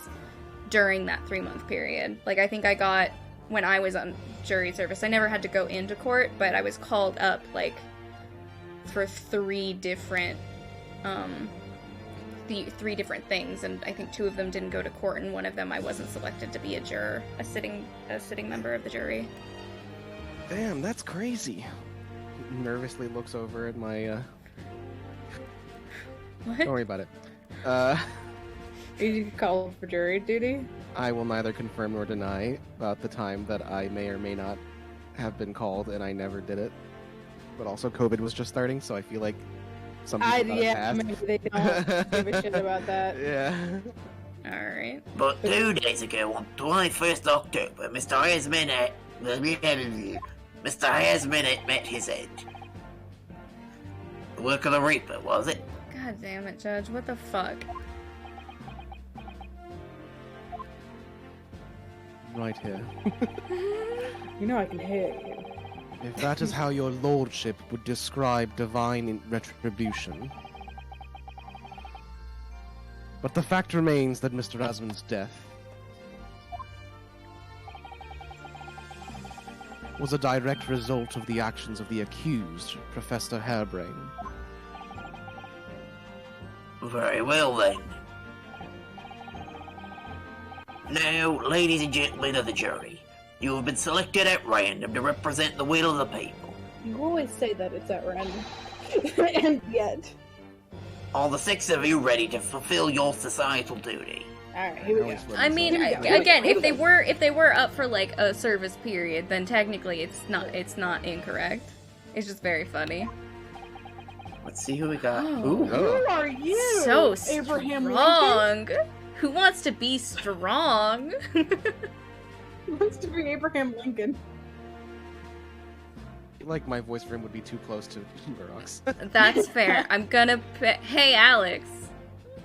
during that 3-month period. Like I think I got when I was on jury service, I never had to go into court, but I was called up like for 3 different three different things, and I think 2 of them didn't go to court, and one of them I wasn't selected to be a juror, a sitting member of the jury. Damn, that's crazy. Nervously looks over at my What? Don't worry about it. You called for jury duty? I will neither confirm nor deny about the time that I may or may not have been called and I never did it. But also COVID was just starting, so I feel like some people got it passed. Maybe they don't give a shit about that. Yeah. Alright. But 2 days ago, on 21st October, Mr. Hasminett met his end. The work of the Reaper, was it? God damn it, Judge. What the fuck? Right here. You know I can hear you. If that is how your lordship would describe divine retribution. But the fact remains that Mr. Asman's death was a direct result of the actions of the accused, Professor Hairbrain. Very well then. Now, ladies and gentlemen of the jury, you have been selected at random to represent the will of the people. You always say that it's at random. And yet. Are the 6 of you ready to fulfill your societal duty? Alright, here we go. I mean, again, if they were up for like a service period, then technically it's not incorrect. It's just very funny. Let's see who we got. Oh. Ooh. Who are you? So Abraham strong. Who wants to be strong? Who wants to be Abraham Lincoln? Like my voice for him would be too close to Murdoch's. That's fair. I'm gonna hey Alex,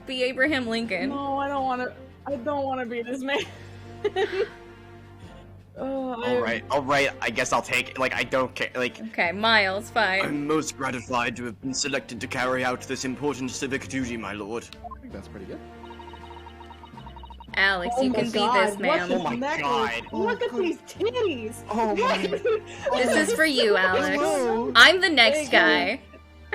be Abraham Lincoln. No, I don't want to be this man. Alright, I guess I'll take it. Like, I don't care. Like, Okay, Miles, fine. I'm most gratified to have been selected to carry out this important civic duty, my lord. I think that's pretty good. Alex, Oh you my can be God, this, ma'am. Oh my necklace. God. Look at these titties! Oh my. This is for you, Alex. Hello. I'm the next guy.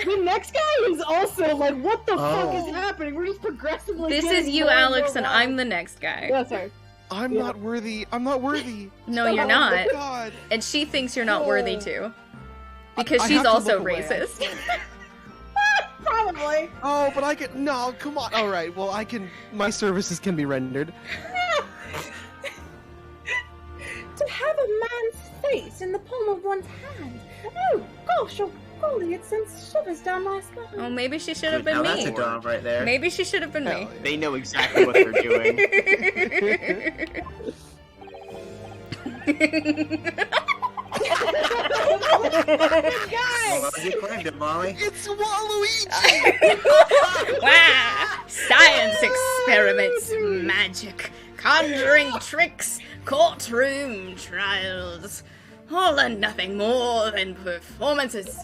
The next guy is also like, what the fuck Oh. is happening? We're just progressively This getting is you, more and Alex, more and wild. I'm the next guy. Yeah, sorry. I'm Yeah. not worthy. I'm not worthy. No, you're Oh not. my God. And she thinks you're not Oh. worthy too. Because I she's have to also look away. racist. Probably. Oh, but I can. No, come on. All right. Well, I can. My services can be rendered. To have a man's face in the palm of one's hand. Oh gosh, oh golly, it sends shivers down my spine. Oh, maybe she should have Now been that's a me. dog right there. Maybe she should have been me. They know exactly what they're doing. Well, you claimed it, Molly. It's Waluigi. Wow! Science experiments, magic, conjuring tricks, courtroom trials, all and nothing more than performances.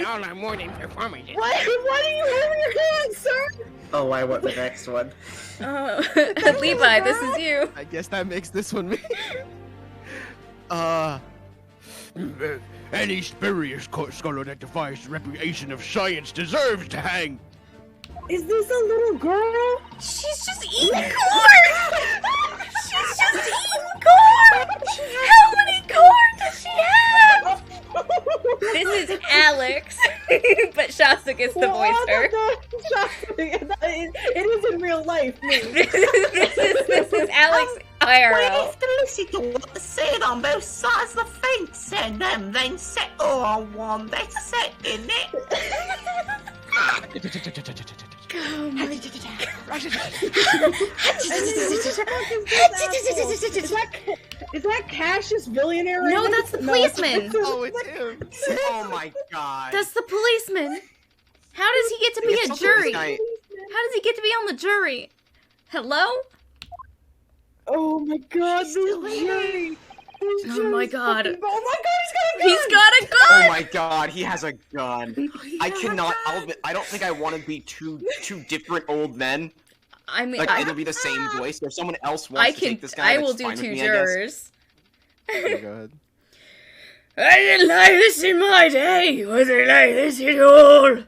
All our morning performances. Why do you have your hands, sir? Oh, I want the next one. Levi, this is you. I guess that makes this one me. Any spurious scholar that defies the reputation of science deserves to hang. Is this a little girl? She's just eating corn! She's just eating corn! How many corn does she have? This is Alex, but Shasta gets to voice her. It is in real life. Me. this is Alex IRL. We have to listen to what they're saying on both sides of the fence and then settle on one that's set in it. Oh my Is that Cassius Billionaire? Right No, there? that's the policeman. Oh, it's him. Oh my god. That's the policeman. How does he get to be It's a also jury? this guy- How does he get to be on the jury? Hello? Oh my god, this jury. Oh my god. Oh my god, he's He's got a gun! got a gun! Oh my god, he has a gun. I cannot. I don't think I want to be two different old men. I mean, Like it'll be the same voice. If someone else wants I to take can. this guy, I that's will do fine with 2 me, I guess. jurors. Okay, go ahead. I didn't like this in my day. Was it like this at all?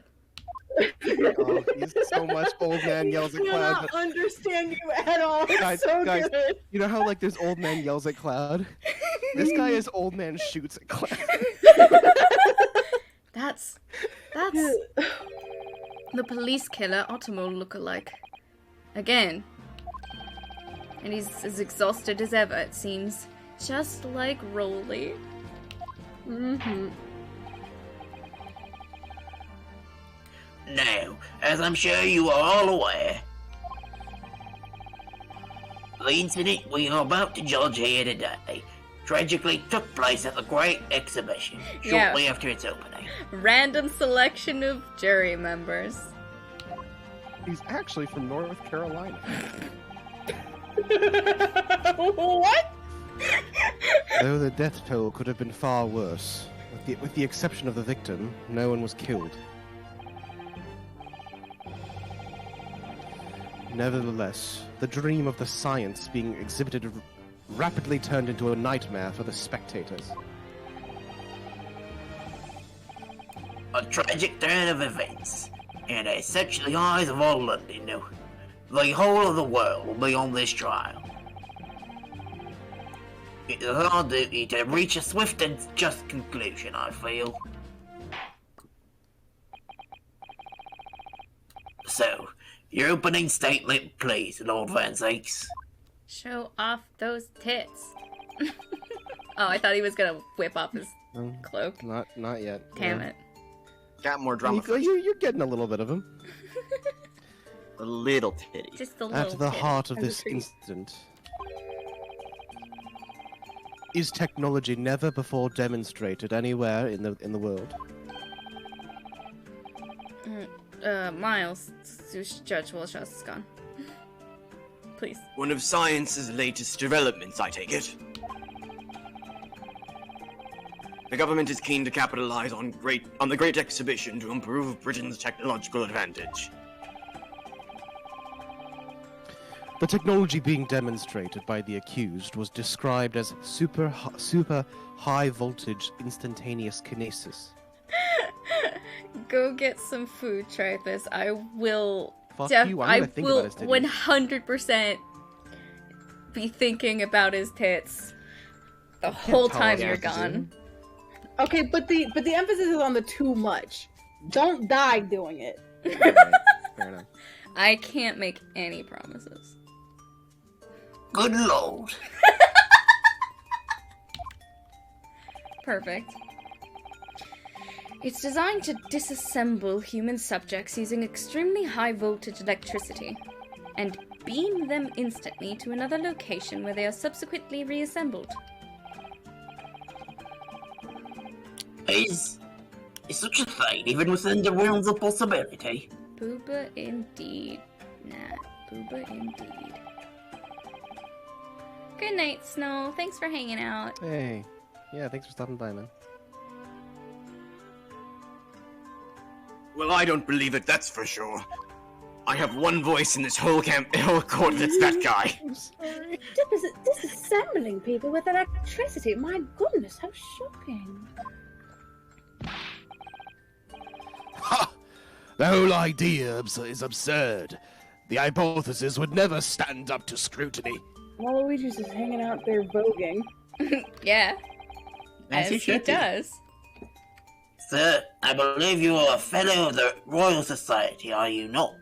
Oh, he's so much old man yells at I Cloud. cannot understand you at all. It's Guys, so guys. good. You know how like there's old man yells at Cloud? This guy is old man shoots at Cloud. That's the police killer Otomo lookalike. Again. And he's as exhausted as ever, it seems. Just like Rolly. Mm-hmm. Now, as I'm sure you are all aware, the incident we are about to judge here today tragically took place at the Great Exhibition shortly after its opening. Random selection of jury members. He's actually from North Carolina. What? Though the death toll could have been far worse, with the exception of the victim, no one was killed. Nevertheless, the dream of the science being exhibited rapidly turned into a nightmare for the spectators. A tragic turn of events, and it sets the eyes of all London. The whole of the world will be on this trial. It is our duty to reach a swift and just conclusion, I feel. So, your opening statement, please, Lord Van Zakes. Show off those tits. Oh, I thought he was gonna whip off his cloak. Not yet. Damn it. Got more drama. You're getting a little bit of him. A little titty. Just a little At the titty. heart of As a this treat. incident is technology never before demonstrated anywhere in the world. Miles, Judge Wilshire is gone. Please. One of science's latest developments, I take it. The government is keen to capitalize on the Great Exhibition to improve Britain's technological advantage. The technology being demonstrated by the accused was described as super high voltage instantaneous kinesis. Go get some food, try this. I will. Fuck you, I'm gonna think about his titties. 100% be thinking about his tits the whole tell time us you're what to gone. do. Okay, but the emphasis is on the too much. Don't die doing it. Alright, fair enough. I can't make any promises. Good lord. Perfect. It's designed to disassemble human subjects using extremely high voltage electricity and beam them instantly to another location where they are subsequently reassembled. Is such a thing even within the realms of possibility? Booba indeed. Nah, booba indeed. Good night, Snow. Thanks for hanging out. Hey. Yeah, thanks for stopping by, man. Well, I don't believe it, that's for sure. I have one voice in this whole court, and it's that guy. I'm sorry. Disassembling people with electricity. My goodness, how shocking. Ha! The whole idea is absurd. The hypothesis would never stand up to scrutiny. While Luigi's just hanging out there voguing. Yeah, As as he he should do. does. Sir, I believe you are a fellow of the Royal Society, are you not?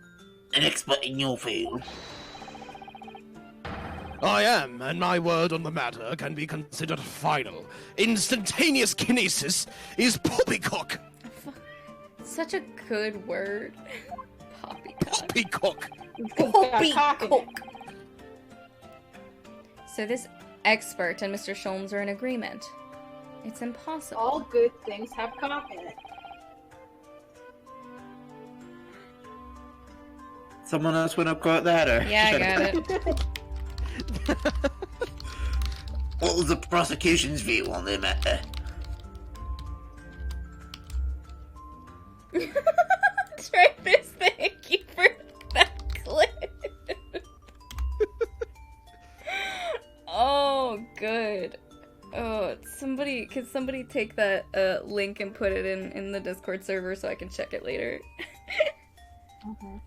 An expert in your field. I am, and my word on the matter can be considered final. Instantaneous kinesis is poppycock. Such a good word. Poppycock. Poppycock. Poppycock. So this expert and Mr. Sholmes are in agreement. It's impossible. All good things have cock in it. Someone else want to quote that, or? Yeah, I got it. What was the prosecution's view on the matter? Try this. Thank you for that clip. Oh, good. Oh, can somebody take that link and put it in the Discord server so I can check it later? Okay.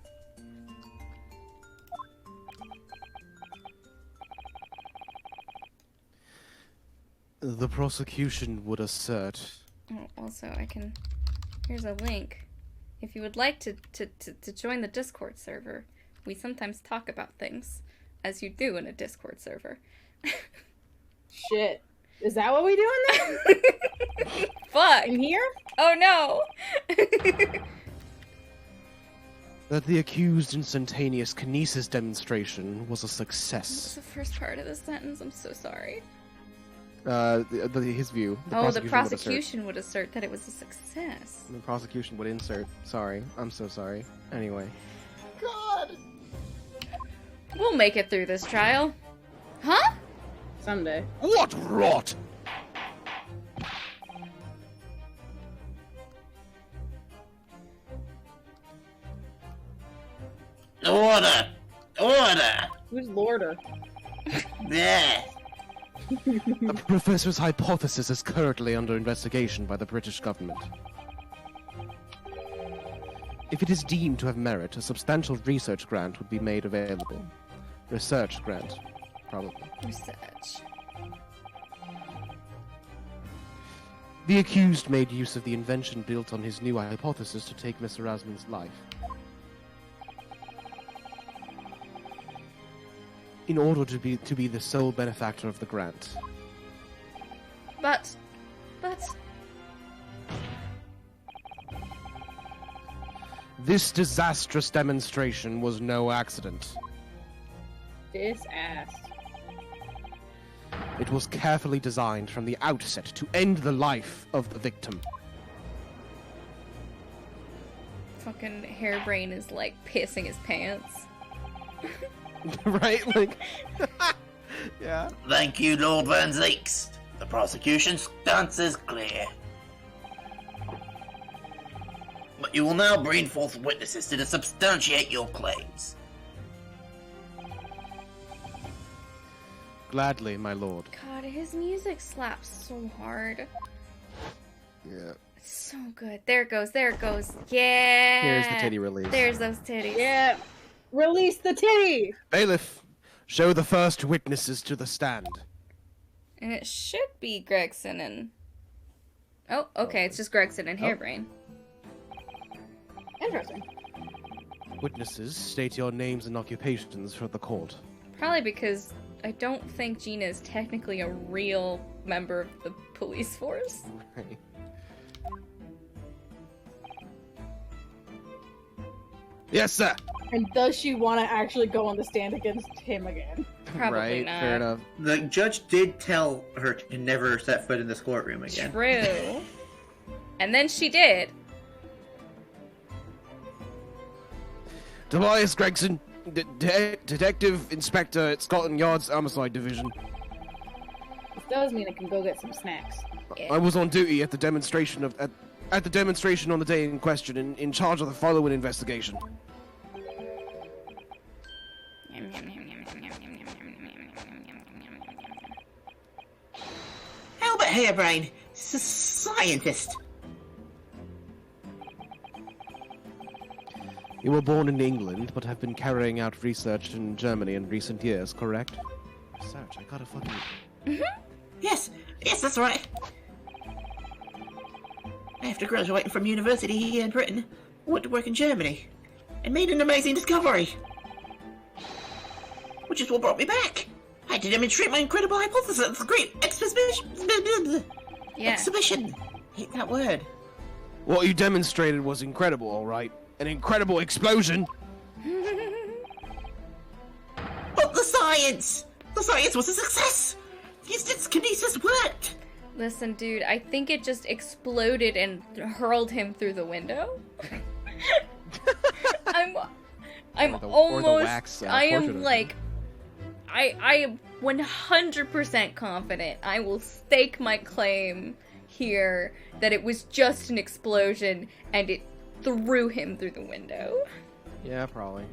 The prosecution would assert. Oh, also, here's a link. If you would like to join the Discord server, we sometimes talk about things, as you do in a Discord server. Shit. Is that what we do in there? Fuck! In here? Oh no! That the accused instantaneous kinesis demonstration was a What's success. the first part of the sentence? I'm so sorry. His view. The would prosecution would assert that it was a success. assert. The prosecution would insert. Sorry. I'm so sorry. Anyway. We'll make it through this trial. Huh? Someday. What rot! Order! Order! Who's Lorder? There! The professor's hypothesis is currently under investigation by the British government. If it is deemed to have merit, a substantial research grant would be made available. Research grant, probably. Research. The accused made use of the invention built on his new hypothesis to take Mr. Asmund's life. In order to be the sole benefactor of the grant. But... This disastrous demonstration was no accident. This ass. It was carefully designed from the outset to end the life of the victim. Fucking Hairbrain is like pissing his pants. Right? Like, yeah. Thank you, Lord Van Zeeks. The prosecution's stance is clear. But you will now bring forth witnesses to substantiate your claims. Gladly, my lord. God, his music slaps so hard. Yeah. It's so good. There it goes, there it goes. Yeah! Here's the titty release. There's those titties. Yeah. Release the titty! Bailiff, show the first witnesses to the stand. And it should be Gregson and... Oh, okay, it's just Gregson and Hairbrain. Interesting. Witnesses, state your names and occupations for the court. Probably because I don't think Gina is technically a real member of the police force. Right. Yes, sir. And does she want to actually go on the stand against him again? Probably Right, not. fair enough. The judge did tell her to never set foot in this courtroom again. True. And then she did. Tobias Gregson, Detective Inspector at Scotland Yard's Homicide Division. This does mean I can go get some snacks. I was on duty at the demonstration at the demonstration on the day in question, in charge of the following investigation. Albert Hairbrain, scientist. You were born in England, but have been carrying out research in Germany in recent years, correct? Research, I gotta fucking... Yes, that's right. After graduating from university here in Britain, I went to work in Germany and made an amazing discovery. Which is what brought me back. I had to demonstrate my incredible hypothesis at the great exhibition. Yeah. Exhibition. Hate that word. What you demonstrated was incredible, alright. An incredible explosion! But the science! The science was a success! The instance kinesis worked! Listen, dude, I think it just exploded and hurled him through the window. I'm Or the almost... wax, I portrait am of like... I am 100% confident I will stake my claim here that it was just an explosion and it threw him through the window. Yeah, probably.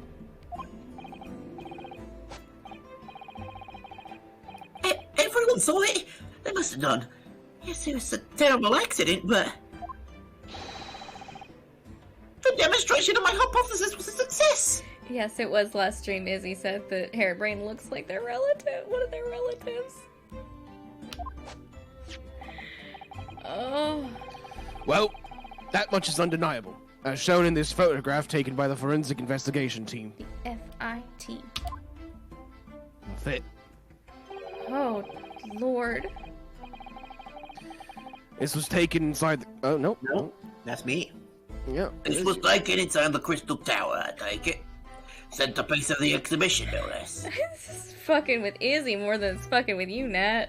Everyone saw it! They must have done. Yes, it was a terrible accident, but... the demonstration of my hypothesis was a success! Yes, it was last stream. Izzy said that Hairbrain looks like their relative. One of their relatives. Oh. Well, that much is undeniable, as shown in this photograph taken by the forensic investigation team. F-I-T. Fit. Oh, Lord. This was taken inside the... Oh, no. No, that's me. Yeah. This was taken inside the Crystal Tower, I take it. Centerpiece of the exhibition, no less. This is fucking with Izzy more than it's fucking with you, Nat.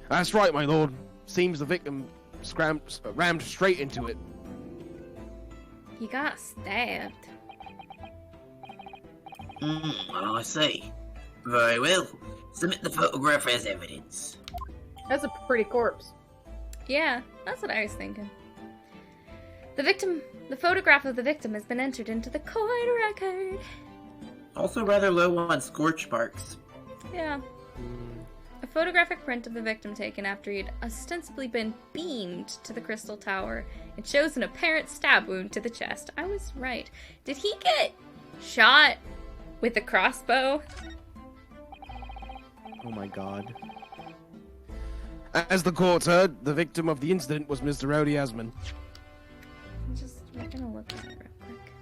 That's right, my lord. Seems the victim rammed straight into it. He got stabbed. I see. Very well. Submit the photograph as evidence. That's a pretty corpse. Yeah, that's what I was thinking. The photograph of the victim has been entered into the court record. Also rather low on scorch marks. Yeah. A photographic print of the victim taken after he'd ostensibly been beamed to the Crystal Tower. It shows an apparent stab wound to the chest. I was right. Did he get shot with a crossbow? Oh my god. As the court heard, the victim of the incident was Mr. Rowdy Asman. We're gonna look at it real quick.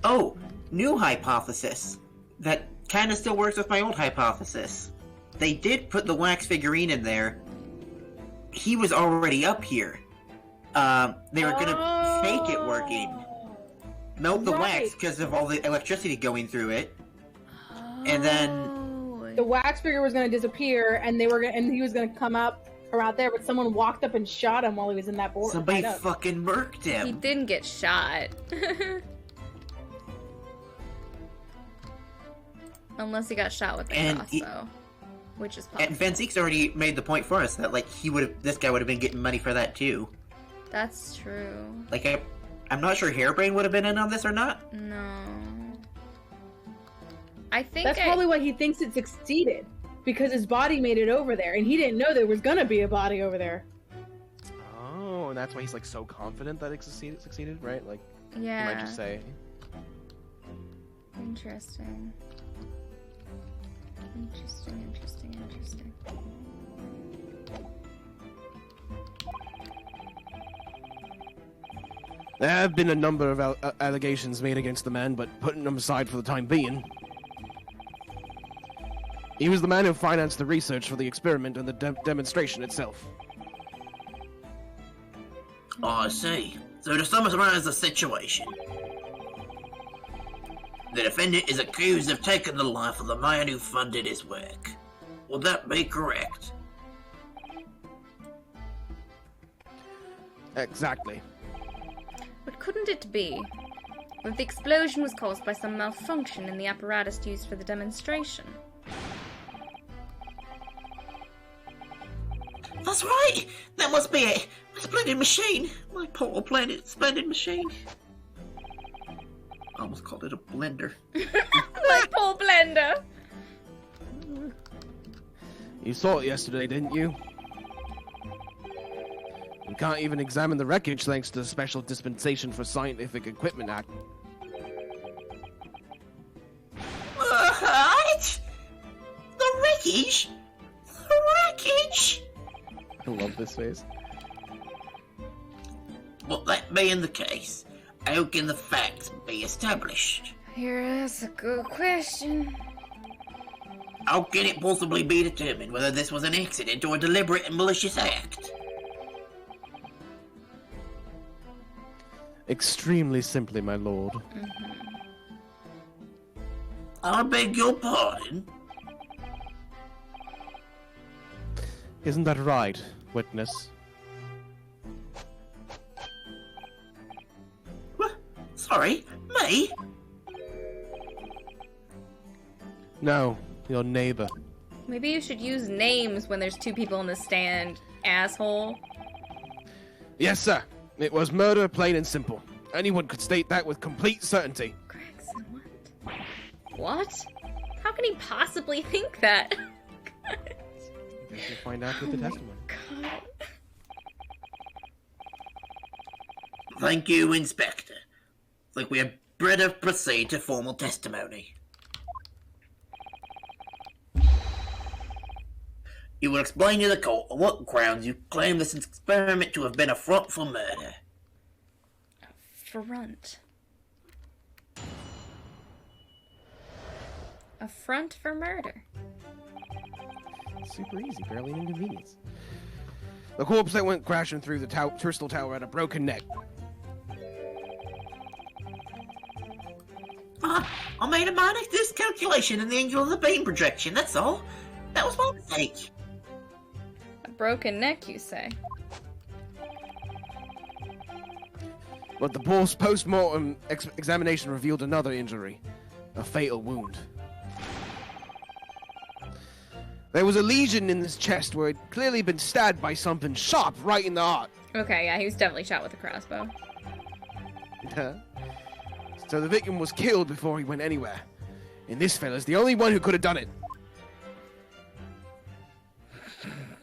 Oh, new hypothesis. That kinda still works with my old hypothesis. They did put the wax figurine in there. He was already up here. They were gonna fake it working. Melt the wax because of all the electricity going through it. And then the wax figure was going to disappear, and he was going to come up from out there, but someone walked up and shot him while he was in that board. Somebody fucking murked him. He didn't get shot. Unless he got shot with a crossbow. Which is possible. And Van Zeek's already made the point for us that, like, this guy would have been getting money for that, too. That's true. Like, I'm not sure Hairbrain would have been in on this or not. No. I think that's probably why he thinks it succeeded. Because his body made it over there, and he didn't know there was gonna be a body over there. Oh, and that's why he's, like, so confident that it succeeded, right? Like, yeah. he might just say. Interesting. Interesting. There have been a number of allegations made against the man, but putting them aside for the time being, he was the man who financed the research for the experiment and the demonstration itself. Oh, I see. So to summarize the situation, the defendant is accused of taking the life of the man who funded his work. Would that be correct? Exactly. But couldn't it be that the explosion was caused by some malfunction in the apparatus used for the demonstration? That's right! That must be a splendid machine! My poor planet, splendid machine. I almost called it a blender. My poor blender! You saw it yesterday, didn't you? We can't even examine the wreckage thanks to the Special Dispensation for Scientific Equipment Act. What? The wreckage? The wreckage? I love this face. Well, that being the case, how can the facts be established? Here is a good question. How can it possibly be determined whether this was an accident or a deliberate and malicious act? Extremely simply, my lord. I beg your pardon? Isn't that right, witness? What? Sorry, me? No, your neighbor. Maybe you should use names when there's two people in the stand, asshole. Yes, sir. It was murder, plain and simple. Anyone could state that with complete certainty. Gregson, what? What? How can he possibly think that? I guess we'll find out with the testimony. God. Thank you, Inspector. Like we had better proceed to formal testimony. You will explain to the court on what grounds you claim this experiment to have been a front for murder. Front. A front for murder. Super easy, barely an inconvenience. The corpse that went crashing through the Crystal Tower had a broken neck. I made a minor miscalculation in the angle of the beam projection, that's all. That was my mistake. A broken neck, you say? But the post-mortem examination revealed another injury. A fatal wound. There was a lesion in his chest where he'd clearly been stabbed by something sharp right in the heart. Okay, yeah, he was definitely shot with a crossbow. So the victim was killed before he went anywhere. And this fella's the only one who could have done it.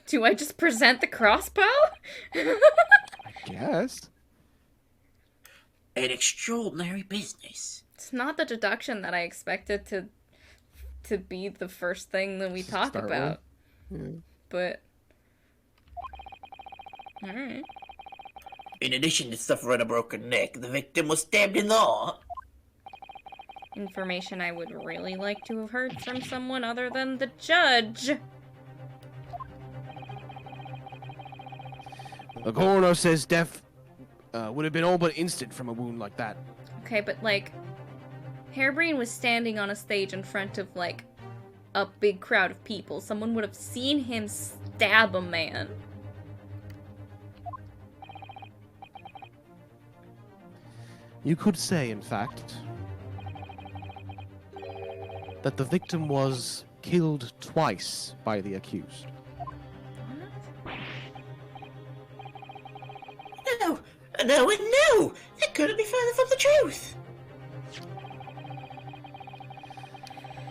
Do I just present the crossbow? Yes. An extraordinary business. It's not the deduction that I expected to be the first thing that we talk Start about. with. Yeah. But alright. In addition to suffering a broken neck, the victim was stabbed in the heart. Information I would really like to have heard from someone other than the judge. The coroner says death would have been all but instant from a wound like that. Okay, but like, Harebrain was standing on a stage in front of like a big crowd of people. Someone would have seen him stab a man. You could say, in fact, that the victim was killed twice by the accused. No, no, and no! That couldn't be further from the truth!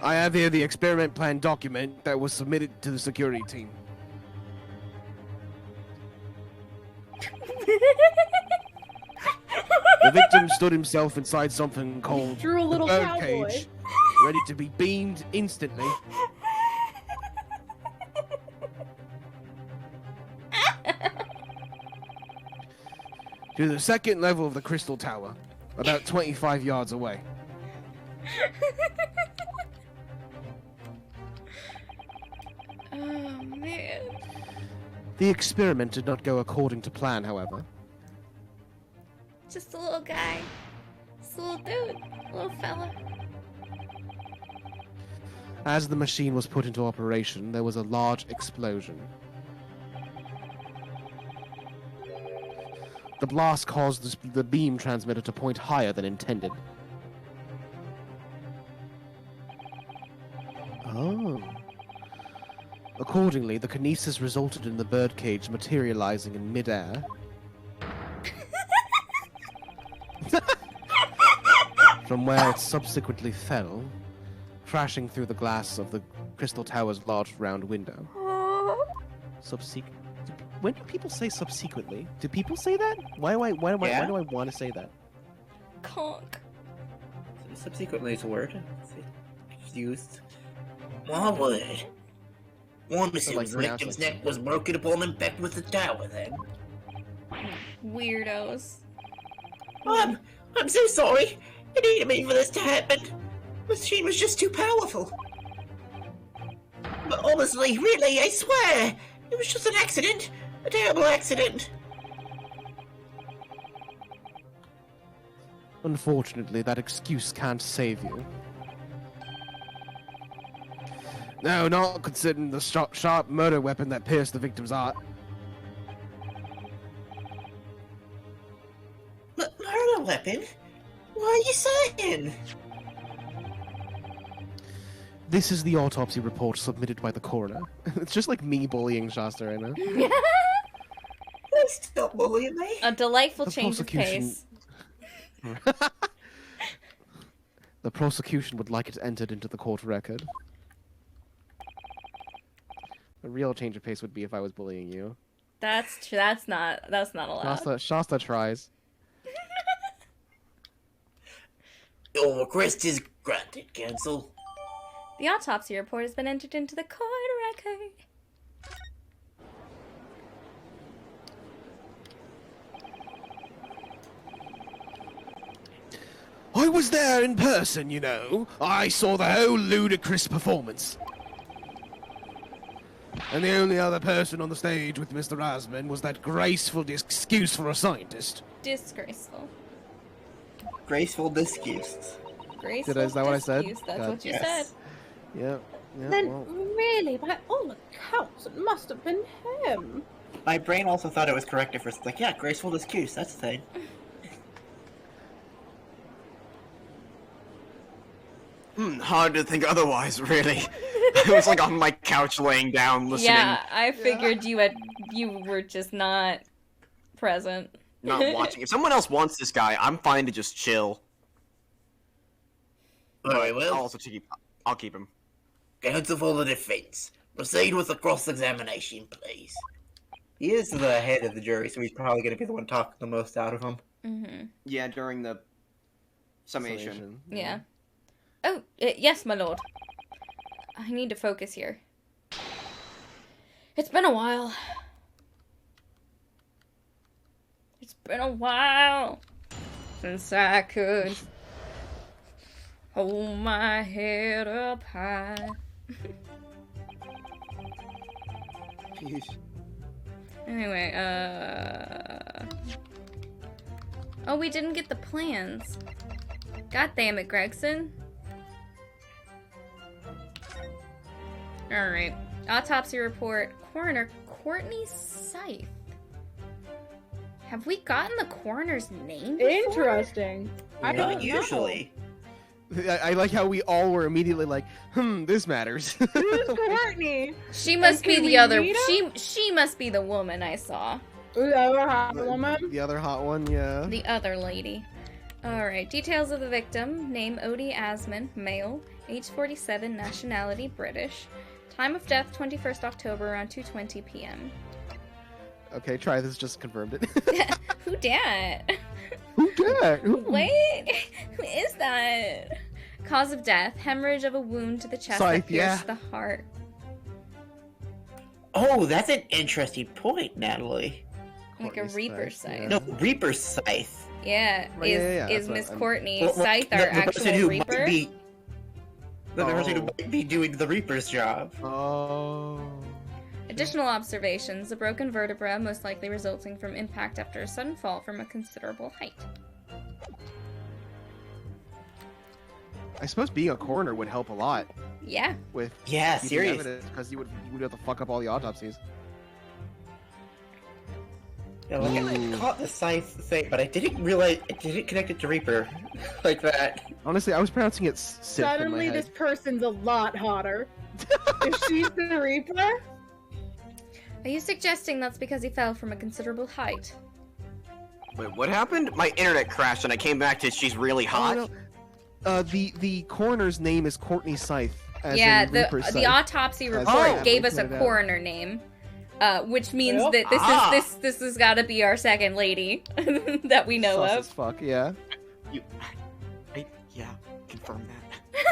I have here the experiment plan document that was submitted to the security team. The victim stood himself inside something called Drew a little the cowboy. birdcage, ready to be beamed instantly. To the second level of the crystal tower, about 25 yards away. Oh man. The experiment did not go according to plan, however. Just a little guy. Just a little dude. Little fella. As the machine was put into operation, there was a large explosion. The blast caused the beam transmitter to point higher than intended. Oh. Accordingly, the kinesis resulted in the birdcage materializing in midair. From where it subsequently fell, crashing through the glass of the crystal tower's large round window. When do people say subsequently? Do people say that? Why do I want to say that? Conk. Subsequently, it's a word. It's used. One word. One assumes like the victim's pronouncing. neck was broken upon impact with the tower, then. Weirdos. I'm so sorry. I didn't mean for this to happen. The machine was just too powerful. But honestly, really, I swear, it was just an accident. A terrible accident. Unfortunately, that excuse can't save you. No, not considering the sharp murder weapon that pierced the victim's heart. Murder weapon? What are you saying? This is the autopsy report submitted by the coroner. It's just like me bullying Shasta right now. Please stop bullying me. A delightful The change of prosecution- pace. The prosecution would like it entered into the court record. A real change of pace would be if I was bullying you. That's not allowed. Shasta tries. Your request is granted, Counsel. The autopsy report has been entered into the court record. I was there in person, you know. I saw the whole ludicrous performance. And the only other person on the stage with Mr. Rasman was that graceful excuse for a scientist. Disgraceful. Graceful disuse. Graceful. Is that what I said? Excuse, that's God. what you Yes. said. Yeah. Then, well. really, by all accounts, it must have been him. My brain also thought it was correct at first. Like, yeah, graceful disuse, that's the thing. Hard to think otherwise, really. I was like on my couch laying down listening. Yeah, I figured you were just not present. not watching. If someone else wants this guy, I'm fine to just chill. Very well. I'll keep him. Counsel for the defense. Proceed with the cross-examination, please. He is the head of the jury, so he's probably going to be the one talking the most out of them. Mm-hmm. Yeah, during the summation. Yeah. Oh, yes, my lord. I need to focus here. It's been a while. It's been a while since I could hold my head up high. Anyway, oh, we didn't get the plans. God damn it, Gregson. Alright. Autopsy report. Coroner Courtney Scythe. Have we gotten the coroner's name before? Interesting. I don't Not usually. I like how we all were immediately like, this matters. Who's Courtney? She must be can the we other. meet She must be the woman I saw. The other hot woman? The other hot one, yeah. The other lady. Alright, details of the victim. Name Odie Asman, male, age 47, nationality British. Time of death 21st October around 2:20 p.m. Okay, try this, just confirmed it. Who dat? Who dat? Wait, who is that? Cause of death, hemorrhage of a wound to the chest Scythe, that pierced yeah. the heart. Oh, that's an interesting point, Natalie. Like a Courtney Reaper Scythe, scythe. yeah. No, Reaper Scythe. Yeah, Oh, yeah, is that's Miss what I'm- Courtney Well, Scythe the our person actual who Reaper? might be the person who Oh. might be doing the Reaper's job. Oh. Additional observations, a broken vertebra, most likely resulting from impact after a sudden fall from a considerable height. I suppose being a coroner would help a lot Yeah. with Yeah, serious. because you would have to fuck up all the autopsies. Yeah, like I Ooh. caught the Scythe thing, but I didn't realize I didn't connect it to Reaper like that. Honestly, I was pronouncing it Sith in my Suddenly, head. this person's a lot hotter. If she's the Reaper, Are you suggesting that's because he fell from a considerable height? Wait, what happened? My internet crashed and I came back to she's really hot. Oh, no. The coroner's name is Courtney Scythe. As Yeah, in Reaper the Scythe. autopsy As report in gave us a pointed out. coroner name, which means Well, that this has got to be our second lady that we know Sus of. as fuck, yeah. Yeah, confirm that.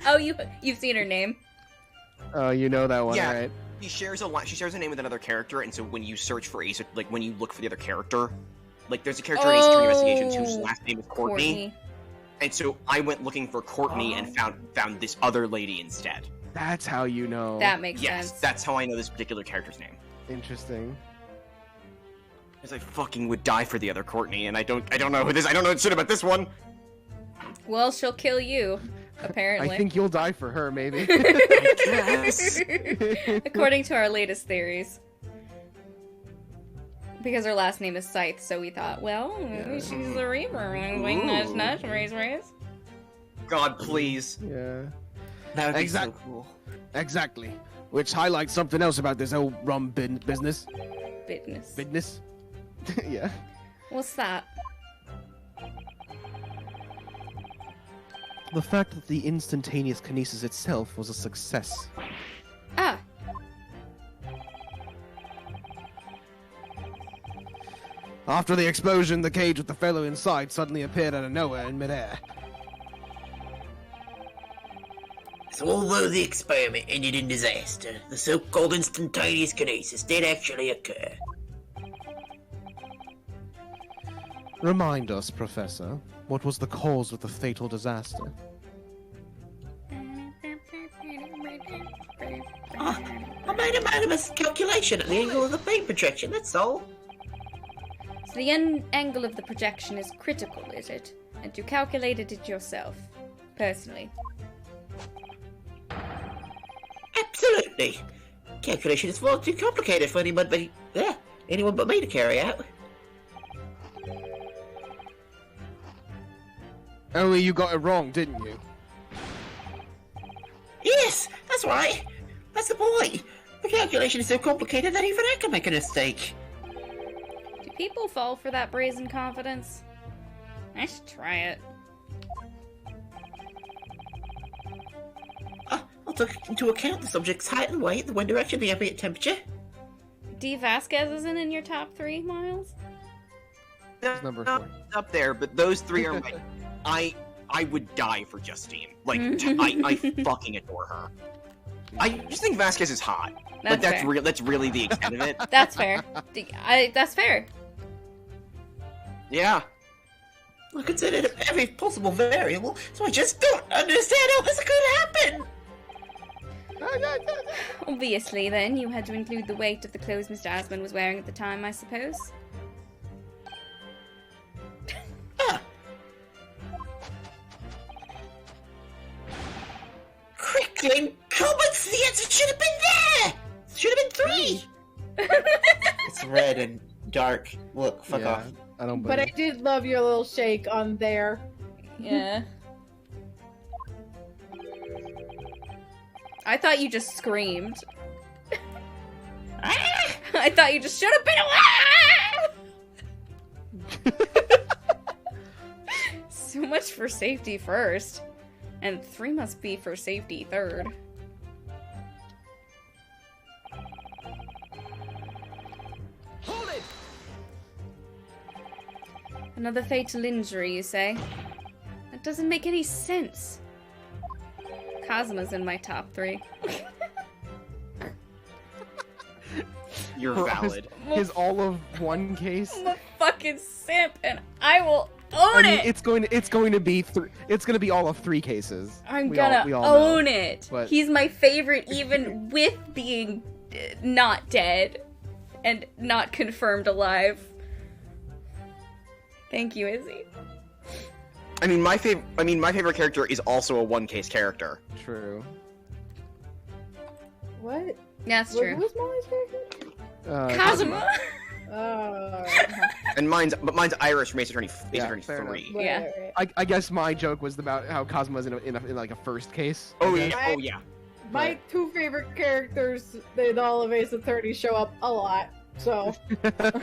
Oh, you've seen her name. Oh, you know that one, Yeah. right? She shares a name with another character, and so when you search for Ace, like when you look for the other character, like there's a character in Ace Attorney Investigations whose last name is Courtney. And so I went looking for Courtney and found this other lady instead. That's how you know. That makes Yes, sense. that's how I know this particular character's name. Interesting. Because I fucking would die for the other Courtney, and I don't know who this. I don't know shit about this one. Well, she'll kill you, apparently. I think you'll die for her, maybe. Yes. According to our latest theories. Because her last name is Scythe, so we thought, well, maybe she's the Reaper. Wink, nudge, nudge, raise, raise. God, please. Yeah. That would be so Exact- cool. Exactly. Which highlights something else about this whole rum business. Business. Business? Yeah. What's that? The fact that the instantaneous kinesis itself was a success. Ah, After the explosion, the cage with the fellow inside suddenly appeared out of nowhere in midair. So although the experiment ended in disaster, the so-called instantaneous kinesis did actually occur. Remind us, Professor, what was the cause of the fatal disaster? I made a magnanimous calculation at the angle of the beam projection, that's all. so the angle of the projection is critical, is it? And you calculated it yourself, personally. Absolutely. Calculation is far too complicated for anyone but me to carry out. Only you got it wrong, didn't you? Yes, that's right. That's the point. The calculation is so complicated that even I can make a mistake. People fall for that brazen confidence. I should try it. I'll take into account the subject's height and weight, the wind direction, the ambient temperature. D. Vasquez isn't in your top 3, Miles? It's number Not 4. up there, but those 3 are my. I would die for Justine. Like, I fucking adore her. I just think Vasquez is hot. That's fair. That's really the extent of it. That's fair. That's fair. Yeah. I considered every possible variable, so I just don't understand how this could happen. Obviously, then, you had to include the weight of the clothes Mr. Asmund was wearing at the time, I suppose. Crickling comets! The answer should have been there! Should have been 3! It's red and dark. Look, fuck off. I don't But I believe. did love your little shake on there. Yeah. I thought you just screamed. I thought you just should have been So much for safety first. And 3 must be for safety third. Hold it! Another fatal injury, you say? That doesn't make any sense. Kazuma's in my top 3. You're valid. His all of one case. I'm a fucking simp, and I will own it! it's going to be it's going to be all of 3 cases. I'm We gonna all know, own it. but- He's my favorite, even with being not dead and not confirmed alive. Thank you, Izzy. I mean, my favorite character is also a one-case character. True. What? Yeah, that's What true. was Molly's character? Kazuma. Oh. And mine's Irish from Ace Attorney, Yeah, 3. fair enough. Yeah. I guess my joke was about how Cosmo's in like a first case. Oh I guess. yeah, oh yeah. My 2 favorite characters in all of Ace Attorney show up a lot, so. But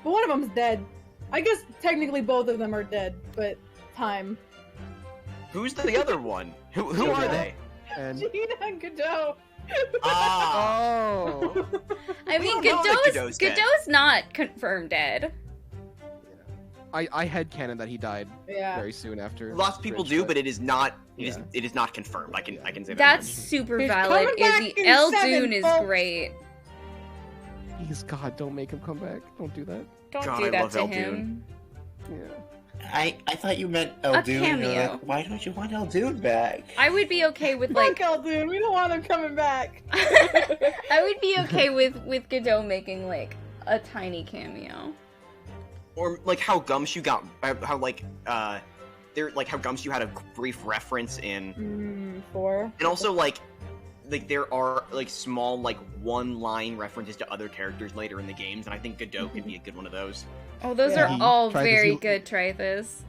one of them's dead. I guess technically both of them are dead, but time. Who's the other one? Who are they? And Gina and Godot. Ah, oh, I mean, don't know that Godot's Godot's dead. not confirmed dead. I had canon that he died Yeah. very soon after. lots of people Bridge, do, but it is not. Yeah. It is not confirmed. I can say that. That's much. super He's valid, coming back Izzy. in Eldoon 7, is folks. great. Please, God, don't make him come back. Don't do that. Don't God, do I that love to Eldoon. him. Yeah. I thought you meant Eldoon. You're cameo. like, why don't you want Eldoon back? I would be okay with Fuck like Eldoon, we don't want him coming back. I would be okay with Godot making like a tiny cameo. Or like how Gumshoe got how like there like how Gumshoe had a brief reference in, 4. and also like there are like small like one-line references to other characters later in the games, and I think Godot could be a good one of those. Oh, those Yeah. are all Try this, very you- good, Traithas.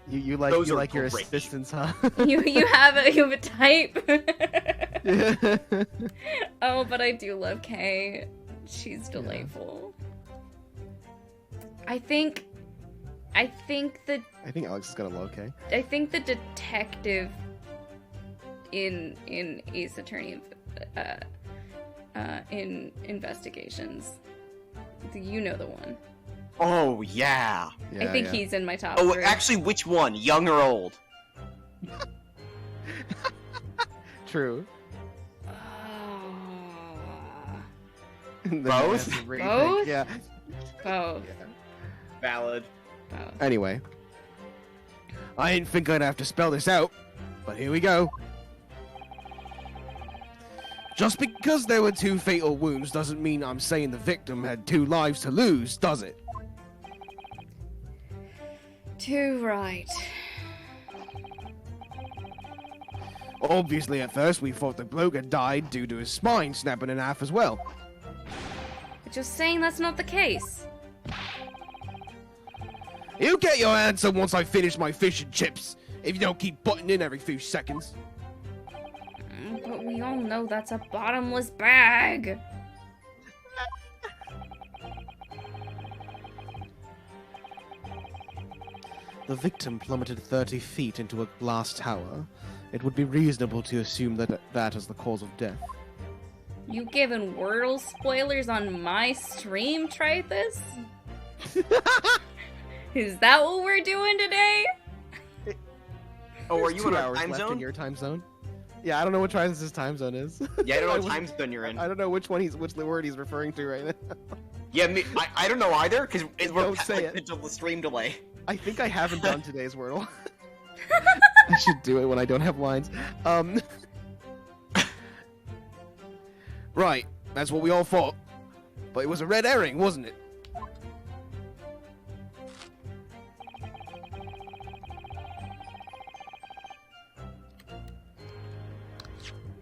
You Those are like your great. assistants, huh? You have a type. Oh, but I do love Kay. She's delightful. I think the I think Alex is gonna love Kay. I think the detective in Ace Attorney in Investigations, you know the one. Oh yeah. Yeah, I think yeah. he's in my top Oh, 3. actually, which one? Young or old? True. Then Both? you have to rethink, Both? Yeah. Both. Valid. Both. Anyway, I didn't think I'd have to spell this out, but here we go. Just because there were 2 fatal wounds doesn't mean I'm saying the victim had 2 lives to lose, does it? Too right. Obviously, at first we thought the bloke had died due to his spine snapping in half as well. But you're saying that's not the case. You get your answer once I finish my fish and chips, if you don't keep butting in every few seconds. But we all know that's a bottomless bag. The victim plummeted 30 feet into a glass tower. It would be reasonable to assume that is the cause of death. You giving Wordle spoilers on my stream, Trithus? Is that what we're doing today? Oh, are you in 2 our hours time left zone? in your time zone? Yeah, I don't know what Trithus' time zone is. Yeah, I don't know what time zone you're in. I don't know which word he's referring to right now. Yeah, I don't know either, because we're Don't say it. until the stream delay. I think I haven't done today's Wordle. I should do it when I don't have lines. Right, that's what we all thought. But it was a red herring, wasn't it?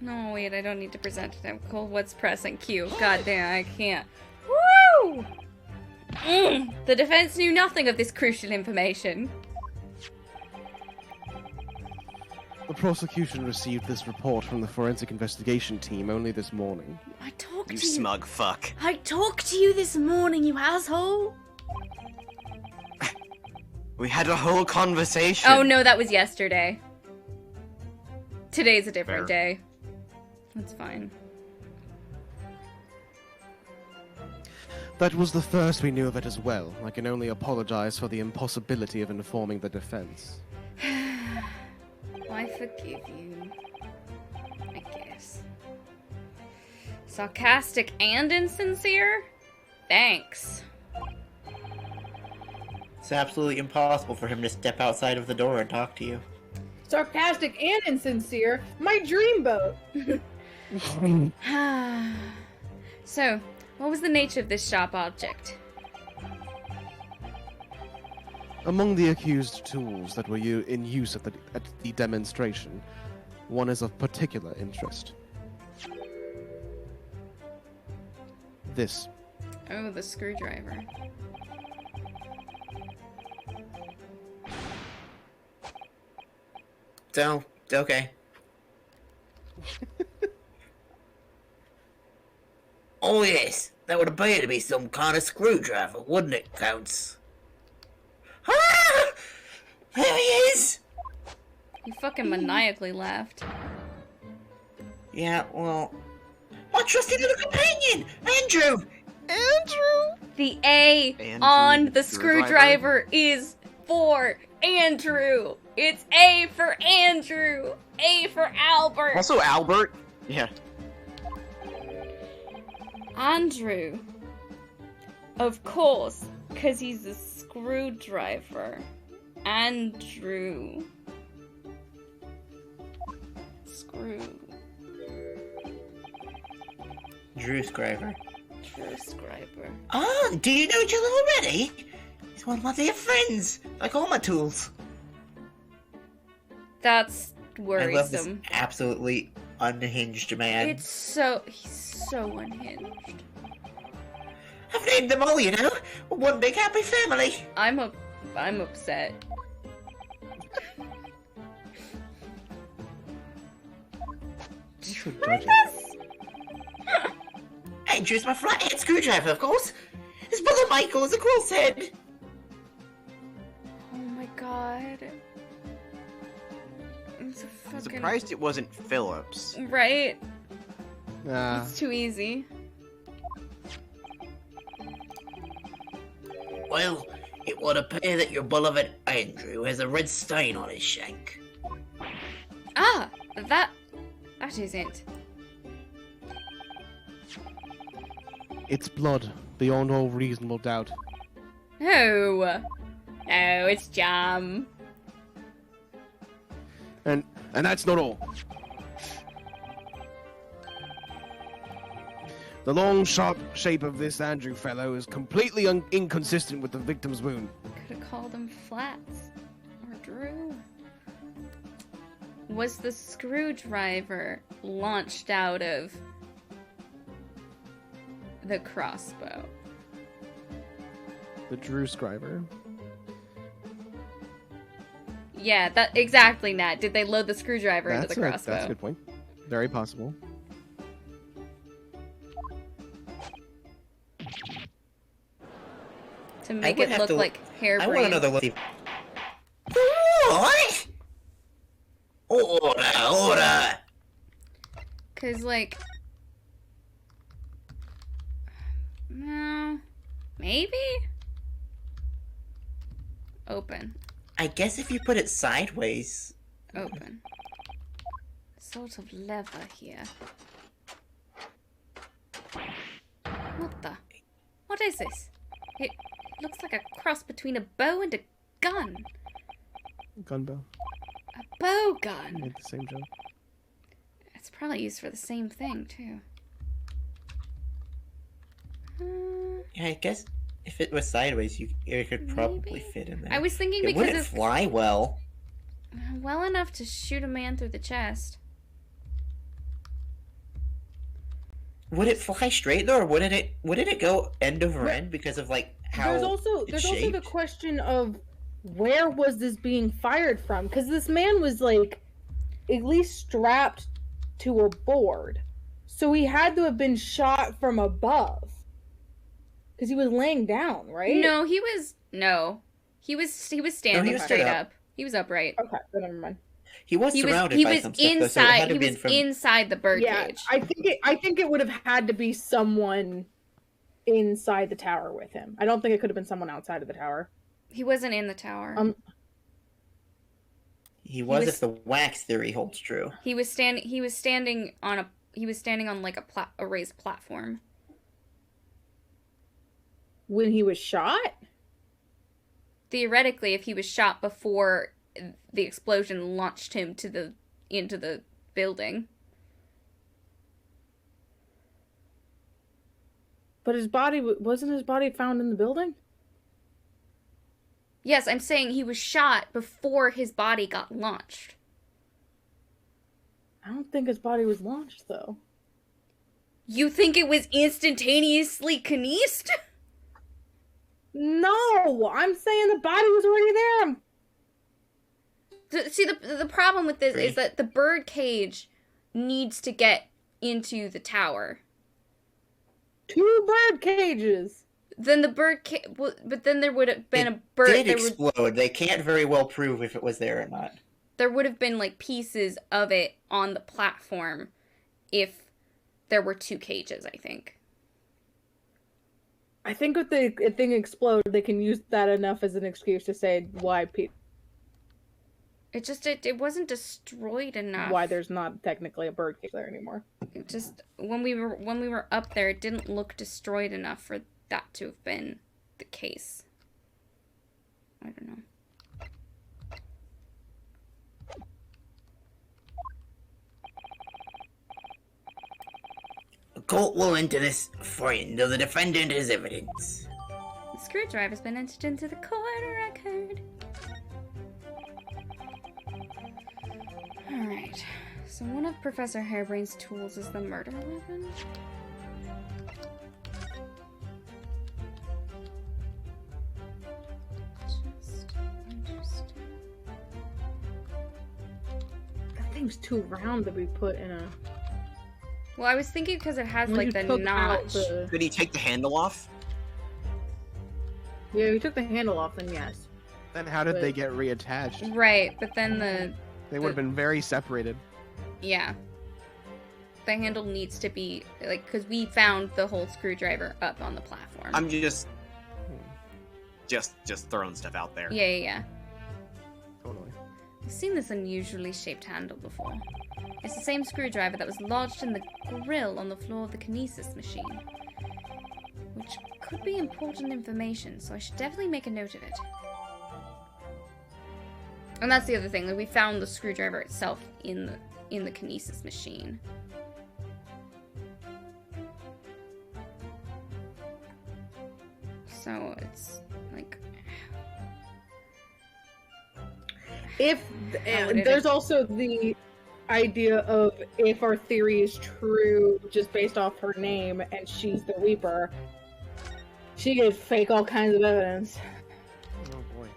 No, wait, I don't need to present it. I'm cool. What's pressing Q? God damn, I can't. Woo! The defense knew nothing of this crucial information. The prosecution received this report from the forensic investigation team only this morning. I talked You to you. smug fuck. I talked to you this morning, you asshole. We had a whole conversation. Oh no, that was yesterday. Today's a different Fair. day. That's fine. That was the first we knew of it as well. I can only apologize for the impossibility of informing the defense. I forgive you. I guess. Sarcastic and insincere? Thanks. It's absolutely impossible for him to step outside of the door and talk to you. Sarcastic and insincere. My dreamboat. So, what was the nature of this sharp object? Among the accused tools that were in use at the demonstration, one is of particular interest. This. Oh, the screwdriver. So, okay. Oh yes, that would appear to be some kind of screwdriver, wouldn't it, Counts? Ah! There he is! You fucking maniacally laughed. Yeah, well... My trusty little companion, Andrew! Andrew! The A Andrew on the screwdriver? screwdriver is for Andrew. It's A for Andrew. A for Albert. Also Albert. Yeah. Andrew. Of course, because he's a screwdriver. Andrew. Screw. Drew Scriber. Screwdriver. Oh, do you know each other already? He's one of my dear friends, like all my tools. That's I love this worrisome. absolutely unhinged man. He's so unhinged. I've named them all, you know. One big happy family. I'm upset. You should judge it. Andrew's my flathead screwdriver, of course. His brother Michael is a crow's head. Oh my god. I'm so I'm fucking... surprised it wasn't Phillips. Right? Ah, It's too easy. Well, it would appear that your beloved Andrew has a red stain on his shank. Ah! That is it. it's blood, beyond all reasonable doubt. No! No, it's jam. And that's not all. The long, sharp shape of this Andrew fellow is completely inconsistent with the victim's wound. Could have called him Flats. Or Drew. Was the screwdriver launched out of the crossbow? The Drew Scriber. Yeah, that exactly, Nat. Did they load the screwdriver into the crossbow? That's a good point. Very possible. To make would it have look to- like I want harebrained. another look. What? Order! Cause like, no, maybe. Open. I guess if you put it sideways. Open. Sort of lever here. What the? What is this? It looks like a cross between a bow and a gun. Gunbow. A bow gun. Made the same joke. It's probably used for the same thing, too. Yeah, I guess if it was sideways, it could probably Maybe. fit in there. I was thinking It because wouldn't it's fly well. well enough to shoot a man through the chest. Would it fly straight though, or wouldn't it go end over end because of like how There's also it's the shaped? question of where was this being fired from? Because this man was like at least strapped to a board, so he had to have been shot from above. Because he was laying down, right? No, he was standing was straight stood up. He was upright. Okay, then never mind. He was surrounded by some stuff, though, so it had to he have been was from... inside the bird Yeah, cage. I think it would have had to be someone inside the tower with him. I don't think it could have been someone outside of the tower. He wasn't in the tower. He was was- if the wax theory holds true. He was standing on like a raised platform. When he was shot? Theoretically, if he was shot before the explosion launched him into the building. But wasn't his body found in the building? Yes, I'm saying he was shot before his body got launched. I don't think his body was launched, though. You think it was instantaneously kinesed? No! I'm saying the body was already there! See, the problem with this is that the bird cage needs to get into the tower. 2 bird cages! Then the bird but then there would have been It a bird. did explode. They can't very well prove if it was there or not. There would have been like pieces of it on the platform if there were 2 cages, I think. I think if the thing exploded, they can use that enough as an excuse to say why It wasn't destroyed enough. why there's not technically a bird cage there anymore. It just when we were up there, it didn't look destroyed enough for that to have been the case. I don't know. The court will enter this find of the defendant as evidence. The screwdriver's been entered into the court record. Alright. So one of Professor Harebrain's tools is the murder weapon. Just interesting. That thing's too round to be put in a... Well, I was thinking because it has When like you the took out notch. Did he take the handle off? Yeah, we took the handle off, then yes. Then how did they get reattached? Right, but then They would have been very separated. yeah. The handle needs to be, like, because we found the whole screwdriver up on the platform. I'm just throwing stuff out there. Yeah. Totally. I've seen this unusually shaped handle before. It's the same screwdriver that was lodged in the grill on the floor of the kinesis machine. Which could be important information, so I should definitely make a note of it. And that's the other thing, like, we found the screwdriver itself in the kinesis machine. So it's like If How did there's it- also the idea of if our theory is true, just based off her name, and she's the Reaper, she could fake all kinds of evidence. Oh boy.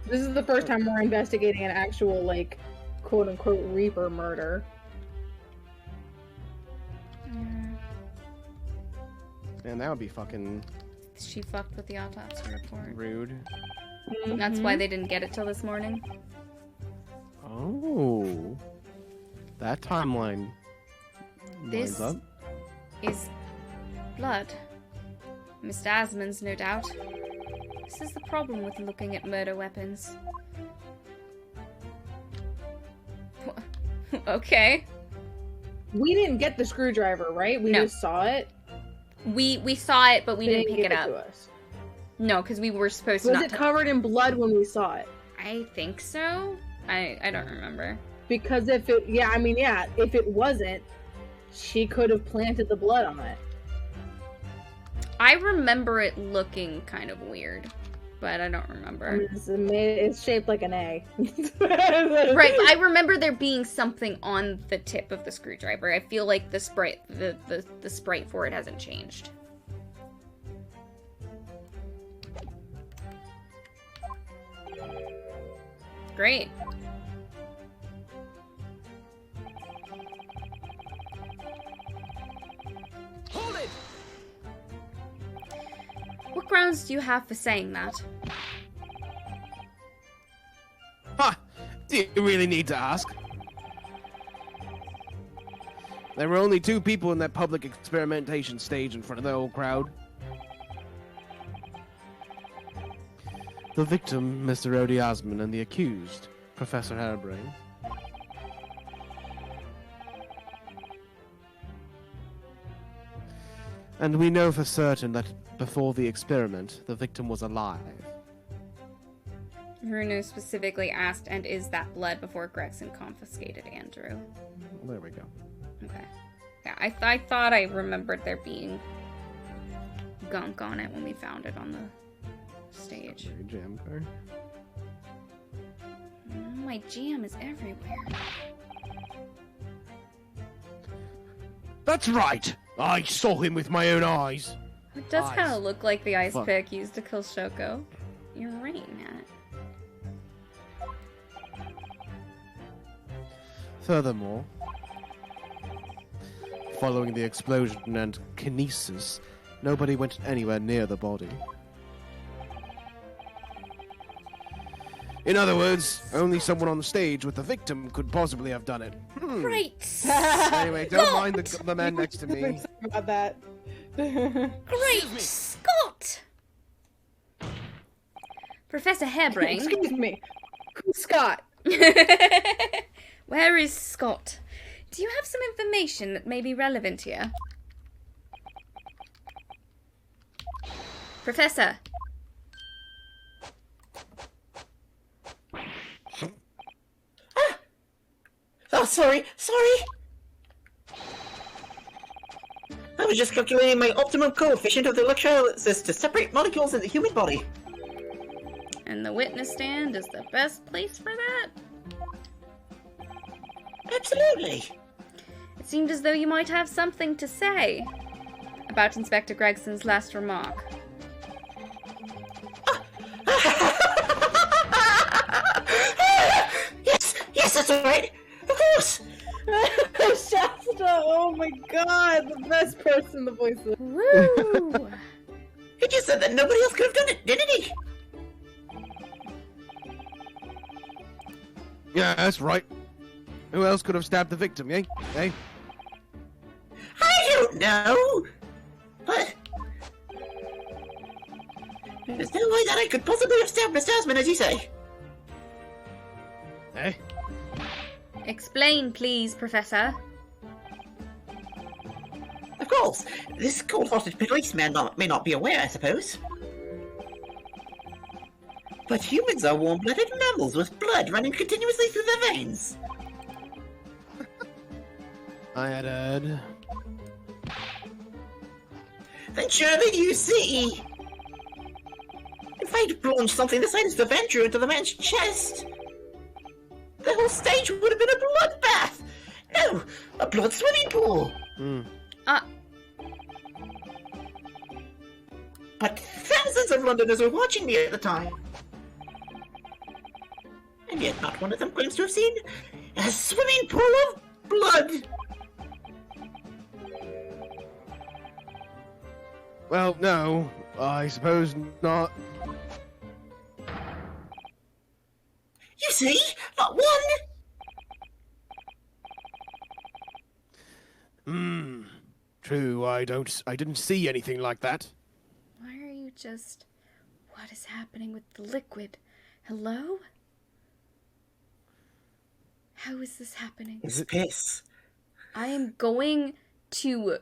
This is the first time we're investigating an actual, like, quote unquote Reaper murder. Man, that would be fucking she fucked with the autopsy report. rude. That's why they didn't get it till this morning. Oh. That timeline This lines up. is blood. Mr. Asmon's, no doubt. This is the problem with looking at murder weapons. Okay. We didn't get the screwdriver, right? We No. just saw it. We saw it, but we They didn't pick give it to up. us. No, because we were supposed to Was not. it covered in blood when we saw it? I think so. I don't remember. Because if it, if it wasn't, she could have planted the blood on it. I remember it looking kind of weird, but I don't remember. It's shaped like an A. Right, I remember there being something on the tip of the screwdriver. I feel like the sprite, the sprite for it hasn't changed. Great. Hold it! What grounds do you have for saying that? Ha! Do you really need to ask? There were only 2 people in that public experimentation stage in front of the whole crowd. The victim, Mr. Odie Osmond, and the accused, Professor Harebrain. And we know for certain that before the experiment, the victim was alive. Bruno specifically asked, and is that blood before Gregson confiscated Andrew? There we go. Okay. Yeah, I thought I remembered there being gunk on it when we found it on the stage. Very jam card. My jam is everywhere. That's right! I saw him with my own eyes. It does Eyes. kind of look like the ice Fuck. pick used to kill Shoko. You're right, Matt. Furthermore, following the explosion and kinesis, nobody went anywhere near the body. In other words, only someone on the stage with the victim could possibly have done it. Great! Anyway, don't mind the man next to me. About that. Great Scott! Professor Harebrain. Excuse me. Who's Scott? Where is Scott? Do you have some information that may be relevant here? Professor. Oh, sorry. I was just calculating my optimum coefficient of the electrolysis to separate molecules in the human body. And the witness stand is the best place for that? Absolutely. It seemed as though you might have something to say about Inspector Gregson's last remark. Yes, that's alright. Of course. Shasta, oh my god, the best person in the voices. Woo! He just said that nobody else could have done it, didn't he? Yeah, that's right. Who else could have stabbed the victim, eh? Eh? I don't know. But there's no way that I could possibly have stabbed Mr. Asmund, as you say. Eh? Explain, please, Professor. Of course, this cold-hearted policeman may not be aware, I suppose. But humans are warm-blooded mammals with blood running continuously through their veins. I had heard. Then surely you see. If I'd plunged something the size of the Venture into the man's chest, the whole stage would have been a bloodbath! No, a blood swimming pool! But thousands of Londoners were watching me at the time. And yet not one of them claims to have seen a swimming pool of blood! Well, no, I suppose not. see? Not one! True, I didn't see anything like that. Why are you just... What is happening with the liquid? Hello? How is this happening? It's piss. I am going to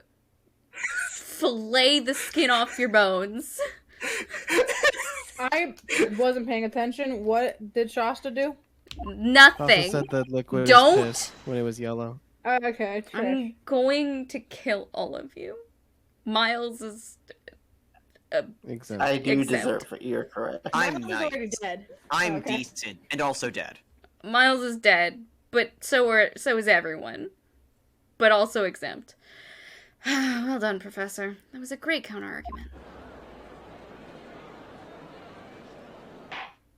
fillet the skin off your bones. I wasn't paying attention. What did Shasta do? Nothing. Also said that liquid Don't. was piss when it was yellow. Okay, trash. I'm going to kill all of you. Miles is... Exempt. I do Exempt. deserve it. You're correct. I'm Miles is already nice. dead. I'm Okay. decent and also dead. Miles is dead, but so is everyone. But also exempt. Well done, Professor. That was a great counter-argument.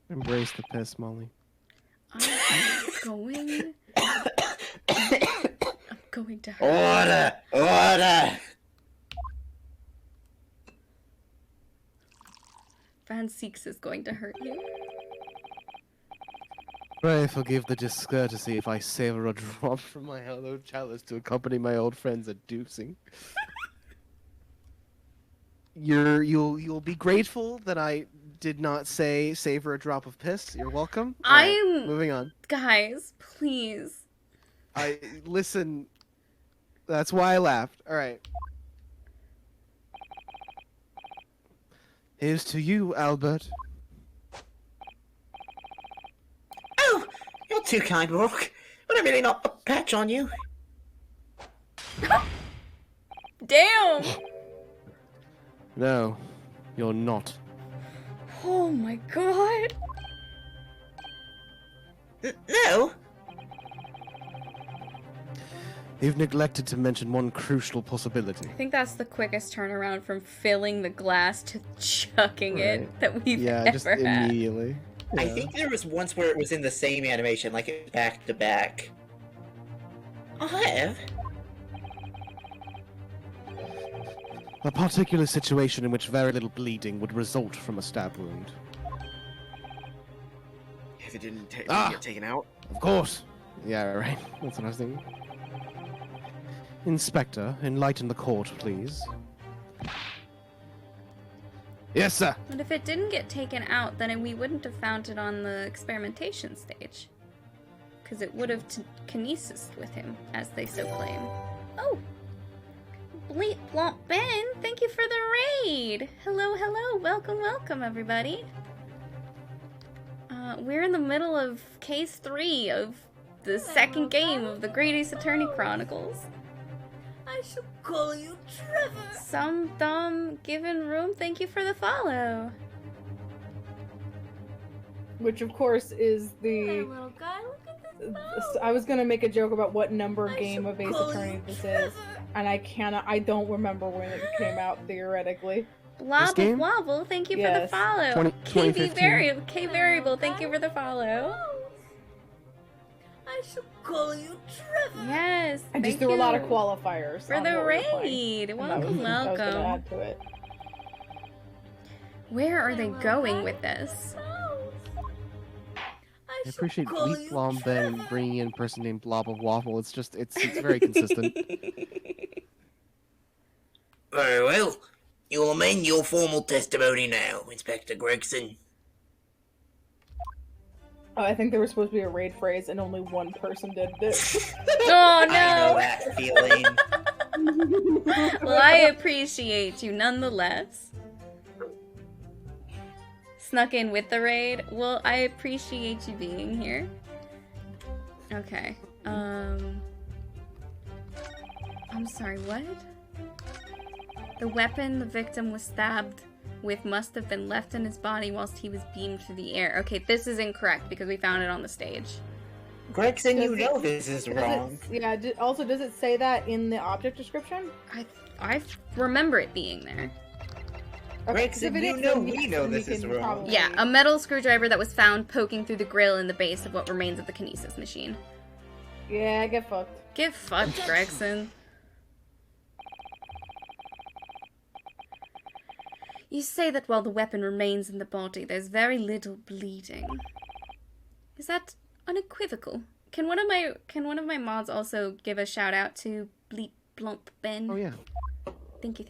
Embrace the piss, Molly. I'm going to hurt Order! Order! Van Seeks is going to hurt you. Pray forgive the discourtesy if I savor a drop from my hallowed chalice to accompany my old friends at deucing. You'll be grateful that I did not say savor a drop of piss. You're welcome. All right, I'm... moving on. Guys, please. Listen. That's why I laughed. All right. Here's to you, Albert. Oh! You're too kind, Rook. But I'm really not a patch on you. Damn! No, you're not. Oh my god. No? You've neglected to mention one crucial possibility. I think that's the quickest turnaround from filling the glass to chucking Right. it that we've Yeah, ever just had. immediately. I Yeah. think there was once where it was in the same animation, like it was back to back. I have. A particular situation in which very little bleeding would result from a stab wound. If it didn't Ah! get taken out. Of course. Yeah, right. That's what I was thinking. Inspector, enlighten the court, please. Yes, sir. But if it didn't get taken out, then we wouldn't have found it on the experimentation stage. Because it would have kinesis with him, as they so claim. Oh! Bleep Blomp Ben, thank you for the raid! Hello, hello, welcome, welcome, everybody. We're in the middle of case 3 of the second game of the Great Ace Attorney Chronicles. I shall call you Trevor. Some thumb given room, thank you for the follow. Which, of course, is Hey, the... little guy, look at this. I was gonna make a joke about what number I game shall of Ace call Attorney you this is, Trevor. and I don't remember when it came out, theoretically. Blobble game? Wobble, thank you for the Yes. follow. 2015. K Variable, thank you for the follow. I shall call you Trevor. Yes, I just thank threw a lot of you qualifiers for on the what we were playing, raid. and that Welcome, was- I was gonna welcome. add to it. Where are Hey, they little going guy, with this? I appreciate Bleep Blom Ben bringing in a person named Blob of Waffle. It's just, it's very consistent. Very well. You'll amend your formal testimony now, Inspector Gregson. Oh, I think there was supposed to be a raid phrase, and only one person did this. Oh I know no! that feeling. Well, I appreciate you nonetheless. Snuck in with the raid. Well, I appreciate you being here. Okay. I'm sorry, what? The weapon the victim was stabbed with must have been left in his body whilst he was beamed through the air. Okay, this is incorrect because we found it on the stage. Gregson, you Does know it- this is Does wrong. it, yeah, also, does it say that in the object description? I remember it being there. Okay, 'cause Gregson, if it you is, know then we yes, know then this is can wrong. probably- Yeah, a metal screwdriver that was found poking through the grill in the base of what remains of the kinesis machine. Yeah, get fucked. Get fucked, Gregson. You say that while the weapon remains in the body, there's very little bleeding. Is that unequivocal. Can one of my mods also give a shout out to Bleep Blump Ben? Oh yeah. Thank you.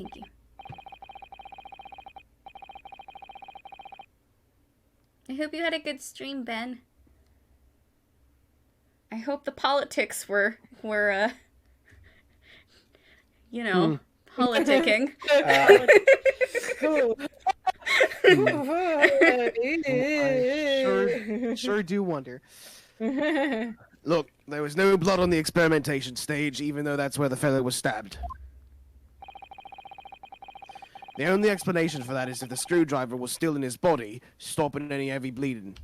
I hope you had a good stream, Ben. I hope the politics were politicking. I sure do wonder. Look, there was no blood on the experimentation stage, even though that's where the fellow was stabbed. The only explanation for that is if the screwdriver was still in his body, stopping any heavy bleeding.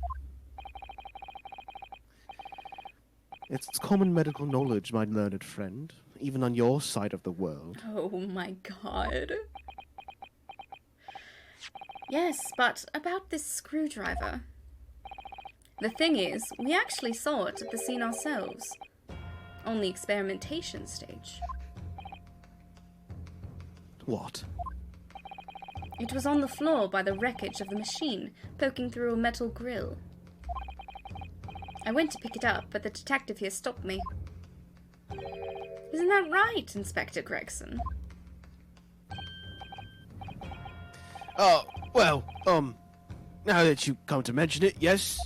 It's common medical knowledge, my learned friend, even on your side of the world. Oh my god. Yes, but about this screwdriver. The thing is, we actually saw it at the scene ourselves. On the experimentation stage. What? It was on the floor by the wreckage of the machine, poking through a metal grill. I went to pick it up, but the detective here stopped me. Isn't that right, Inspector Gregson? Oh, well, now that you come to mention it, yes.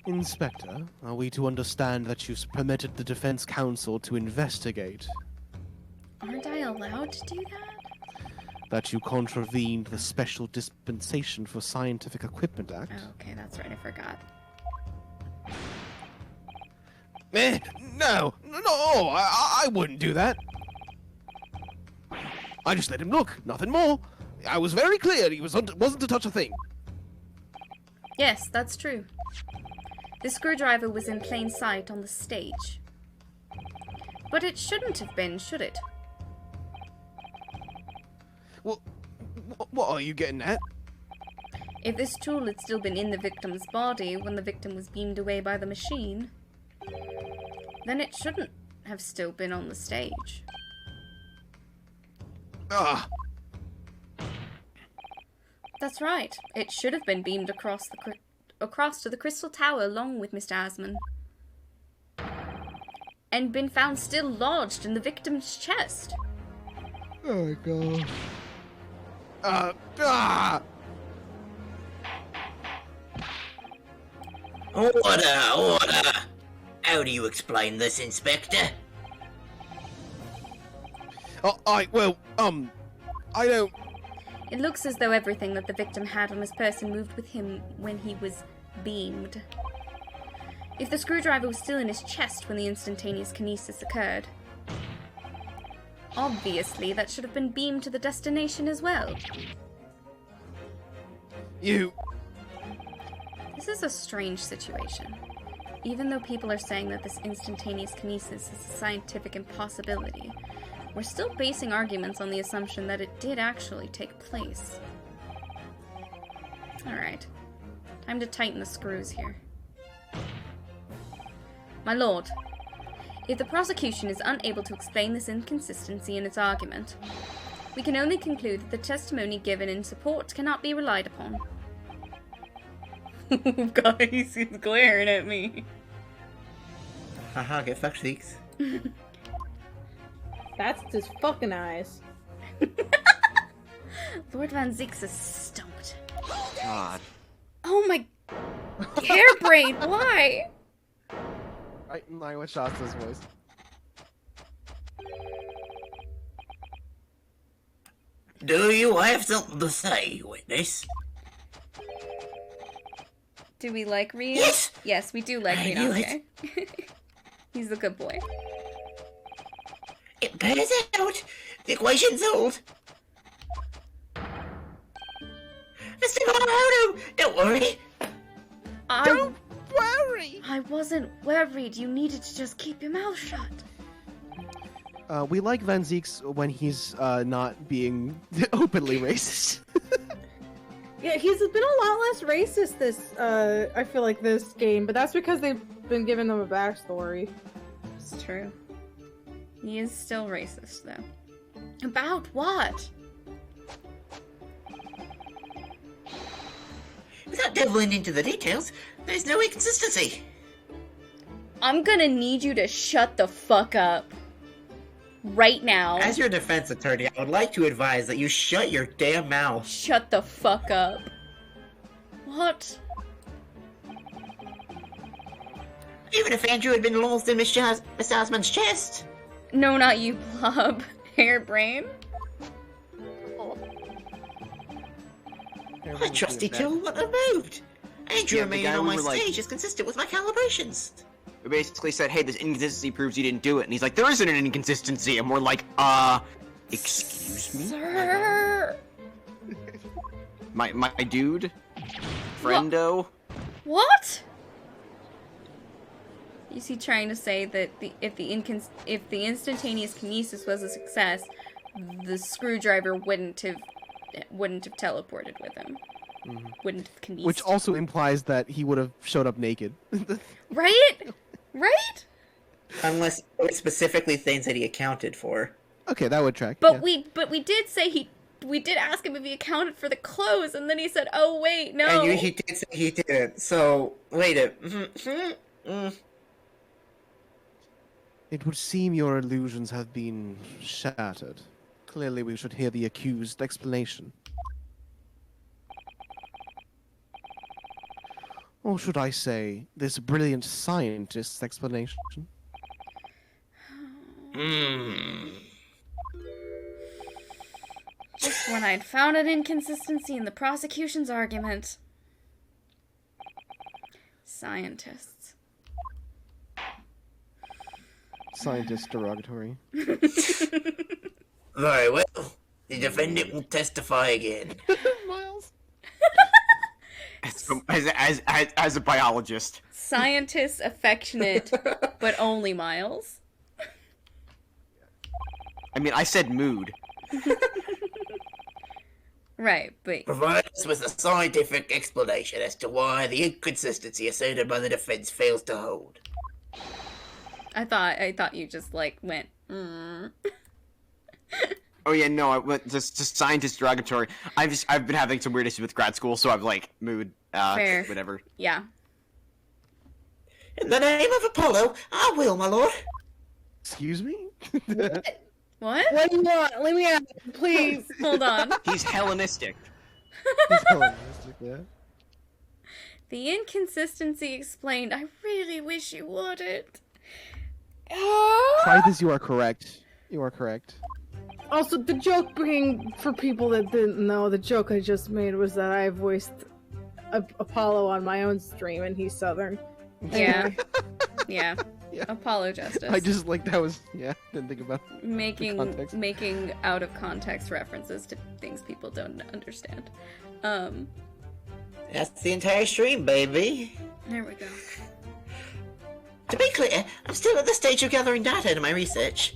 Inspector, are we to understand that you've permitted the defense counsel to investigate? Aren't I allowed to do that? That you contravened the Special Dispensation for Scientific Equipment Act? Oh, okay, that's right, I forgot. No, I wouldn't do that. I just let him look, nothing more. I was very clear he wasn't to touch a thing. Yes, that's true. The screwdriver was in plain sight on the stage. But it shouldn't have been, should it? Well, what are you getting at? If this tool had still been in the victim's body when the victim was beamed away by the machine, then it shouldn't have still been on the stage. Ah. That's right. It should have been beamed across to the Crystal Tower along with Mr. Asman. And been found still lodged in the victim's chest. Oh my god. Order! How do you explain this, Inspector? I don't... It looks as though everything that the victim had on his person moved with him when he was beamed. If the screwdriver was still in his chest when the instantaneous kinesis occurred, obviously that should have been beamed to the destination as well. You... This is a strange situation. Even though people are saying that this instantaneous kinesis is a scientific impossibility, we're still basing arguments on the assumption that it did actually take place. Alright. Time to tighten the screws here. My lord, if the prosecution is unable to explain this inconsistency in its argument, we can only conclude that the testimony given in support cannot be relied upon. Guys, he's glaring at me. Haha, get fucked, Zeeks. That's his fucking eyes. Lord Van Zeeks is stumped. God. Oh my... Hairbrain, why? Right in line with Shasta's voice. Do you have something to say, witness? Do we like Reed? Yes! Yes, we do like I Reed, knew okay. He's a good boy. It bears out. The equation's old. Mr. Colorado, don't worry. Don't worry! I wasn't worried. You needed to just keep your mouth shut. We like Van Zeeks when he's not being openly racist. Yeah, he's been a lot less racist this, I feel like, this game, but that's because they've been giving them a backstory. It's true. He is still racist, though. About what? With not delving into the details. There's no inconsistency. I'm gonna need you to shut the fuck up. Right now. As your defense attorney, I would like to advise that you shut your damn mouth. Shut the fuck up. What? Even if Andrew had been lost in Miss Osmond's chest. No, not you, Blob. Hairbrain. My trusty tool wouldn't have moved. Andrew Yeah, the remaining guy on we my were like- stage is consistent with my calibrations. We basically said, hey, this inconsistency proves you didn't do it. And he's like, there isn't an inconsistency. And we're like, excuse me? Sir. My dude? Friendo? What? Is he trying to say that if the instantaneous kinesis was a success, the screwdriver wouldn't have teleported with him? Mhm. Wouldn't have kinesed. Which also implies that he would have showed up naked. Right? Right? Unless it was specifically things that he accounted for. Okay, that would track. But yeah. we did say we did ask him if he accounted for the clothes, and then he said, "Oh wait, no." And he did say he didn't. So wait a. It would seem your illusions have been shattered. Clearly, we should hear the accused explanation. Or should I say, this brilliant scientist's explanation? Just when I'd found an inconsistency in the prosecution's argument. Scientists. Scientist derogatory. Very well. The defendant will testify again. Miles. As a biologist. Scientists affectionate, but only Miles. I mean, I said mood. Right, but Provide us with a scientific explanation as to why the inconsistency asserted by the defense fails to hold. I thought you just like went. Oh yeah, no, just scientist derogatory. I've been having some weird issues with grad school, so I've like mood, Fair. whatever. Yeah. In the name of Apollo, I will, my lord. Excuse me? What? What do you want? Let me out, please. Hold on. He's Hellenistic. Yeah. The inconsistency explained. I really wish you wouldn't. Prithas, you are correct. You are correct. Also, the joke being, for people that didn't know, the joke I just made was that I voiced Apollo on my own stream, and he's Southern. Yeah. Yeah. Yeah. Apollo Justice. I just like that was didn't think about context. making out of context references to things people don't understand. That's the entire stream, baby. There we go. To be clear, I'm still at the stage of gathering data in my research.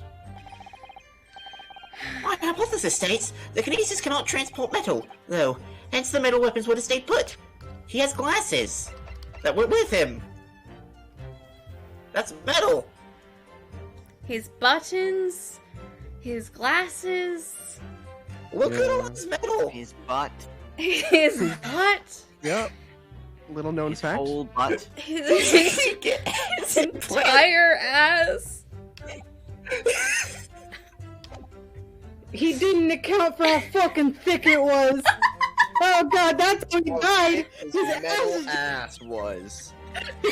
My hypothesis states the kinesis cannot transport metal, though, hence the metal weapons would have stayed put. He has glasses that went with him. That's metal. His buttons, his glasses, Look at all Yeah. this metal. His butt. his butt, Yep. Little known His fact. whole butt. his entire ass. He didn't account for how fucking thick it was. Oh god, that's how he died. His His metal ass, ass was.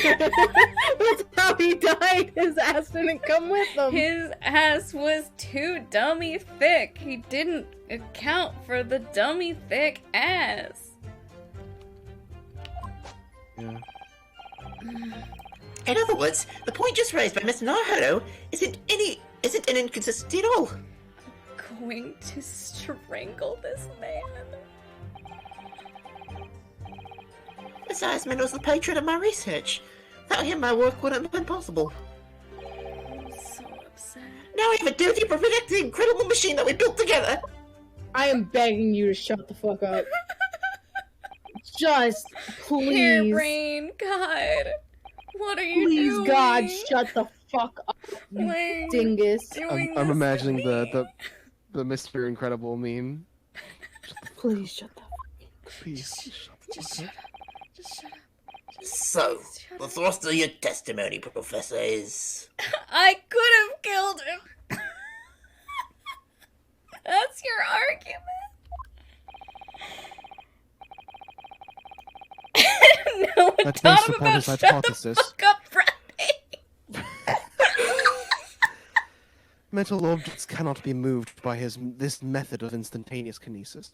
that's how he died. His ass didn't come with him. His ass was too dummy thick. He didn't account for the dummy thick ass. Yeah. In other words, the point just raised by Miss Naruto isn't an inconsistency at all. Going to strangle this man. Miss Osmond was the patron of my research. Without him, my work wouldn't have been possible. I'm so upset. Now we have a duty to protect the incredible machine that we built together. I am begging you to shut the fuck up. Just please. Hairbrain, God. What are you Please, doing? God, shut the fuck up, you Doing- dingus. doing I'm this imagining to me. the Mr. Incredible meme. Please shut the Please. Just shut up. Shut up. So, the thrust of your testimony, Professor, is... I could have killed him. That's your argument. No one That taught does him support about his shut hypothesis. the fuck up, Friday. Metal objects cannot be moved by this method of instantaneous kinesis.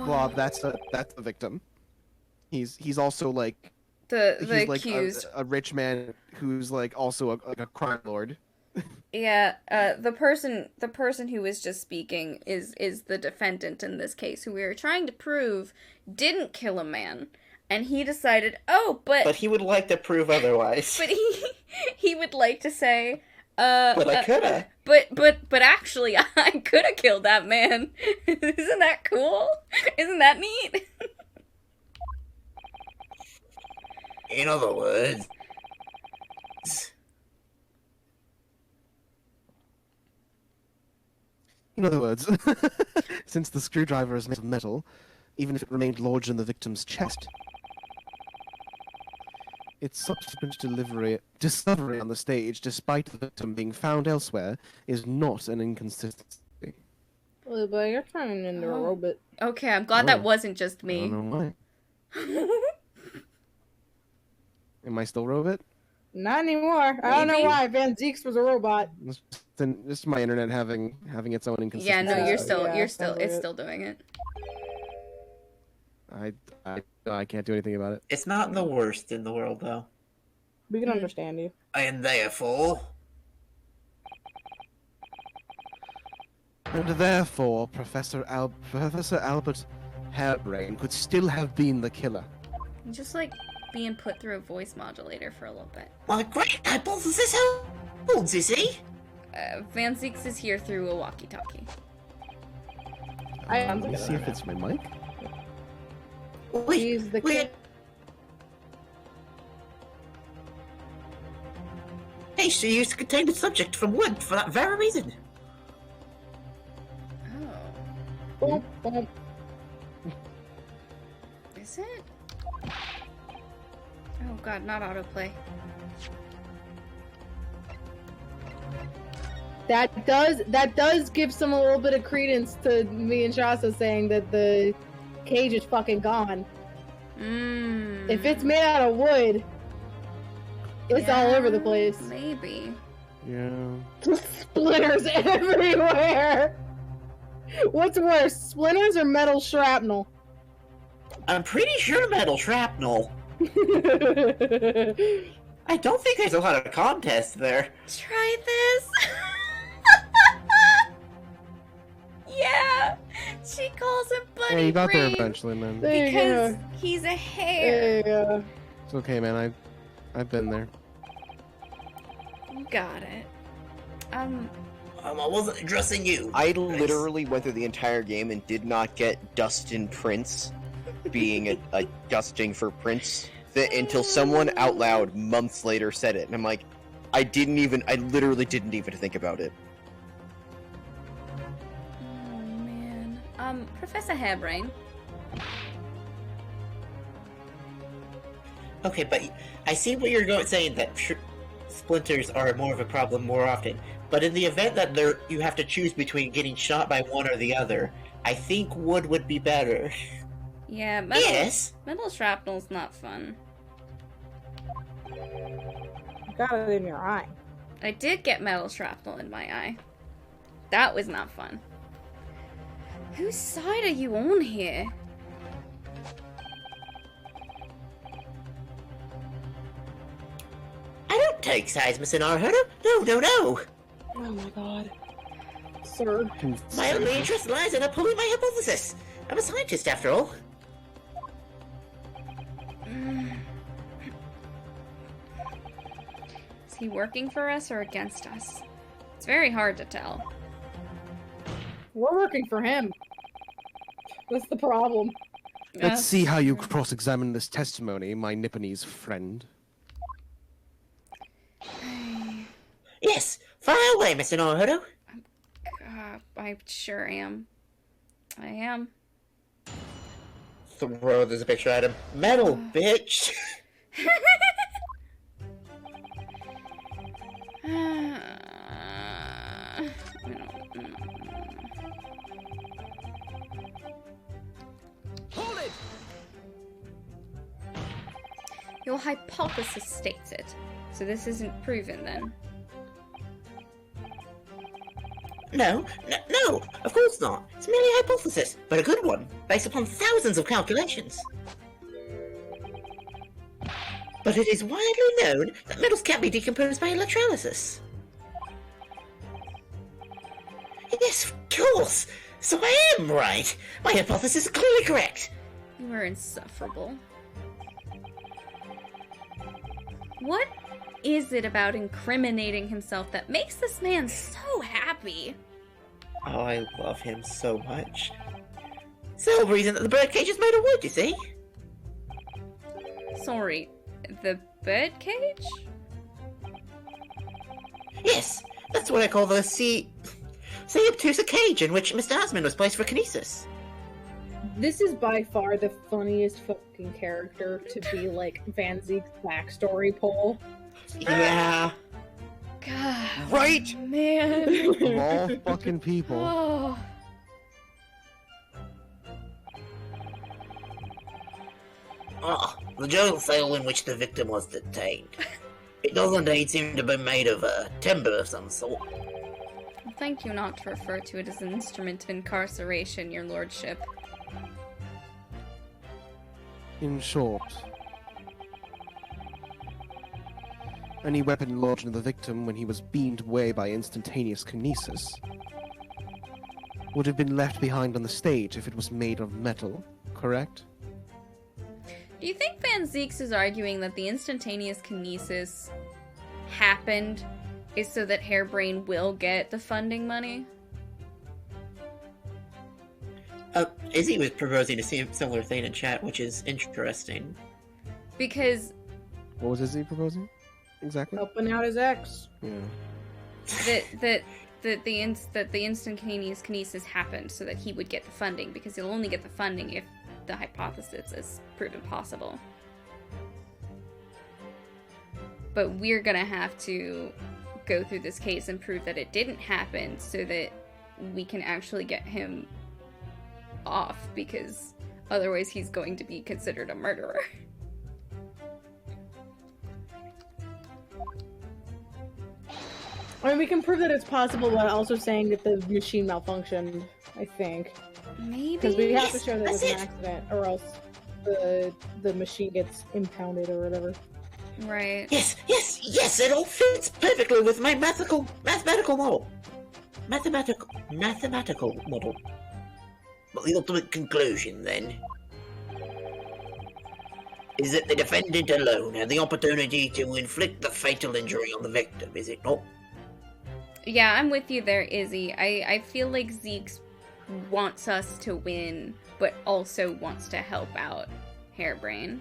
Bob, that's the victim. He's also like The he's like accused. a rich man who's like also a crime lord. Yeah, the person who was just speaking is the defendant in this case, who we were trying to prove didn't kill a man, and he decided, But he would like to prove otherwise. but he would like to say, But I coulda. but actually, I coulda killed that man. Isn't that cool? Isn't that neat? In other words... In other words, since the screwdriver is made of metal, even if it remained lodged in the victim's chest, its subsequent discovery on the stage, despite the victim being found elsewhere, is not an inconsistency. Well, but you're turning into a robot. Okay, I'm glad that wasn't just I me. don't know why. Am I still robot? Not anymore. I don't know Maybe. why. Van Zeeks was a robot. Just my internet having its own Yeah, inconsistencies. no, Yeah, it's sounds still doing it. I can't do anything about it. It's not the worst in the world, though. We can understand you. And therefore... And therefore, Professor Albert Hairbrain could still have been the killer. Just like being put through a voice modulator for a little bit. My great hypothesis holds, you see? Van Zeeks is here through a walkie-talkie. Let me see if it's my mic. He's the kid. Hey, she used to contain the subject from wood for that very reason. Oh. Boom, boom. Is it? Oh god, not autoplay. That does give some a little bit of credence to me and Shasta saying that the cage is fucking gone. If it's made out of wood, it's all over the place. Maybe. Yeah. Splinters everywhere. What's worse, splinters or metal shrapnel? I'm pretty sure metal shrapnel. I don't think there's a lot of contest there. Try this. Yeah, she calls him Buddy Hey, you got there Green eventually, man. There you because go. he's a hare. There you go. It's okay, man. I've been there. You got it. I wasn't addressing you. I literally went through the entire game and did not get Dustin Prince being a dusting for Prince until someone out loud months later said it, and I'm like, I literally didn't even think about it. Oh man. Professor Hairbrain. Okay, but I see what you're saying, that splinters are more of a problem more often. But in the event that you have to choose between getting shot by one or the other, I think wood would be better. Yeah, metal, Yes. metal shrapnel's not fun. You got it in your eye. I did get metal shrapnel in my eye. That was not fun. Whose side are you on here? I don't take sides, Miss Naruto. No. Oh my god. Sir. My only interest lies in upholding my hypothesis. I'm a scientist, after all. Is he working for us or against us? It's very hard to tell. We're working for him. That's the problem. Let's see how you cross-examine this testimony, my Nipponese friend. Yes, fire away, Mr. Naruto. I sure am. I am. throw there's a picture at him. Metal, bitch! Hold it! Your hypothesis states it. So this isn't proven then. No, of course not. It's merely a hypothesis, but a good one, based upon thousands of calculations. But it is widely known that metals can't be decomposed by electrolysis. Yes, of course! So I am right! My hypothesis is clearly correct! You are insufferable. What is it about incriminating himself that makes this man so happy? Oh, I love him so much. It's the whole reason that the birdcage is made of wood, you see? Sorry, the birdcage? Yes, that's what I call the say obtuse cage in which Mr. Asman was placed for kinesis. This is by far the funniest fucking character to be like Van Zeke's backstory poll. Yeah. God. Right? Man. Of all fucking people. Oh. The jail cell in which the victim was detained. It does indeed seem to be made of timber of some sort. Thank you not to refer to it as an instrument of incarceration, your lordship. In short, any weapon lodged in the victim when he was beamed away by instantaneous kinesis would have been left behind on the stage if it was made of metal, correct? Do you think Van Zeeks is arguing that the instantaneous kinesis happened is so that Hairbrain will get the funding money? Izzy was proposing a similar thing in chat, which is interesting. Because What was Izzy proposing? Exactly? Helping out his ex. Yeah. the instantaneous kinesis happened so that he would get the funding, because he'll only get the funding if the hypothesis is proven possible. But we're gonna have to go through this case and prove that it didn't happen so that we can actually get him off, because otherwise he's going to be considered a murderer. I mean, we can prove that it's possible, but also saying that the machine malfunctioned, I think. Maybe? Because we have to show that it was That's an it. accident, or else the machine gets impounded or whatever. Right. Yes, it all fits perfectly with my mathematical model. Mathematical model. But the ultimate conclusion, then, is that the defendant alone had the opportunity to inflict the fatal injury on the victim, is it not? Yeah, I'm with you there, Izzy. I feel like Zeke's wants us to win, but also wants to help out Hairbrain.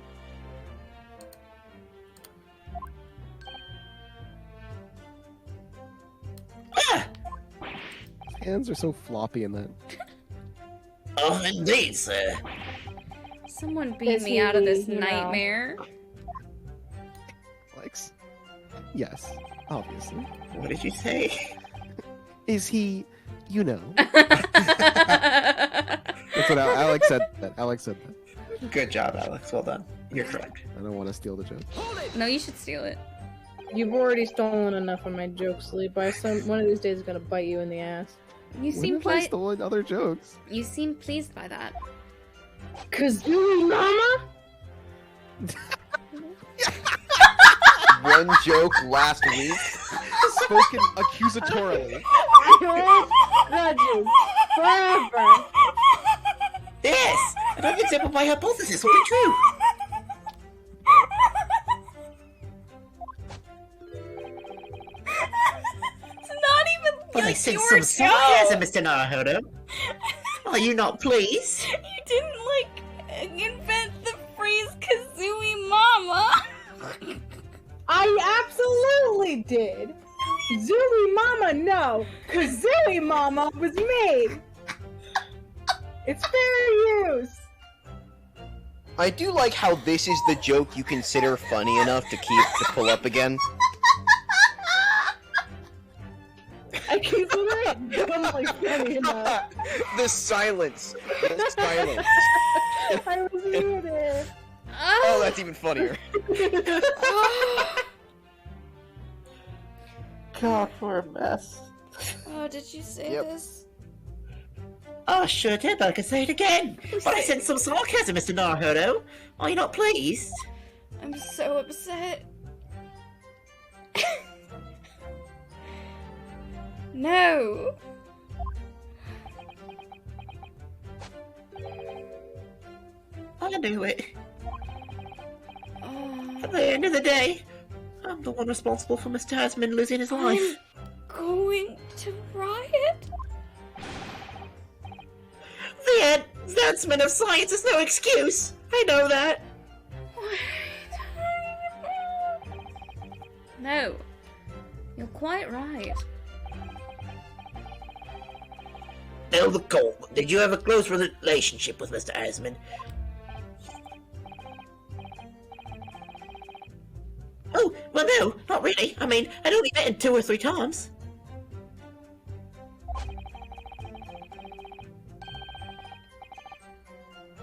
Ah! Hands are so floppy in that. Oh, indeed, sir. Someone beat Is me out of this he, you know? nightmare. Alex? Yes, obviously. What did you say? Is he, you know? That's That's what Alex said. Alex said that. Good job, Alex. Well done. You're correct. I don't want to steal the joke. No, you should steal it. You've already stolen enough of my jokes, Lee. One of these days is gonna bite you in the ass. You When seem have I stolen other jokes? You seem pleased by that. Kazooie Mama? One joke last week. Spoken accusatorily. That joke forever. Yes! Another example of my hypothesis will be true! It's not even But I like sense your some joke. sarcasm, Mr. Naruto. Are you not pleased? You didn't like invent the phrase Kazooie Mama. I absolutely did. Zooey Mama, no. Kazooie Mama was made. It's fair use. I do like how this is the joke you consider funny enough to pull up again. I consider it dumbly funny enough. The silence. The silence. I was muted. Oh, that's even funnier. God, we're a mess. Oh, did you say Yep. this? Oh, sure did, but I can say it again. But I sense some sarcasm, Mr. Naruto. Are you not pleased? I'm so upset. No. I knew it. Oh, At the end of the day, I'm the one responsible for Mr. Hasman losing his life. going to riot? The advancement of science is no excuse. I know that. No. You're quite right. Elder Cole, did you have a close relationship with Mr. Hasman? Oh, well no, not really. I mean, I'd only met him 2 or 3 times.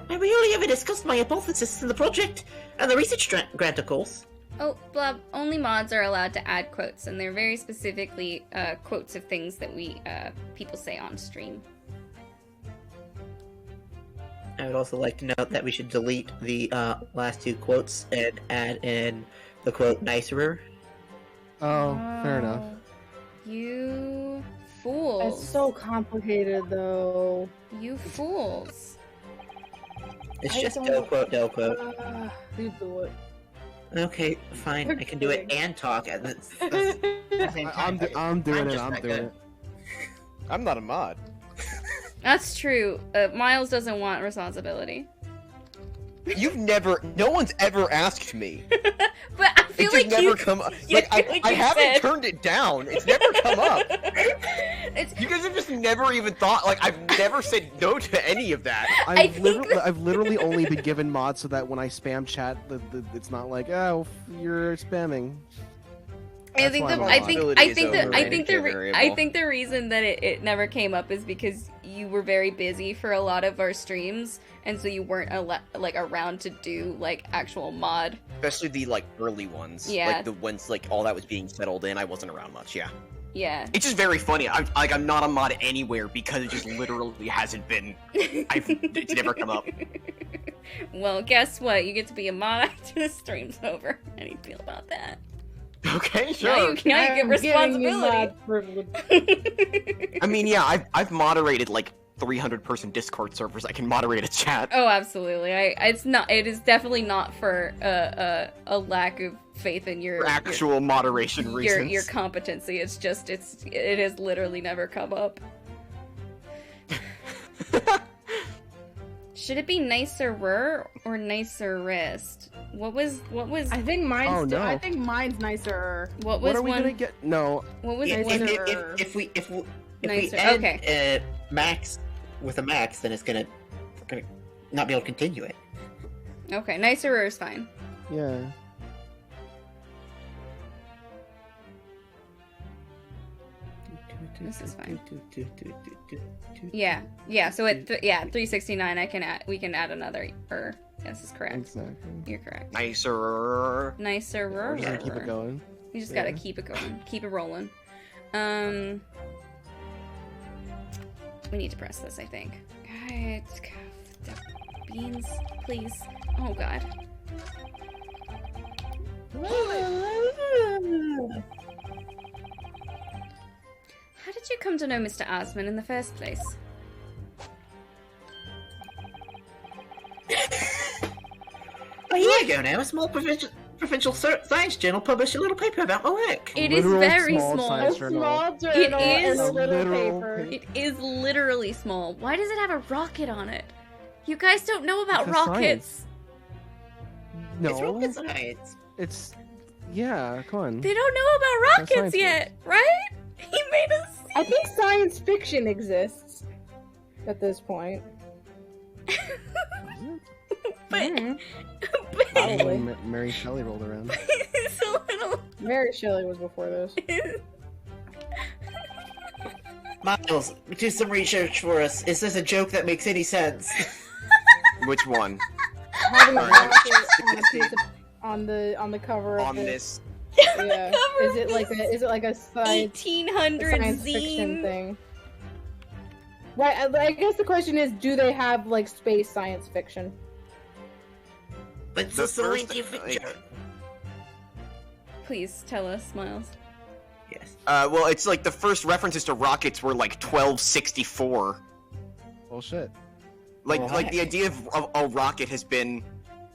And we only ever discussed my hypothesis in the project, and the research grant, of course. Oh, Blob, only mods are allowed to add quotes, and they're very specifically quotes of things that we people say on stream. I would also like to note that we should delete the last 2 quotes and add in the quote nicerer. Oh, fair enough. You fools. It's so complicated, though. You fools. It's I just don't- del quote. You do it. Okay, fine. I can do it and talk at the same time. I'm doing it. just I'm that doing good. it. I'm not a mod. That's true. Miles doesn't want responsibility. No one's ever asked me. But I feel It's like just you... never come up. you Like, feel like I you haven't said- turned it down. It's never come up. It's... You guys have just never even thought, like, I've never said no to any of that. I've literally only been given mods so that when I spam chat, it's not like, oh, you're spamming. I think That's the why I I'm think Responsibility I is think the I overrated think the to a re- I variable. think the reason that it never came up is because you were very busy for a lot of our streams, and so you weren't like around to do like actual mod. Especially the, like, early ones. Yeah. Like, the ones, like, all that was being settled in, I wasn't around much, yeah. Yeah. It's just very funny. I'm not a mod anywhere because it just literally hasn't been. It's never come up. Well, guess what? You get to be a mod after the stream's over. How do you feel about that? Okay, Now sure. you get I'm giving you responsibility. mod privilege. I mean, yeah, I've moderated like 300-person Discord servers. I can moderate a chat. Oh, absolutely. It is definitely not for a lack of faith in your For actual moderation reasons. your competency. It's just it has literally never come up. Should it be nicer or nicerest? What was I think mine's. Oh, no. I think mine's nicer. what was What are we one? gonna get? No. What was If, one? if we Nicer, add max with a max, then we're gonna not be able to continue it. Okay, nicer is fine. Yeah. This is fine. Yeah. So at 369, we can add another. This is correct. Exactly. You're correct. Nicer. Nicer. We're just gonna keep it going. You just gotta Yeah. keep it going. Keep it rolling. We need to press this, I think. God, beans, please. Oh god. How did you come to know Mr. Osman in the first place? A year ago now, a small provincial science journal published a little paper about my work. It is Literal very small small. science A journal. small journal is and a little literal paper. It is literally small. Why does it have a rocket on it? You guys don't know about Because rockets. It's No. rocket science. It's yeah. Come on. They don't know about That's rockets science yet, right? He made us. I think science fiction exists at this point. but, but Probably. Mary Shelley rolled around. it's a little. Mary Shelley was before this. Miles, do some research for us. Is this a joke that makes any sense? Which one? Having a rocket on a piece of, on the cover of On it. this. Yeah. Is it like a science 1800 science fiction zine. thing? Right. I guess the question is, do they have like space science fiction? But The the first- scientific like- joke. Please tell us, Miles. Yes. Well, it's like the first references to rockets were like 1264. Bullshit. Like, Well, like the idea of a rocket has been,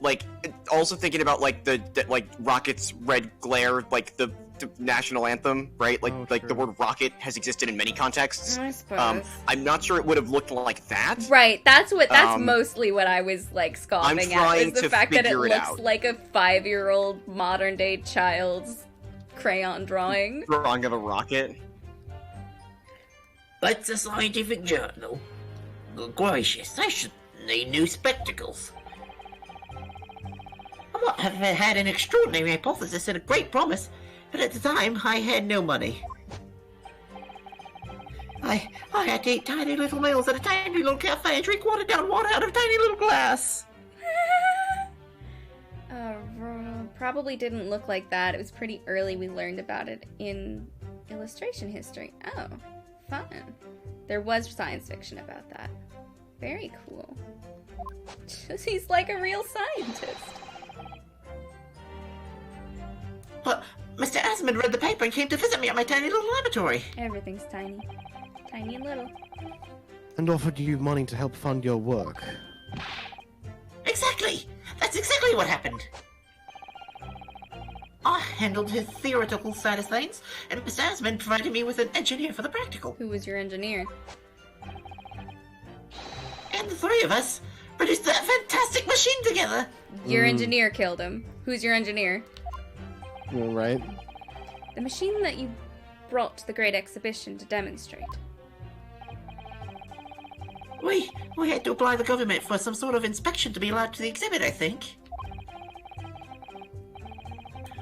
like, also thinking about like the like rockets' red glare, like the national anthem, right? Like, Oh, like the sure. word rocket has existed in many contexts. I suppose. I'm not sure it would have looked like that. Right, that's Um, mostly what I was like scoffing at, trying is the to fact that it figure it looks out. like a 5-year-old modern day child's crayon drawing. Drawing of a rocket. But it's a scientific journal. Good gracious, I should need new spectacles. I might have had an extraordinary hypothesis and a great promise, but at the time I had no money. I had to eat tiny little meals at a tiny little cafe and drink watered down water out of a tiny little glass. Probably didn't look like that. It was pretty early we learned about it in illustration history. Oh, fun. There was science fiction about that. Very cool. He's like a real scientist. But Mr. Asmund read the paper and came to visit me at my tiny little laboratory. Everything's tiny. Tiny and little. And offered you money to help fund your work. Exactly! That's exactly what happened. I handled his theoretical side of things, and Mr. Asmund provided me with an engineer for the practical. Who was your engineer? And the three of us produced that fantastic machine together. Your engineer killed him. Who's your engineer? Right? The machine that you brought to the Great Exhibition to demonstrate. We had to apply the government for some sort of inspection to be allowed to the exhibit, I think.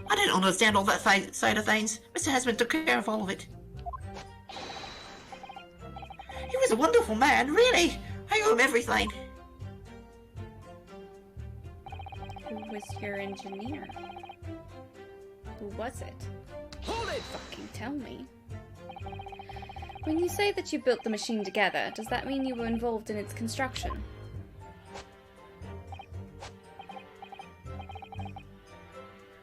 I didn't understand all that side of things. Mr. Asmund took care of all of it. He was a wonderful man, really. I owe him everything. Who was your engineer? Who was it? Hold it! Fucking tell me. When you say that you built the machine together, does that mean you were involved in its construction?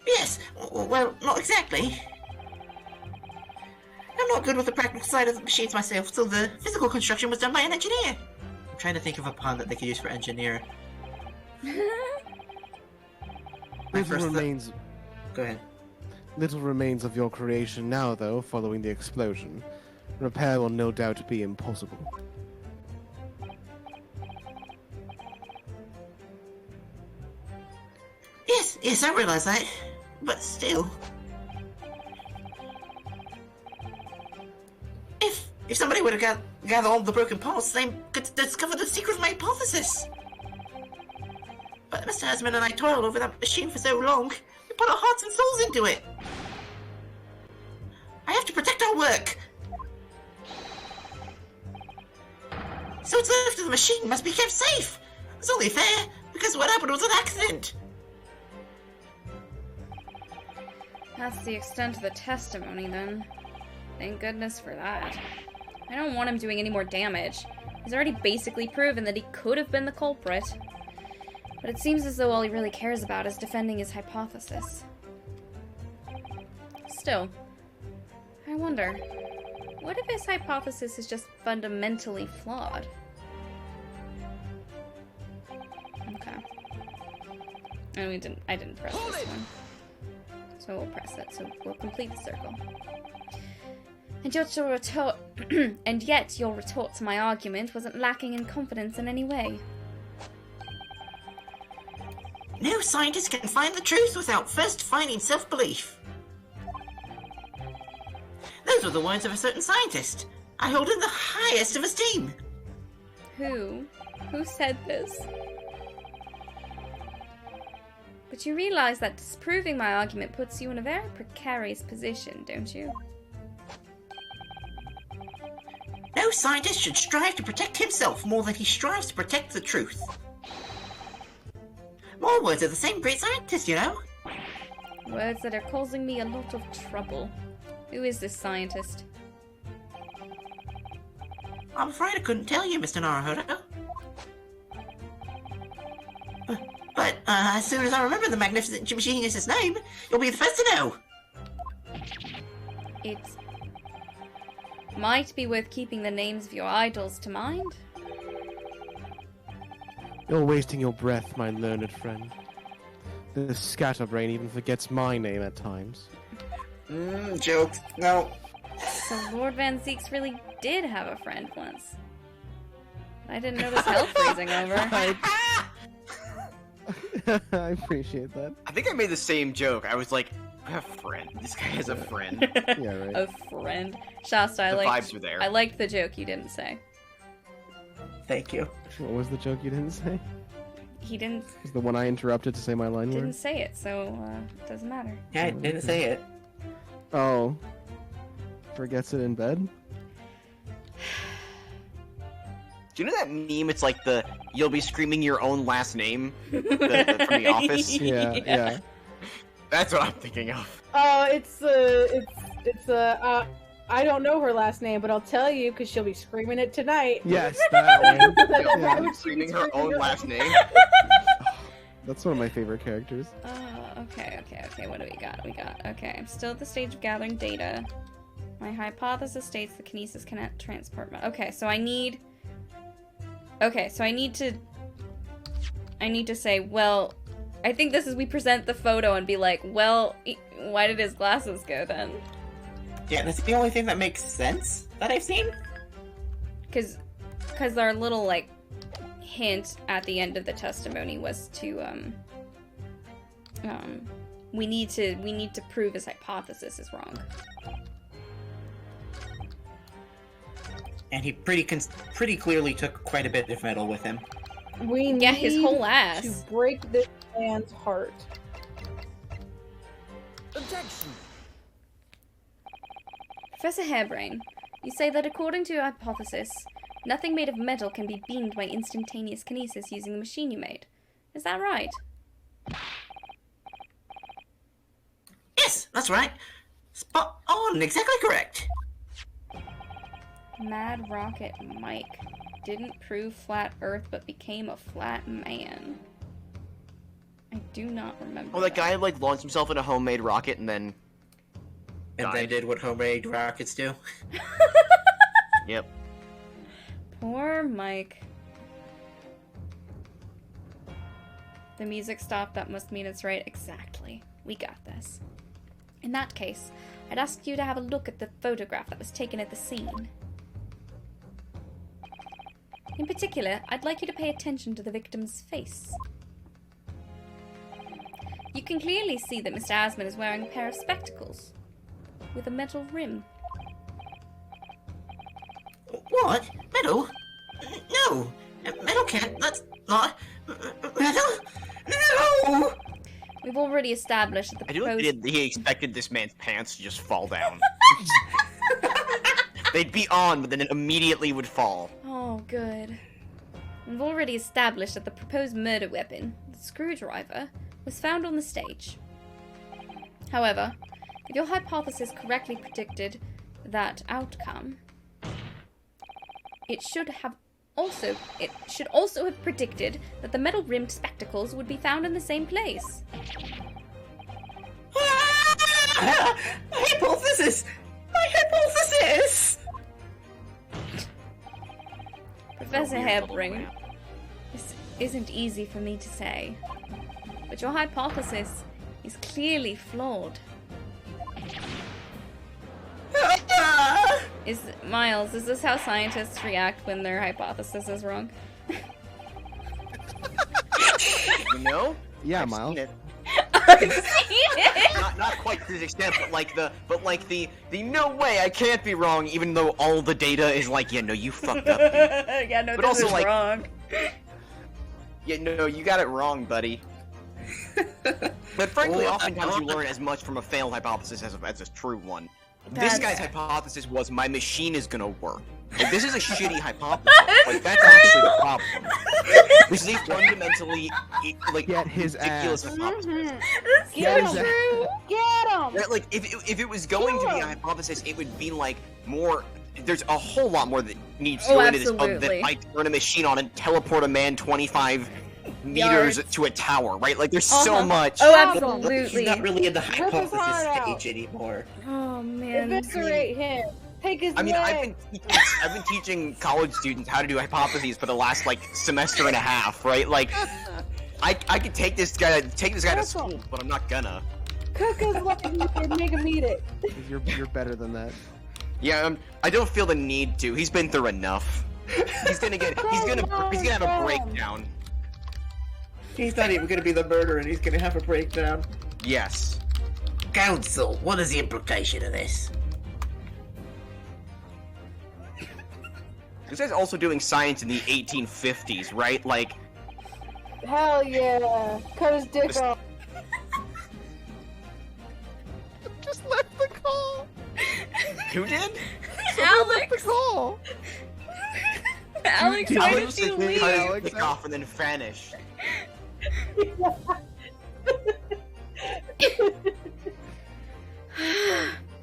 Yes, well, not exactly. I'm not good with the practical side of the machines myself, so the physical construction was done by an engineer. I'm trying to think of a pun that they could use for engineer. My Little first remains, Go ahead. little remains of your creation now, though, following the explosion. Repair will no doubt be impossible. Yes, I realize that. But still. If somebody would have gathered all the broken parts, they could discover the secret of my hypothesis. But Mr. Asmund and I toiled over that machine for so long, we put our hearts and souls into it. I have to protect our work. So what's left of the machine must be kept safe. It's only fair, because what happened was an accident. That's the extent of the testimony, then. Thank goodness for that. I don't want him doing any more damage. He's already basically proven that he could have been the culprit. But it seems as though all he really cares about is defending his hypothesis. Still, I wonder, what if his hypothesis is just fundamentally flawed? Okay. And I didn't press this one. So we'll press it, so we'll complete the circle. And yet your retort to my argument wasn't lacking in confidence in any way. No scientist can find the truth without first finding self-belief. Those were the words of a certain scientist. I hold in the highest of esteem. Who? Who said this? But you realize that disproving my argument puts you in a very precarious position, don't you? No scientist should strive to protect himself more than he strives to protect the truth. More words of the same great scientist, you know? Words that are causing me a lot of trouble. Who is this scientist? I'm afraid I couldn't tell you, Mr. Naruhodo. But as soon as I remember the magnificent genius's name, you'll be the first to know. It might be worth keeping the names of your idols to mind. You're wasting your breath, my learned friend. The scatterbrain even forgets my name at times. Jokes. No. So Lord Van Zeeks really did have a friend once. I didn't notice hell freezing over. I appreciate that. I think I made the same joke. I was like, I have a friend. This guy has a friend. Yeah, right. A friend. Shasta, The vibes were there. I liked the joke you didn't say. Thank you. What was the joke you didn't say? He didn't Was the one I interrupted to say my line didn't word? say it, so it doesn't matter. Yeah, I didn't say it. Oh. Forgets it in bed? Do you know that meme? It's like the you'll be screaming your own last name from The Office. Yeah. That's what I'm thinking of. It's I don't know her last name, but I'll tell you because she'll be screaming it tonight. Yes, that one. Yeah. Yeah. Screaming her own last name. That's one of my favorite characters. Okay. What do we got? Okay, I'm still at the stage of gathering data. My hypothesis states the kinesis cannot transport. Okay, so I need to say, well, I think this is we present the photo and be like, well, why did his glasses go then? Yeah, that's the only thing that makes sense that I've seen. Because our little, like, hint at the end of the testimony was to, we need to prove his hypothesis is wrong. And he pretty clearly took quite a bit of metal with him. We need his whole ass. to break this man's heart. Objection. Professor Hairbrain, you say that according to your hypothesis, nothing made of metal can be beamed by instantaneous kinesis using the machine you made. Is that right? Yes, that's right. Spot on, exactly correct. Mad Rocket Mike didn't prove flat Earth but became a flat man. I do not remember. Oh, that guy like launched himself in a homemade rocket and then. And they did what homemade rockets do. Yep. Poor Mike. The music stopped. That must mean it's right. Exactly. We got this. In that case, I'd ask you to have a look at the photograph that was taken at the scene. In particular, I'd like you to pay attention to the victim's face. You can clearly see that Mr. Asman is wearing a pair of spectacles with a metal rim. What? Metal? No! Metal can't. That's not. Metal? No! We've already established that the I do like proposed... that he expected this man's pants to just fall down. They'd be on, but then it immediately would fall. Oh, good. We've already established that the proposed murder weapon, the screwdriver, was found on the stage. However, if your hypothesis correctly predicted that outcome, it should also have predicted that the metal-rimmed spectacles would be found in the same place. My hypothesis! My hypothesis! Professor Hairbrain, this isn't easy for me to say, but your hypothesis is clearly flawed. Miles, is this how scientists react when their hypothesis is wrong? You know? Yeah, I've Miles. seen it. I've seen it! Not quite to this extent, but like the no way I can't be wrong, even though all the data is like, yeah, no, you fucked up, dude. Yeah, no, But this also, is like- wrong. Yeah, no, you got it wrong, buddy. But frankly, Well, oftentimes you learn as much from a failed hypothesis as a true one. This That's- guy's hypothesis was my machine is gonna work. Like, this is a shitty hypothesis. Like, that's actually the problem. This is a fundamentally, like, Get his ridiculous ass. hypothesis. Get Get his him! ass. Get him! Right, like, if it was going to be a hypothesis, it would be like more. There's a whole lot more that needs to Oh, go into this absolutely. than I turn a machine on and teleport a man 25 Yards. meters to a tower. Right? Like, there's so much. Oh, Awesome. absolutely. He's not really in the Rip his heart hypothesis out. stage anymore. Oh man. Eviscerate him. Take his I mean, leg. I've been teaching college students how to do hypotheses for the last like semester and a half, right? Like, I could take this guy to school, but I'm not gonna. Cook his leg and make him eat it. You're better than that. Yeah, I don't feel the need to. He's been through enough. He's gonna have a breakdown. He's not even gonna be the murderer, and he's gonna have a breakdown. Yes. Council, what is the implication of this? This guy's also doing science in the 1850s, right? Like, Hell yeah. Cut his dick This- off. Just left the call. who did? Alex. Call. Alex, Did why you did Alex you cut leave? his dick off and then vanished.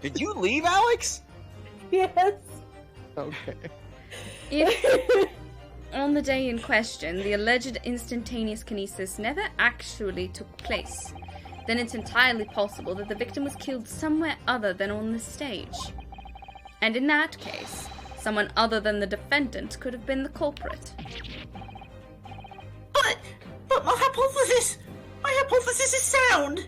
Did you leave, Alex? Yes. Okay. If, on the day in question, the alleged instantaneous kinesis never actually took place, then it's entirely possible that the victim was killed somewhere other than on the stage. And in that case, someone other than the defendant could have been the culprit. But my hypothesis is sound.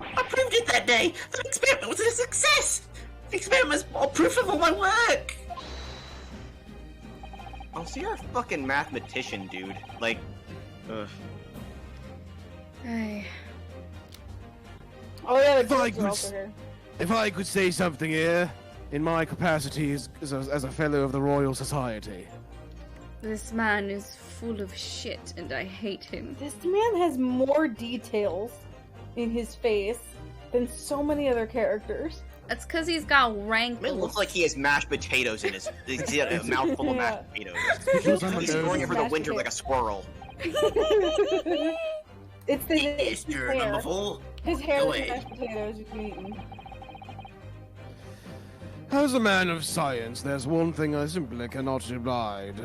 I proved it that day. The experiment was a success. The experiment was more proof of all my work. Oh, so you're a fucking mathematician, dude. Like, ugh. Ay. Oh yeah, the If I dogs are could also s- here. If I could say something here, in my capacity as a fellow of the Royal Society. This man is full of shit and I hate him. This man has more details in his face than so many other characters. That's because he's got I mean, it rankles. looks like he has mashed potatoes in his. He's got a mouthful of mashed potatoes. Because I'm a He's storing it for the Mashed winter potatoes. like a squirrel. It's the Yes, his you're hair. number 4. His hair Go is ahead. mashed potatoes you can eat. As a man of science, there's one thing I simply cannot abide.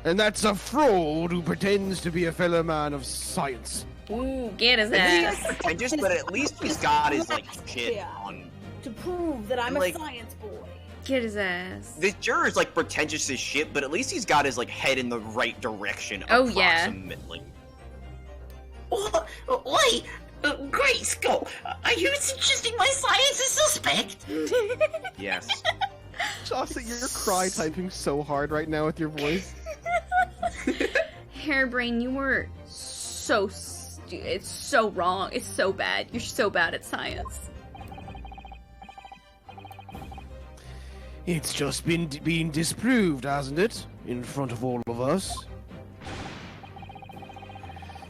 And that's a fraud who pretends to be a fellow man of science. Ooh, get his He's ass. pretentious, but at least he's got his like shit Yeah. on. To prove that I'm Like- a science boy. Get his ass. This juror's like pretentious as shit, but at least he's got his like head in the right direction. Oh, yeah. Approximately. What? Wait! Great Scott! Are you suggesting my science is suspect? Yes. Chaucer, you're cry typing so hard right now with your voice. Hairbrain, you were so it's so wrong. It's so bad. You're so bad at science. It's just been being disproved, hasn't it? In front of all of us.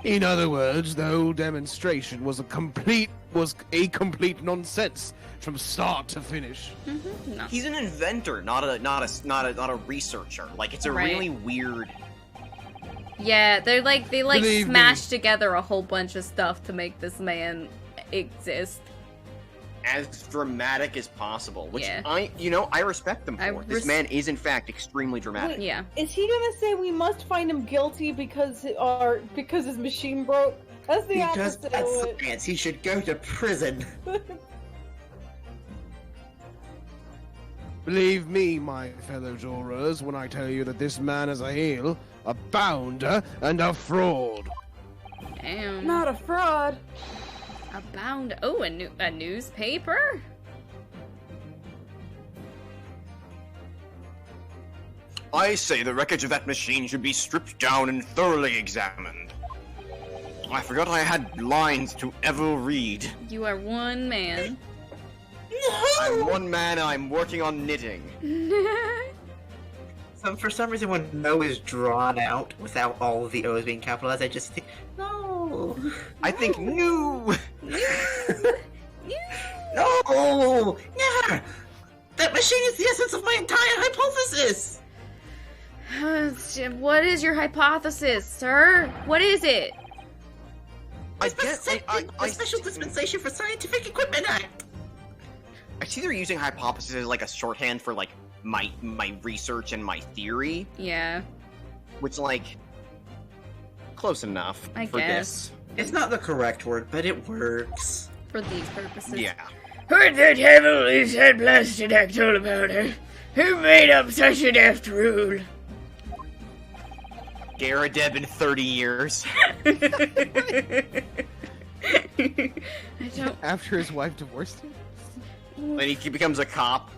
In other words, the whole demonstration was a complete nonsense from start to finish. No. He's an inventor, not a researcher. Like, it's a Right. really weird. Yeah, they Believe me. smashed together a whole bunch of stuff to make this man exist. As dramatic as possible, which Yeah. I respect them I for. This man is in fact extremely dramatic. Yeah. Is he gonna say we must find him guilty because his machine broke? That's the Because opposite of that's what. science, he should go to prison. Believe me, my fellow jurors, when I tell you that this man is a heel, a bounder, and a fraud. Damn. Not a fraud. A bound. Oh, a newspaper? I say the wreckage of that machine should be stripped down and thoroughly examined. I forgot I had lines to ever read. You are one man. I'm one man and I'm working on knitting. So For some reason, when no is drawn out without all of the O's being capitalized, I just think, no. I think no. No! Never! That machine is the essence of my entire hypothesis! What is your hypothesis, sir? What is it? I guess The Special Dispensation for Scientific Equipment Act! I see they're using hypothesis as like a shorthand for like my research and my theory, Yeah, which like close enough I for guess. It's not the correct word, but it works. for these purposes. this. Yeah. Who the devil is that blasted act all about it? Who made up such a daft rule? Garadeb in 30 years. I don't. After his wife divorced him? And he becomes a cop.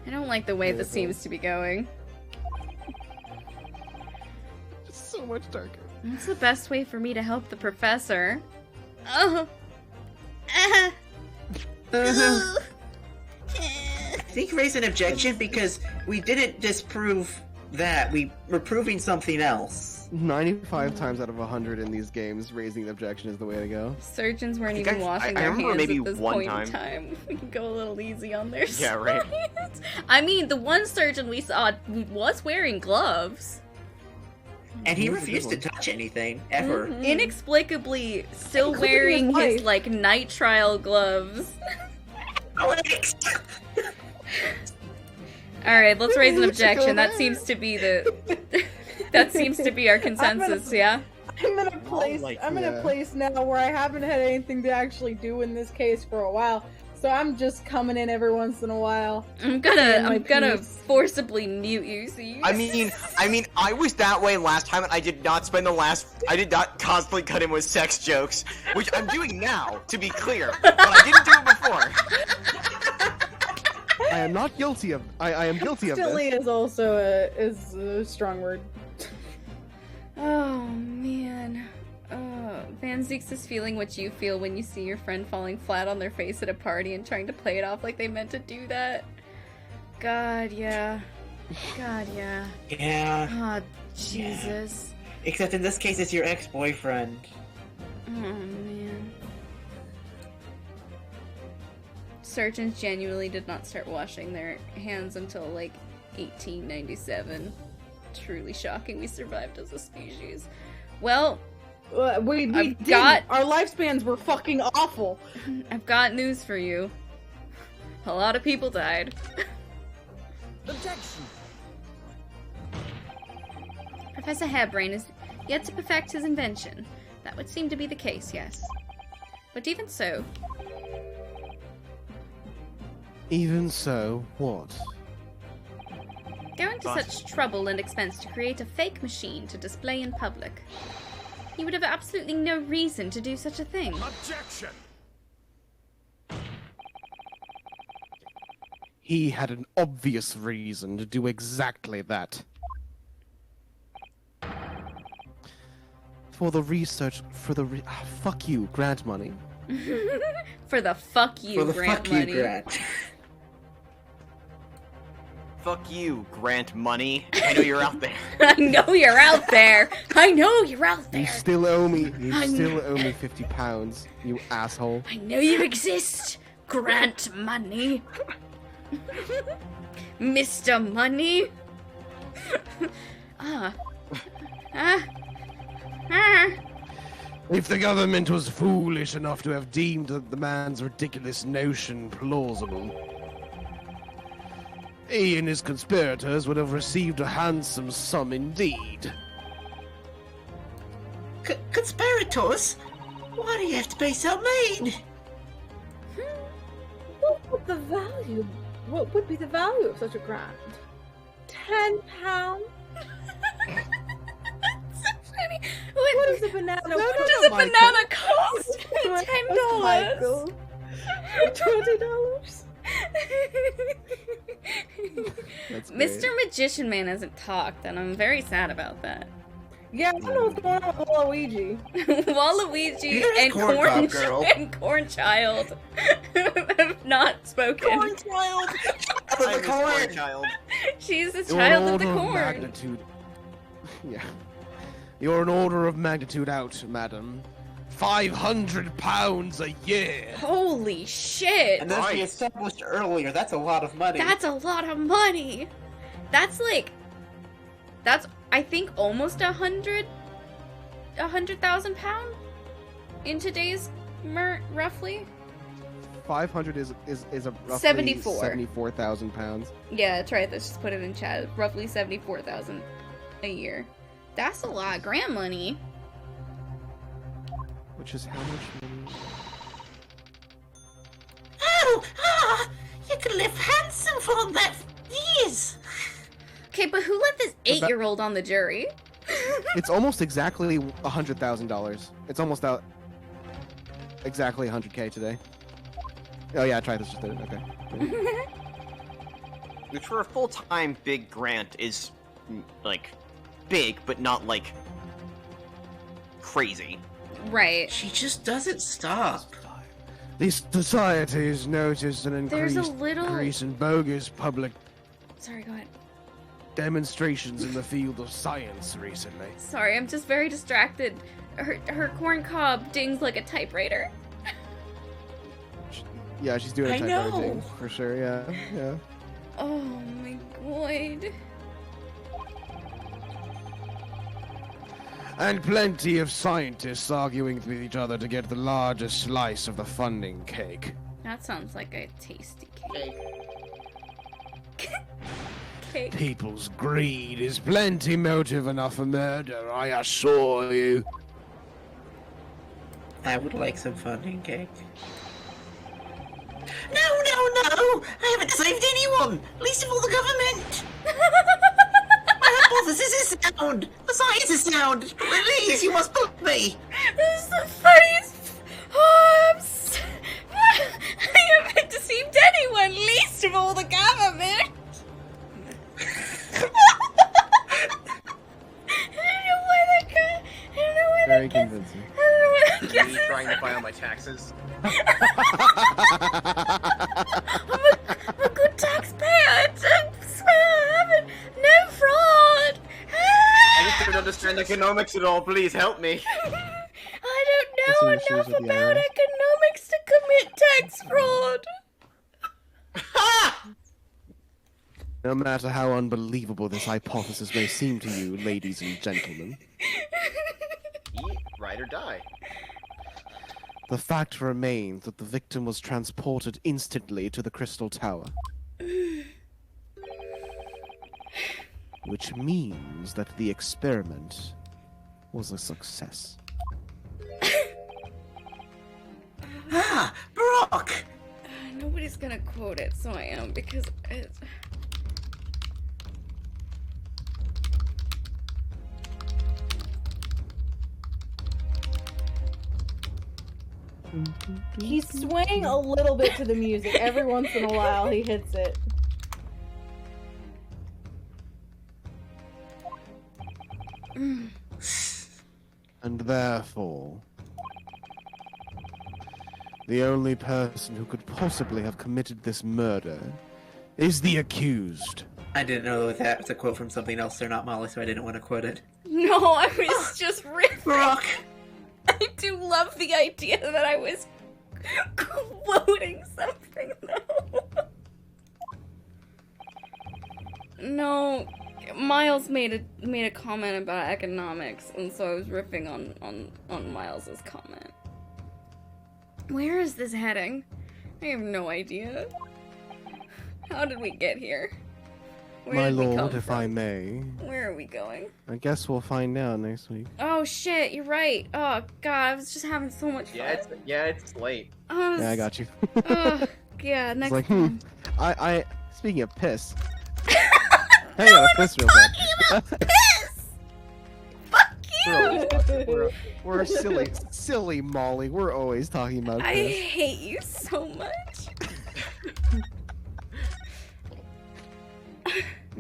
I don't like the way this seems to be going. It's so much darker. What's the best way for me to help the professor? Oh. I think raise an objection because we didn't disprove that. We were proving something else. 95 times out of 100 in these games, raising the objection is the way to go. Surgeons weren't I think even washing I their remember hands maybe at this one point time. in time. We can go a little easy on their Yeah, right. science. I mean, the one surgeon we saw was wearing gloves. And he Those are refused good to touch anything, ever. Inexplicably still Including wearing his his, wife. like, night trial gloves. Alex! Alright, let's raise an Go objection. That there. seems to be the... that seems to be our consensus, yeah? I'm in a place. like- I'm in Yeah. a place now where I haven't had anything to actually do in this case for a while, so I'm just coming in every once in a while. I'm And my gonna peace. forcibly mute you, so you... I mean, I was that way last time, and I did not constantly cut him with sex jokes, which I'm doing now, to be clear, but I didn't do it before. I am not guilty of. I am guilty of Constantly this. is also a strong word. Oh, man. Van Zeeks is feeling what you feel when you see your friend falling flat on their face at a party and trying to play it off like they meant to do that. God, yeah. God, yeah. Yeah, Oh, Jesus. except in this case it's your ex-boyfriend. Oh, man. Surgeons genuinely did not start washing their hands until, like, 1897. Truly shocking we survived as a species. Well, We I've didn't. got- Our lifespans were fucking awful. I've got news for you. A lot of people died. Objection. Professor Hairbrain is yet to perfect his invention. That would seem to be the case, yes. But even so, Even so, what? going to But- such trouble and expense to create a fake machine to display in public. He would have absolutely no reason to do such a thing. Objection! He had an obvious reason to do exactly that. For the research, fuck you, grant money. For the fuck you, For the grant fuck money. you, Grant. Fuck you, Grant Money. I know you're out there. I know you're out there. I know you're out You there. still owe me. You I still owe me £50, you asshole. I know you exist. Grant money. Mr. Money. Ah. If the government was foolish enough to have deemed the man's ridiculous notion plausible, he and his conspirators would have received a handsome sum indeed. Conspirators? Why do you have to be so mean? What would be the value of such a grant? £10? What does a banana What cost? does a banana cost? $10. $20? That's great. Mr. Magician Man hasn't talked, and I'm very sad about that. Yeah, I don't know what's going on with Waluigi. Waluigi You're and a corn cob girl. and Corn Child have not spoken. Corn child. I miss corn child. She's the You're child an of the order corn. magnitude. Yeah. You're an order of magnitude out, madam. 500 pounds a year. Holy shit! And as we established earlier, that's a lot of money. That's a lot of money. That's I think almost 100,000 pound in today's roughly. 500 is a roughly 74,000 pounds. Yeah, that's right. Let's just put it in chat. Roughly 74,000 a year. That's a lot of grant money. Which is how much money? Oh, you can live handsome for all that years. Okay, but who let this 8-year-old on the jury? It's almost exactly $100,000. It's almost out exactly 100K today. Oh yeah, I tried this just did it. Okay. Which for a full-time big grant is, like, big, but not, like, crazy. Right. She just doesn't stop. The society has noticed an There's increase in bogus public Sorry, go ahead. demonstrations in the field of science recently. Sorry, I'm just very distracted. Her corn cob dings like a typewriter. Yeah, she's doing a I typewriter know. thing, for sure, yeah. Oh my god. And plenty of scientists arguing with each other to get the largest slice of the funding cake. That sounds like a tasty cake. Cake. People's greed is plenty motive enough for murder, I assure you. I would like some funding cake. No! I haven't saved anyone! Least of all the government! My hypothesis is sound! The science is sound! Please, you must believe me! This is the funniest. Oh, I haven't deceived anyone, least of all the government. Very convincing. Me trying to file my taxes. I'm a good taxpayer. I swear I haven't. No fraud. I just don't understand economics at all. Please help me. I don't know enough about economics to commit tax fraud. No matter how unbelievable this hypothesis may seem to you, ladies and gentlemen, Eat, ride, or die. the fact remains that the victim was transported instantly to the Crystal Tower. Which means that the experiment was a success. Brock! Nobody's gonna quote it, so I am, because it's... He's swaying a little bit to the music. Every once in a while, he hits it. And therefore, the only person who could possibly have committed this murder is the accused. I didn't know that was a quote from something else. They're not Molly, so I didn't want to quote it. No, I was just riffing. Brock! I do love the idea that I was quoting something, though. No, Miles made a comment about economics, and so I was riffing on Miles's comment. Where is this heading? I have no idea. How did we get here? Where My did we come lord, if from? I may, Where are we going? I guess we'll find out next week. Oh shit, you're right. Oh god, I was just having so much fun. It's late. Yeah, I got you. Yeah, next It's like, time. I speaking of piss. I gotta piss real bad. Piss! Fuck you! We're silly Molly. We're always talking about I piss. hate you so much.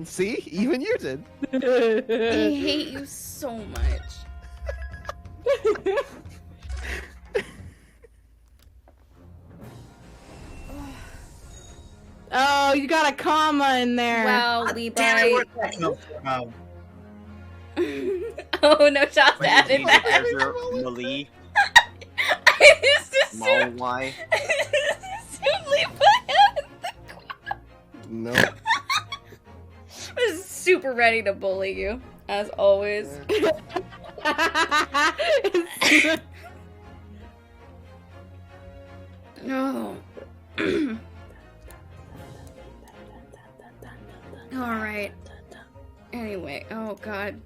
See? Even you did. I hate you so much. Oh, you got a comma in there. Wow, Damn it, Levi. where'd that come from? Oh no, Josh added that. Malie. I just assumed. Malwai. I just assumed Levi added the quote. No. I was super ready to bully you, as always. No. Alright. Anyway, oh god.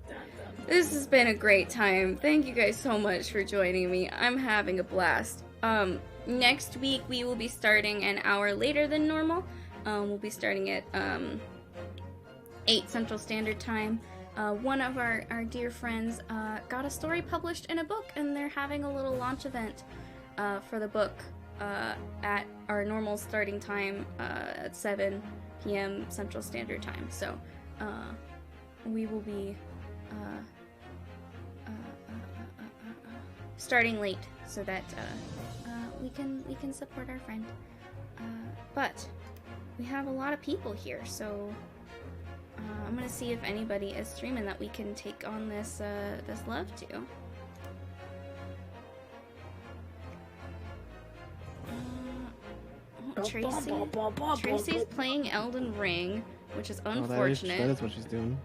This has been a great time. Thank you guys so much for joining me. I'm having a blast. Next week we will be starting an hour later than normal. We'll be starting at 8 Central Standard Time. One of our dear friends got a story published in a book, and they're having a little launch event for the book at our normal starting time at 7 p.m. Central Standard Time. So we will be starting late so that we can support our friend. But we have a lot of people here, so I'm gonna see if anybody is streaming that we can take on this this love to. Tracy's playing Elden Ring, which is unfortunate. That is what she's doing.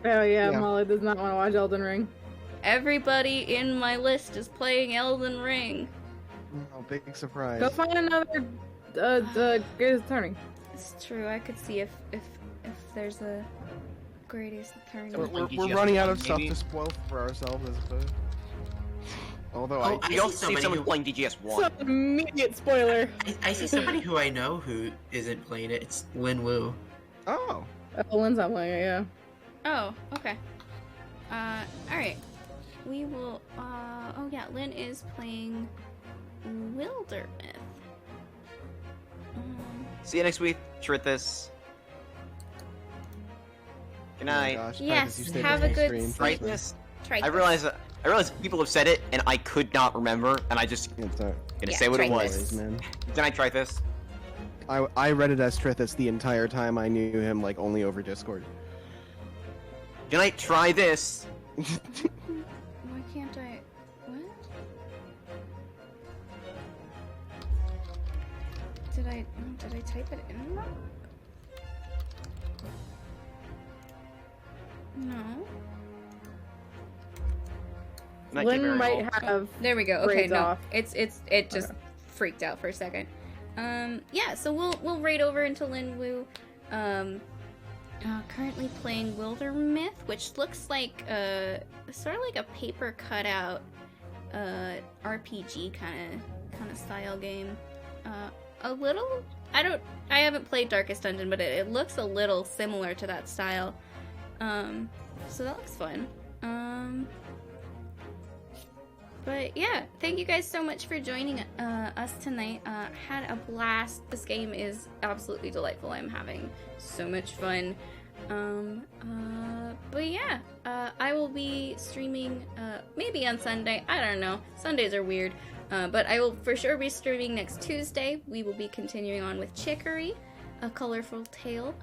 Oh yeah, Yeah. Molly does not want to watch Elden Ring. Everybody in my list is playing Elden Ring. Oh, big surprise. Go find another greatest attorney. It's true. I could see if there's a greatest attorney. We're running out of stuff to spoil for ourselves, I suppose. Although Oh, We I also see see somebody someone who- playing DGS 1. Some immediate spoiler. I see somebody who I know who isn't playing it. It's Lin Wu. Oh. Oh, Lynn's not playing it, yeah. Oh, okay. Alright. We will, oh yeah, Lynn is playing Wildermyth. See you next week. Trithis. Good Oh my night. gosh, Yes, Titus, you stayed have on a the good stream. sleep. Trithis. Try I realize people have said it and I could not remember, and I just It's all gonna Yeah, say what it Trithis. was. man. Then I try this. I read it as Trithis the entire time. I knew him like only over Discord. Can I try this? Why can't I? What? Did I type it in wrong? No. Might take very Lynn might long. have. There we go. Okay, Grades no. off. It just freaked out for a second. Yeah, so we'll raid over into Lin Wu. Currently playing Wildermyth, which looks like sort of like a paper cutout RPG kind of style game. A little. I haven't played Darkest Dungeon, but it looks a little similar to that style. So that looks fun. But yeah, thank you guys so much for joining us tonight. Had a blast. This game is absolutely delightful. I'm having so much fun. But yeah, I will be streaming maybe on Sunday. I don't know. Sundays are weird. But I will for sure be streaming next Tuesday. We will be continuing on with Chicory, A Colorful Tale.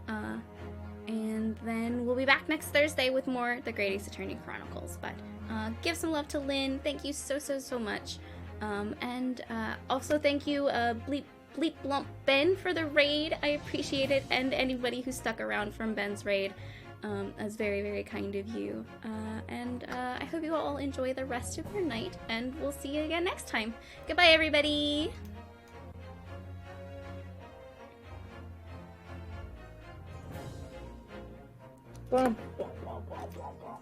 And then we'll be back next Thursday with more The Great Ace Attorney Chronicles. But give some love to Lynn. Thank you so much. And also thank you, Bleep Blump Ben, for the raid. I appreciate it. And anybody who stuck around from Ben's raid. That's very kind of you. And I hope you all enjoy the rest of your night. And we'll see you again next time. Goodbye, everybody. Bum, bum, bum, bum, bum, bum.